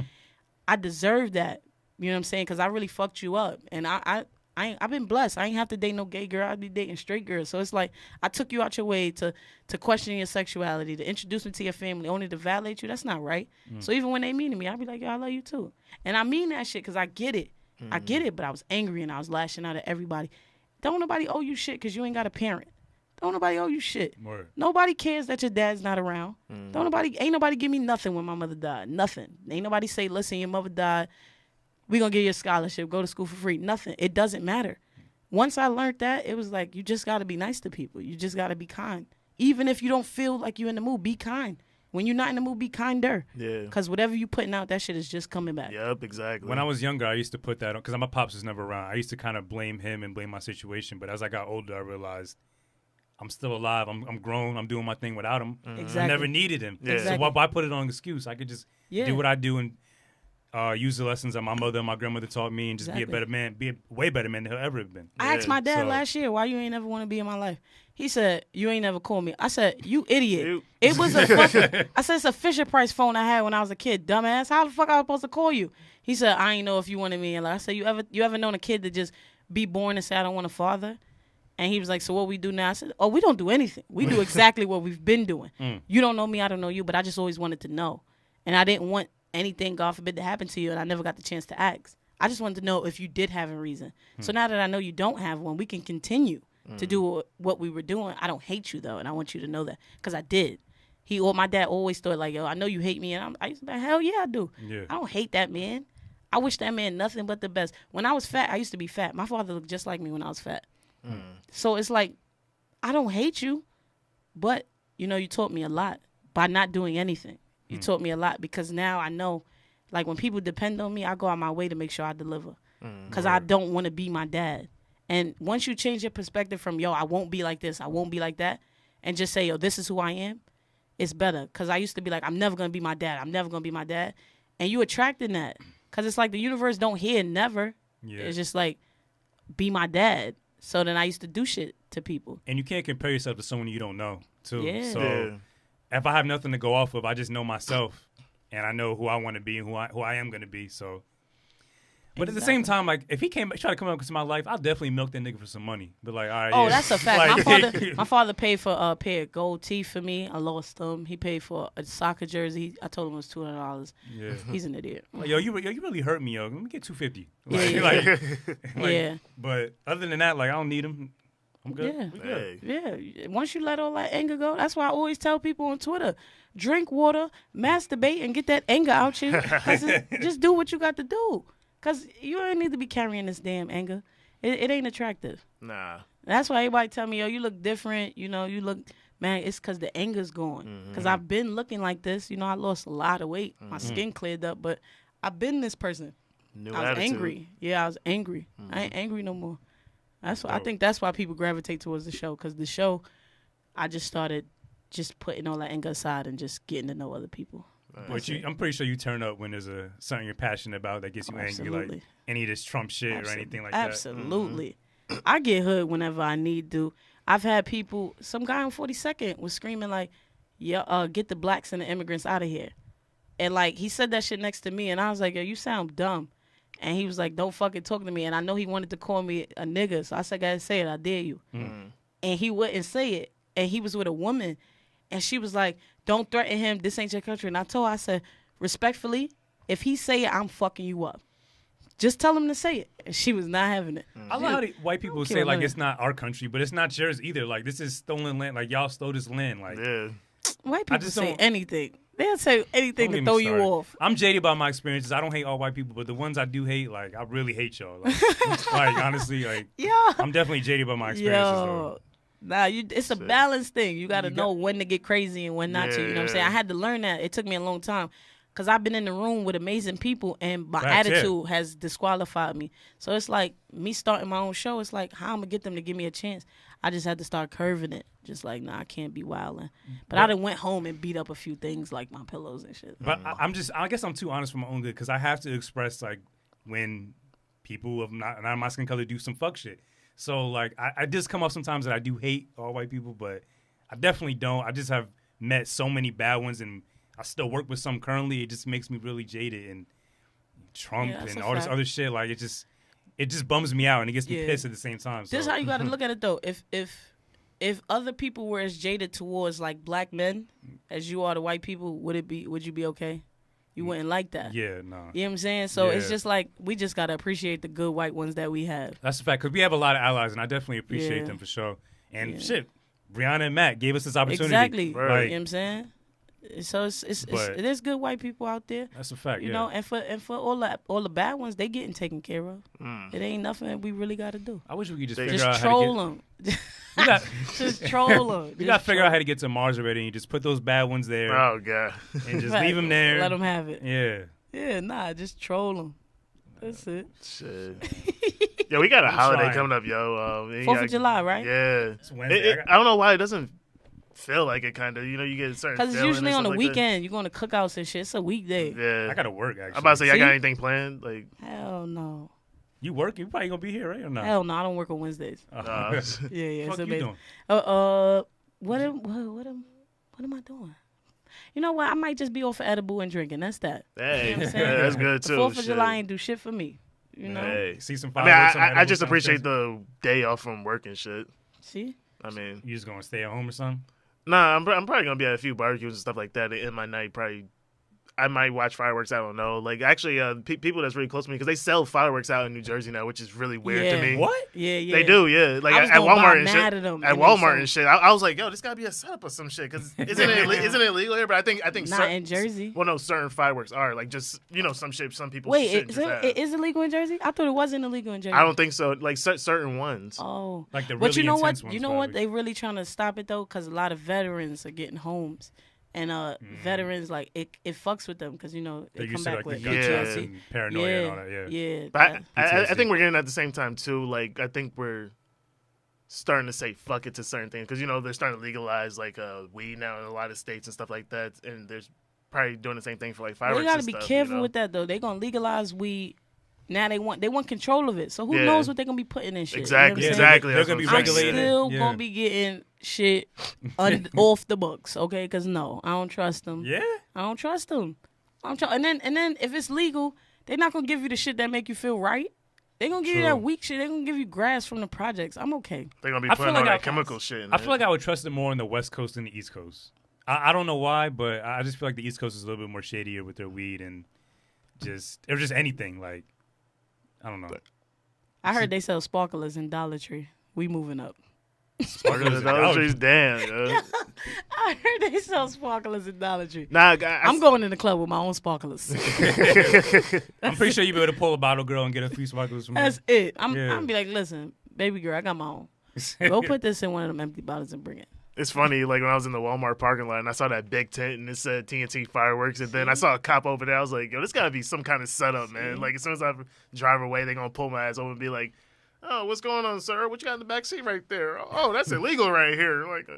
I deserve that. You know what I'm saying? Because I really fucked you up. And I've been blessed. I ain't have to date no gay girl. I'd be dating straight girls. So it's like, I took you out your way to question your sexuality, to introduce me to your family, only to validate you. That's not right. So even when they mean to me, I'd be like, yo, I love you too. And I mean that shit because I get it. I get it, but I was angry and I was lashing out at everybody. Don't nobody owe you shit because you ain't got a parent. Don't nobody owe you shit. Word. Nobody cares that your dad's not around. Ain't nobody give me nothing when my mother died. Nothing. Ain't nobody say, listen, your mother died. We gonna give you a scholarship. Go to school for free. Nothing. It doesn't matter. Once I learned that, it was like, you just got to be nice to people. You just got to be kind. Even if you don't feel like you're in the mood, be kind. When you're not in the mood, be kinder. Yeah. Because whatever you putting out, that shit is just coming back. Yep, exactly. When I was younger, I used to put that on, because my pops was never around. I used to kind of blame him and blame my situation. But as I got older, I realized I'm still alive. I'm grown. I'm doing my thing without him. Exactly. I never needed him. Yeah. Exactly. So why put it on an excuse? I could just do what I do and use the lessons that my mother and my grandmother taught me and just be a better man, be a way better man than he'll ever have been. I asked my dad last year, why you ain't never want to be in my life? He said, you ain't never called me. I said, you idiot. It was a fucking, I said, it's a Fisher-Price phone I had when I was a kid, dumbass. How the fuck I was supposed to call you? He said, I ain't know if you wanted me in life. I said, you ever known a kid to just be born and say, I don't want a father? And he was like, so what we do now? I said, oh, we don't do anything. We do exactly what we've been doing. You don't know me, I don't know you, but I just always wanted to know. And I didn't want anything, God forbid, to happen to you, and I never got the chance to ask. I just wanted to know if you did have a reason. So now that I know you don't have one, we can continue to do what we were doing. I don't hate you, though, and I want you to know that, because I did. My dad always thought, like, yo, I know you hate me, and I used to be like, hell yeah, I do. Yeah. I don't hate that man. I wish that man nothing but the best. When I was fat, I used to be fat. My father looked just like me when I was fat. So it's like, I don't hate you, but, you know, you taught me a lot by not doing anything. You taught me a lot, because now I know, like, when people depend on me, I go out my way to make sure I deliver, because I don't want to be my dad. And once you change your perspective from, yo, I won't be like this, I won't be like that, and just say, yo, this is who I am, it's better. Because I used to be like, I'm never going to be my dad. I'm never going to be my dad. And you attracting that, because it's like the universe don't hear never. Yeah. It's just like, be my dad. So then I used to do shit to people. And you can't compare yourself to someone you don't know, too. Yeah. So if I have nothing to go off of, I just know myself, and I know who I want to be and who I am going to be. So, but at the same time, like, if he try to come up into my life, I'll definitely milk that nigga for some money. But like, all right, oh, that's a fact. Like, my father paid for a pair of gold teeth for me. I lost them. He paid for a soccer jersey. I told him it was $200. Yeah, he's an idiot. Like, yo, you really hurt me, yo. Let me get $250. Like, yeah. But other than that, like, I don't need him. I'm good. Yeah. We good. Yeah. Once you let all that anger go, that's why I always tell people on Twitter, drink water, masturbate, and get that anger out you. Just do what you got to do. Because you don't need to be carrying this damn anger. It ain't attractive. Nah. That's why everybody tell me, yo, you look different. You know, you look, man, it's because the anger's gone. Because I've been looking like this. You know, I lost a lot of weight. My skin cleared up, but I've been this person. I was angry. Yeah, I was angry. I ain't angry no more. That's why I think that's why people gravitate towards the show, because the show, I just started just putting all that anger aside and just getting to know other people. But I'm pretty sure you turn up when there's something you're passionate about that gets you angry, like any of this Trump shit or anything like that. Absolutely. I get hood whenever I need to. I've had people, some guy on 42nd was screaming like, "Yeah, get the blacks and the immigrants out of here." And like he said that shit next to me, and I was like, "Yo, you sound dumb." And he was like, "Don't fucking talk to me." And I know he wanted to call me a nigga, so I said, "Gotta say it, I dare you." And he wouldn't say it. And he was with a woman, and she was like, "Don't threaten him. This ain't your country." And I told her, I said, respectfully, if he say it, I'm fucking you up. Just tell him to say it. And she was not having it. I love how white people say like it's not our country, but it's not yours either. Like this is stolen land. Like y'all stole this land. Like white people say anything. They'll say anything to throw you off. I'm jaded by my experiences. I don't hate all white people, but the ones I do hate, like I really hate y'all. Like honestly, like I'm definitely jaded by my experiences. Though. Nah, it's a balance thing. You got to know when to get crazy and when not to. You know what I'm saying? I had to learn that. It took me a long time. Because I've been in the room with amazing people, and my attitude has disqualified me. So it's like me starting my own show. It's like, how I'm going to get them to give me a chance? I just had to start curving it. Just like, nah, I can't be wilding. But I done went home and beat up a few things like my pillows and shit. But I guess I'm too honest for my own good because I have to express like when people of not my skin color do some fuck shit. So like I just come off sometimes that I do hate all white people, but I definitely don't. I just have met so many bad ones, and I still work with some currently. It just makes me really jaded, and Trump and all this other shit. Like it just bums me out, and it gets me pissed at the same time. So. This is how you got to look at it though. If other people were as jaded towards like black men as you are to white people, would you be okay? You wouldn't like that. Yeah, no. You know what I'm saying? So it's just like we just got to appreciate the good white ones that we have. That's a fact, because we have a lot of allies, and I definitely appreciate them for sure. And shit, Brianna and Matt gave us this opportunity. Exactly. Right. You know what I'm saying? So there's good white people out there. That's a fact. You know, and for all the bad ones, they getting taken care of. It ain't nothing we really got to do. I wish we could just figure out troll them. Just troll them. We got to figure out how to get to Mars already, and you just put those bad ones there. Oh god. And just leave them there. Let them have it. Yeah. Yeah, nah, just troll them. That's it. Shit. Yo, we got a holiday coming up, yo. 4th of July, right? Yeah. It's Wednesday. I don't know why it doesn't feel like it, kind of. You know, you get a certain because it's usually on the like weekend. You're going to cookouts and shit. It's a weekday. Yeah. I got to work, actually. I'm about to say, y'all got anything planned? Like, hell no. You work? You probably going to be here, right, or not? Hell no, I don't work on Wednesdays. Yeah. What It's amazing. doing? What am I doing? You know what? I might just be off for edible and drinking. That's that. Hey, you know that's good too. 4th of July ain't do shit for me. You know? Hey. See some fireworks. I just appreciate the day off from work and shit. See? I mean, you just gonna stay at home or something? Nah, I'm probably gonna be at a few barbecues and stuff like that. In my night, probably. I might watch fireworks. I don't know. Like, actually, people that's really close to me, because they sell fireworks out in New Jersey now, which is really weird to me. What? Yeah. They do, yeah. Like at Walmart and shit. At Walmart and shit. I was like, yo, this gotta be a setup or some shit. Because isn't it illegal here? But I think not in Jersey. Well, no, certain fireworks are like just some shit. Some people. Wait, it is illegal in Jersey? I thought it wasn't illegal in Jersey. I don't think so. Like certain ones. Oh, like the really but you know what? Ones, you know what? They really trying to stop it though, because a lot of veterans are getting homes. And veterans, like, it fucks with them because, you know, they come back with PTSD, paranoia and all that, yeah. But I think we're getting at the same time, too. Like, I think we're starting to say fuck it to certain things because, you know, they're starting to legalize, like, weed now in a lot of states and stuff like that. And there's probably doing the same thing for, like, fireworks and stuff. They got to be careful with that, though. They're going to legalize weed. Now they want control of it. So who knows what they're going to be putting in shit. Exactly, you know exactly. They're going to be regulated. I'm still going to be getting shit off the books, okay? Because no, I don't trust them. Yeah? I don't trust them. And then if it's legal, they're not going to give you the shit that make you feel right. They're going to give you that weak shit. They're going to give you grass from the projects. I'm okay. They're going to be putting all that chemical shit in I feel like I would trust it more on the West Coast than the East Coast. I don't know why, but I just feel like the East Coast is a little bit more shadier with their weed and just anything, like, I don't know. I heard they sell sparklers in Dollar Tree. We moving up. Sparklers in Dollar Tree's damn, yo. I heard they sell sparklers in Dollar Tree. Nah, I'm going in the club with my own sparklers. I'm pretty sure you'll be able to pull a bottle girl and get a few sparklers from me. That's it. I'm going to be like, listen, baby girl, I got my own. Go put this in one of them empty bottles and bring it. It's funny, like when I was in the Walmart parking lot and I saw that big tent and it said TNT fireworks, and then I saw a cop over there. I was like, yo, this gotta be some kind of setup, man. Like as soon as I drive away, they're gonna pull my ass over and be like, oh, what's going on, sir? What you got in the back seat right there? Oh, that's illegal right here. Like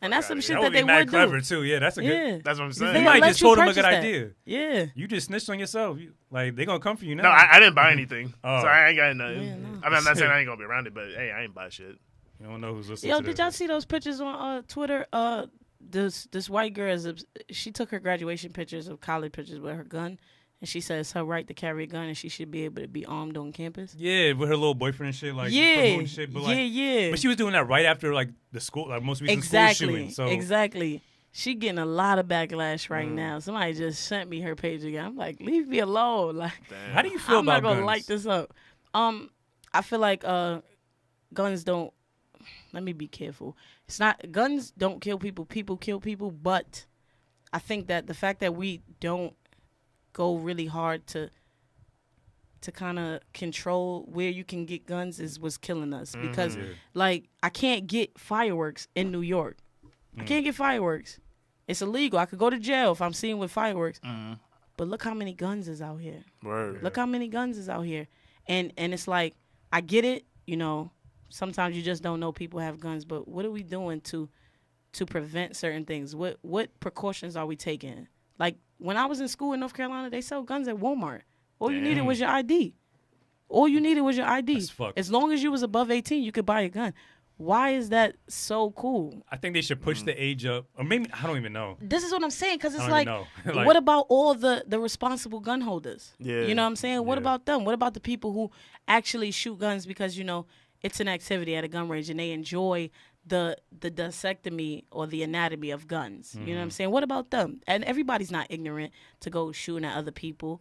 and that's some shit that they would clever do. too. Yeah, that's a good. That's what I'm saying. You might just told them a good idea. Yeah, you just snitched on yourself. Like they gonna come for you now. No, I didn't buy anything, so I ain't got nothing. Yeah, no. I mean, I'm not saying I ain't gonna be around it, but hey, I ain't buy shit. You don't know who's listening. Yo, to did this. y'all see those pictures on Twitter? This white girl she took her graduation pictures of college pictures with her gun, and she says it's her right to carry a gun and she should be able to be armed on campus. Yeah, with her little boyfriend and shit, like Yeah, promoting shit. But like, yeah. But she was doing that right after like the school, like most recent Exactly, school shooting. So exactly. She getting a lot of backlash right now. Somebody just sent me her page again. I'm like, leave me alone. Like, how do you feel I'm about not gonna guns? light this up. I feel like guns don't. Let me be careful. It's not guns don't kill people. People kill people. But I think that the fact that we don't go really hard to kind of control where you can get guns is what's killing us. Because like I can't get fireworks in New York. I can't get fireworks. It's illegal. I could go to jail if I'm seen with fireworks. But look how many guns is out here. Word. Look how many guns is out here. And it's like, I get it, you know, sometimes you just don't know people have guns, but what are we doing to prevent certain things? What precautions are we taking? Like, when I was in school in North Carolina, they sell guns at Walmart. All you needed was your ID. All you needed was your ID. That's fucked. As long as you was above 18, you could buy a gun. Why is that so cool? I think they should push the age up, or maybe I don't even know. This is what I'm saying, because it's I like, don't even know. Like, what about all the responsible gun holders? Yeah. You know what I'm saying? What Yeah. about them? What about the people who actually shoot guns because, you know, it's an activity at a gun range and they enjoy the dissectomy or the anatomy of guns? You know what I'm saying? What about them? And everybody's not ignorant to go shooting at other people.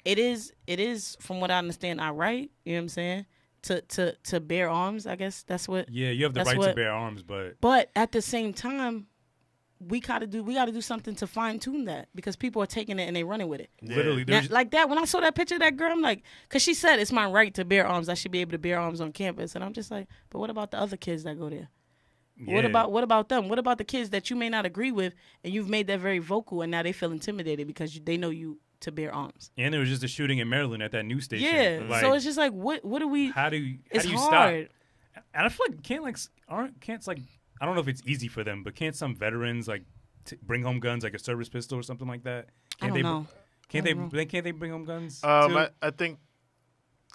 It is, from what I understand, all right. You know what I'm saying? To bear arms, I guess that's what. Yeah, you have the that's right to what- bear arms, but But at the same time, we gotta do something to fine tune that, because people are taking it and they running with it. literally, Now, there's like that, when I saw that picture of that girl, I'm like, because she said it's my right to bear arms. I should be able to bear arms on campus, and I'm just like, but what about the other kids that go there? What yeah. about them? What about the kids that you may not agree with, and you've made that very vocal, and now they feel intimidated because they know you to bear arms. And there was just a shooting in Maryland at that news station. Yeah, Like, so it's just like, what do we? how do you It's stop? hard. And I feel like can't like I don't know if it's easy for them, but can't some veterans like bring home guns, like a service pistol or something like that? I don't know. Can't I don't they bring home guns? too? I think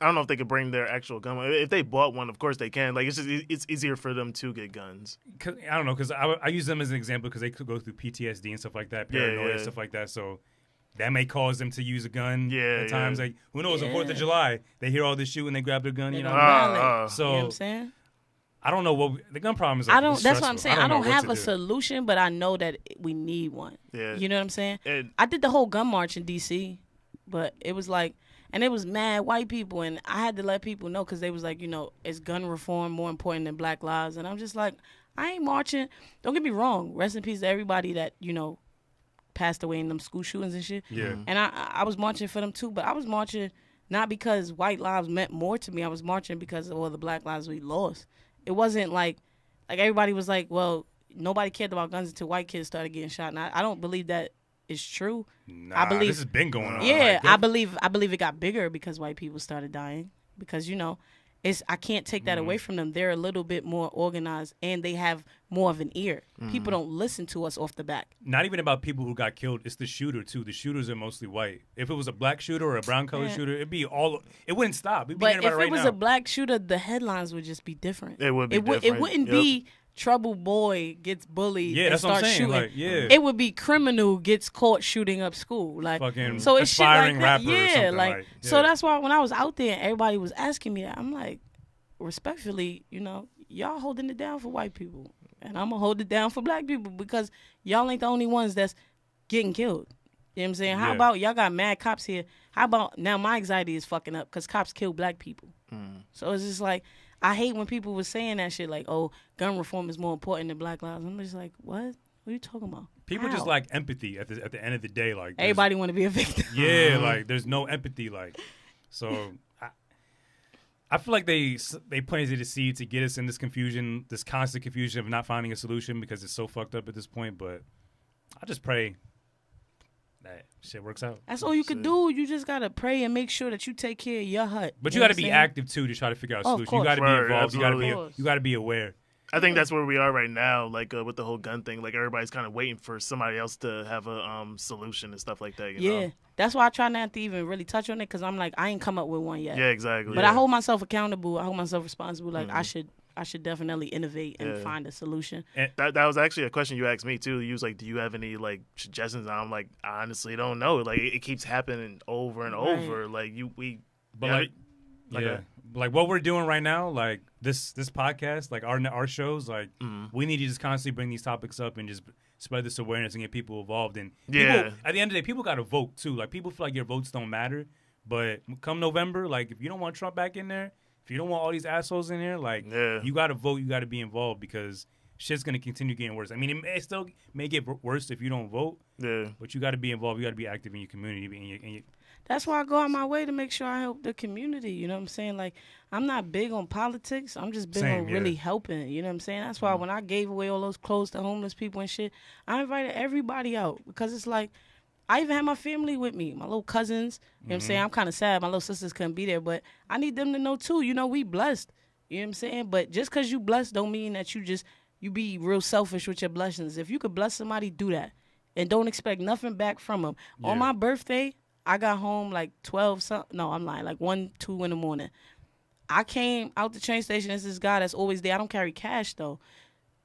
I don't know if they could bring their actual gun. If they bought one, of course they can. Like it's easier for them to get guns. I don't know, because I use them as an example because they could go through PTSD and stuff like that, paranoia and yeah. stuff like that. So that may cause them to use a gun at times. Yeah. Like, who knows? On 4th Yeah. of July, they hear all this shit and they grab their gun. They You don't know, violate. so You know what I'm saying? I don't know what the gun problem is. Like, I don't. it's That's what I'm stressful. saying. I don't know what have to a do. solution, but I know that we need one. Yeah. You know what I'm saying? And- I did the whole gun march in D.C., but it was like, and it was mad white people, and I had to let people know because they was like, you know, is gun reform more important than Black lives? And I'm just like, I ain't marching. Don't get me wrong. Rest in peace to everybody that, you know, passed away in them school shootings and shit. Yeah. And I was marching for them too, but I was marching not because white lives meant more to me. I was marching because of all the Black lives we lost. It wasn't like everybody was like, well, nobody cared about guns until white kids started getting shot. And I don't believe that is true. Nah, I believe this has been going on. Yeah, Like, I believe it got bigger because white people started dying. Because, you know, I can't take that away from them. They're a little bit more organized and they have more of an ear. People don't listen to us off the back. not even about people who got killed. It's the shooter too. The shooters are mostly white. If it was a black shooter or a brown colored Yeah. shooter, it'd be all. It wouldn't stop. We'd be But hearing if about it right it was now. a black shooter, the headlines would just be different. It would be It different. wouldn't Yep. be trouble boy gets bullied Yeah, and that's what I'm starts saying. shooting. Like, yeah. It would be criminal gets caught shooting up school. Like, Fucking so it's shit like aspiring that. rapper or Yeah, something, like, like, so yeah. that's why when I was out there and everybody was asking me that, I'm like, respectfully, you know, y'all holding it down for white people. And I'm going to hold it down for black people because y'all ain't the only ones that's getting killed. You know what I'm saying? How Yeah. about y'all got mad cops here? How about now my anxiety is fucking up because cops kill black people. So it's just like, I hate when people were saying that shit like, oh, gun reform is more important than Black lives. I'm just like, what? What are you talking about? People just How? lack empathy at the end of the day. Like, there's- Everybody want to be a victim. Yeah, like there's no empathy. Like, so I feel like they planted a seed to get us in this confusion, this constant confusion of not finding a solution because it's so fucked up at this point. But I just pray that shit works out. That's all you could do. You just got to pray and make sure that you take care of your hut. But You you know got to what be I'm saying? active too to try to figure out a Oh, of solution. You got to be course. involved. Absolutely. You got to be aware. I think that's where we are right now, like with the whole gun thing. Like everybody's kind of waiting for somebody else to have a solution and stuff like that. You Yeah. know? That's why I try not to even really touch on it because I'm like, I ain't come up with one yet. Yeah, exactly. But I hold myself accountable. I hold myself responsible. Like, I should I should definitely innovate and find a solution. And that was actually a question you asked me too. You was like, "Do you have any like suggestions?" And I'm like, "I honestly don't know. Like it keeps happening over and over. Like like what we're doing right now, like this podcast, like our shows, like we need to just constantly bring these topics up and just spread this awareness and get people involved. And people, at the end of the day, people got to vote too. Like people feel like your votes don't matter, but come November, like if you don't want Trump back in there, if you don't want all these assholes in there, like you got to vote, you got to be involved because shit's gonna continue getting worse. I mean, it still may get worse if you don't vote. Yeah, but you got to be involved. You got to be active in your community. That's why I go out my way to make sure I help the community. You know what I'm saying? Like, I'm not big on politics. I'm just big on really helping. You know what I'm saying? That's why when I gave away all those clothes to homeless people and shit, I invited everybody out because it's like, I even had my family with me, my little cousins. You know what I'm saying? I'm kind of sad my little sisters couldn't be there, but I need them to know too. You know, we blessed. You know what I'm saying? But just because you blessed don't mean that you be real selfish with your blessings. If you could bless somebody, do that. And don't expect nothing back from them. Yeah. On my birthday, I got home like 1, 2 in the morning. I came out the train station. There's this guy that's always there. I don't carry cash, though.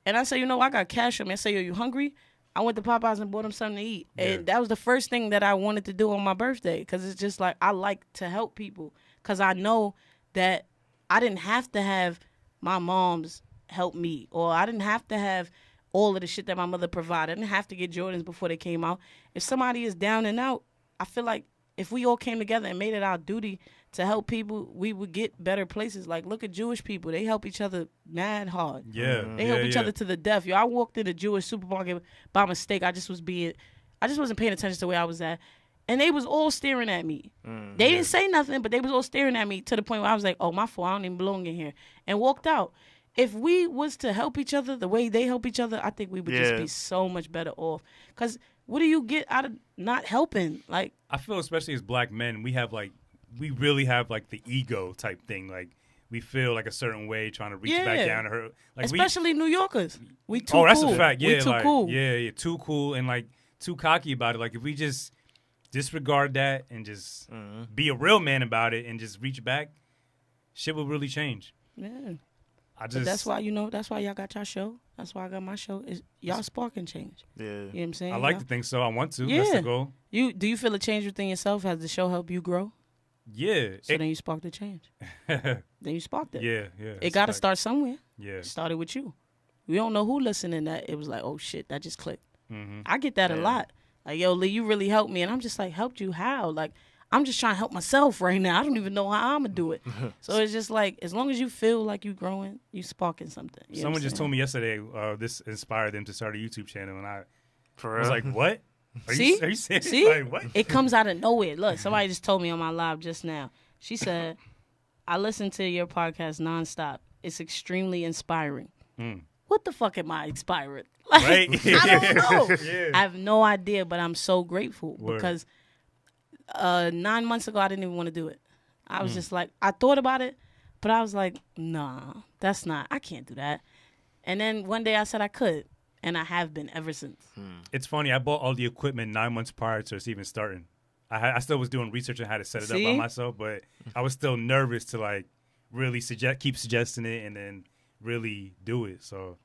And I said, I got cash on me. I said, yo, you hungry? I went to Popeyes and bought him something to eat. Yeah. And that was the first thing that I wanted to do on my birthday because it's just like I like to help people because I know that I didn't have to have my mom's help me or I didn't have to have all of the shit that my mother provided. I didn't have to get Jordans before they came out. If somebody is down and out, I feel like if we all came together and made it our duty to help people, we would get better places. Like, look at Jewish people. They help each other mad hard. Yeah. They help each other to the death. Yo, I walked in a Jewish supermarket by mistake. I just wasn't paying attention to where I was at. And they was all staring at me. They didn't say nothing, but they was all staring at me to the point where I was like, oh, my fault. I don't even belong in here. And walked out. If we was to help each other the way they help each other, I think we would just be so much better off. Because what do you get out of not helping? Like, I feel especially as black men, we really have the ego type thing. Like we feel like a certain way trying to reach back down to her. Like especially New Yorkers. We too cool. Oh, that's a fact. Yeah, we too cool. Yeah, too cool and too cocky about it. Like if we just disregard that and just be a real man about it and just reach back, shit will really change. Yeah. But that's why y'all got your show. That's why I got my show. Is y'all sparking change? Yeah, you know what I'm saying. I like to think so. I want to. Yeah. That's the goal. Do you feel a change within yourself? Has the show helped you grow? Yeah. So then you sparked the change. Then you sparked it. Yeah. It got to start somewhere. Yeah. It started with you. We don't know who listening. That it was like, oh shit, that just clicked. I get that a lot. Like, yo, Lee, you really helped me, and I'm just like, helped you how? Like, I'm just trying to help myself right now. I don't even know how I'm going to do it. So it's just like, as long as you feel like you growing, you sparking something. Someone just told me yesterday this inspired them to start a YouTube channel, and I was like, what? Are you serious? See? Like, what? It comes out of nowhere. Look, somebody just told me on my live just now. She said, I listen to your podcast nonstop. It's extremely inspiring. What the fuck am I inspiring? Like, right? I don't know. I have no idea, but I'm so grateful because 9 months ago, I didn't even want to do it. I was just like, I thought about it, but I was like, nah, I can't do that. And then one day I said I could, and I have been ever since. It's funny. I bought all the equipment 9 months prior to us even starting. I still was doing research on how to set it up by myself, but I was still nervous to really keep suggesting it and then really do it. So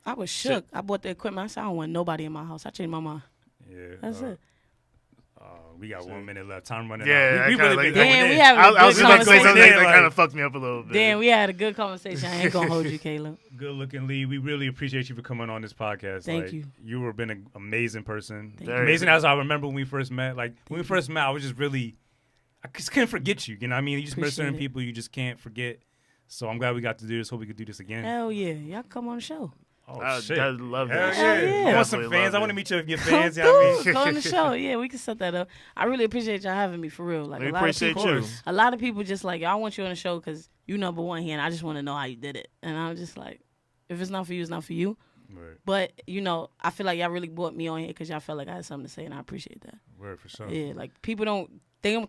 I was shook. I bought the equipment. I said, I don't want nobody in my house. I changed my mind. Yeah. That's it. We got 1 minute left. Time running out. We really like, Dan, we have a good conversation. That kind of fucked me up a little bit. Dan, we had a good conversation. I ain't going to hold you, Caleb. Good looking, Lee. We really appreciate you for coming on this podcast. Thank you. You have been an amazing person. Amazing as I remember when we first met. When we first met, I was just really, I just couldn't forget you. You know what I mean? You just met certain people you just can't forget. So I'm glad we got to do this. Hope we could do this again. Hell yeah. Y'all come on the show. Oh, shit. I love that. Hell yeah. I want some fans. I want to meet your fans. You know what I mean? Come on the show. Yeah, we can set that up. I really appreciate y'all having me for real. Like, we appreciate you. A lot of people just like, I want you on the show because you number one here, and I just want to know how you did it. And I'm just like, if it's not for you, it's not for you. Right. But, I feel like y'all really brought me on here because y'all felt like I had something to say, and I appreciate that. Word, for sure. Yeah, like, people don't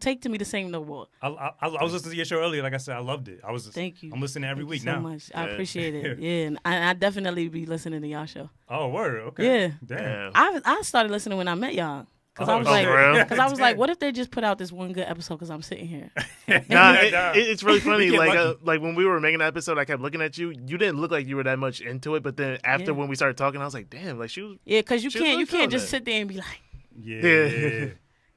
take to me the same no more. I was listening to your show earlier. Like I said, I loved it. Thank you. I'm listening every week now. Thank you so much. I appreciate it. Yeah, and I definitely be listening to y'all show. Oh, word. Okay. Yeah. Damn. I started listening when I met y'all. Because I was like, what if they just put out this one good episode because I'm sitting here? It's really funny. Like when we were making that episode, I kept looking at you. You didn't look like you were that much into it. But then after when we started talking, I was like, damn, like she was. Yeah, because you can't just sit there and be like. Yeah.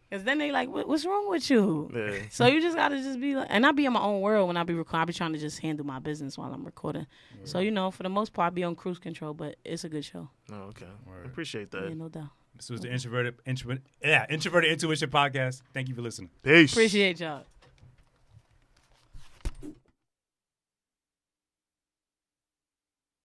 Because then they like, what's wrong with you? Yeah. So you just gotta just be like, and I be in my own world when I be recording. I be trying to just handle my business while I'm recording. Word. So for the most part, I be on cruise control. But it's a good show. Oh, okay. Word. I appreciate that. Yeah, no doubt. This was the Introverted Intuition Podcast. Thank you for listening. Peace. Appreciate y'all.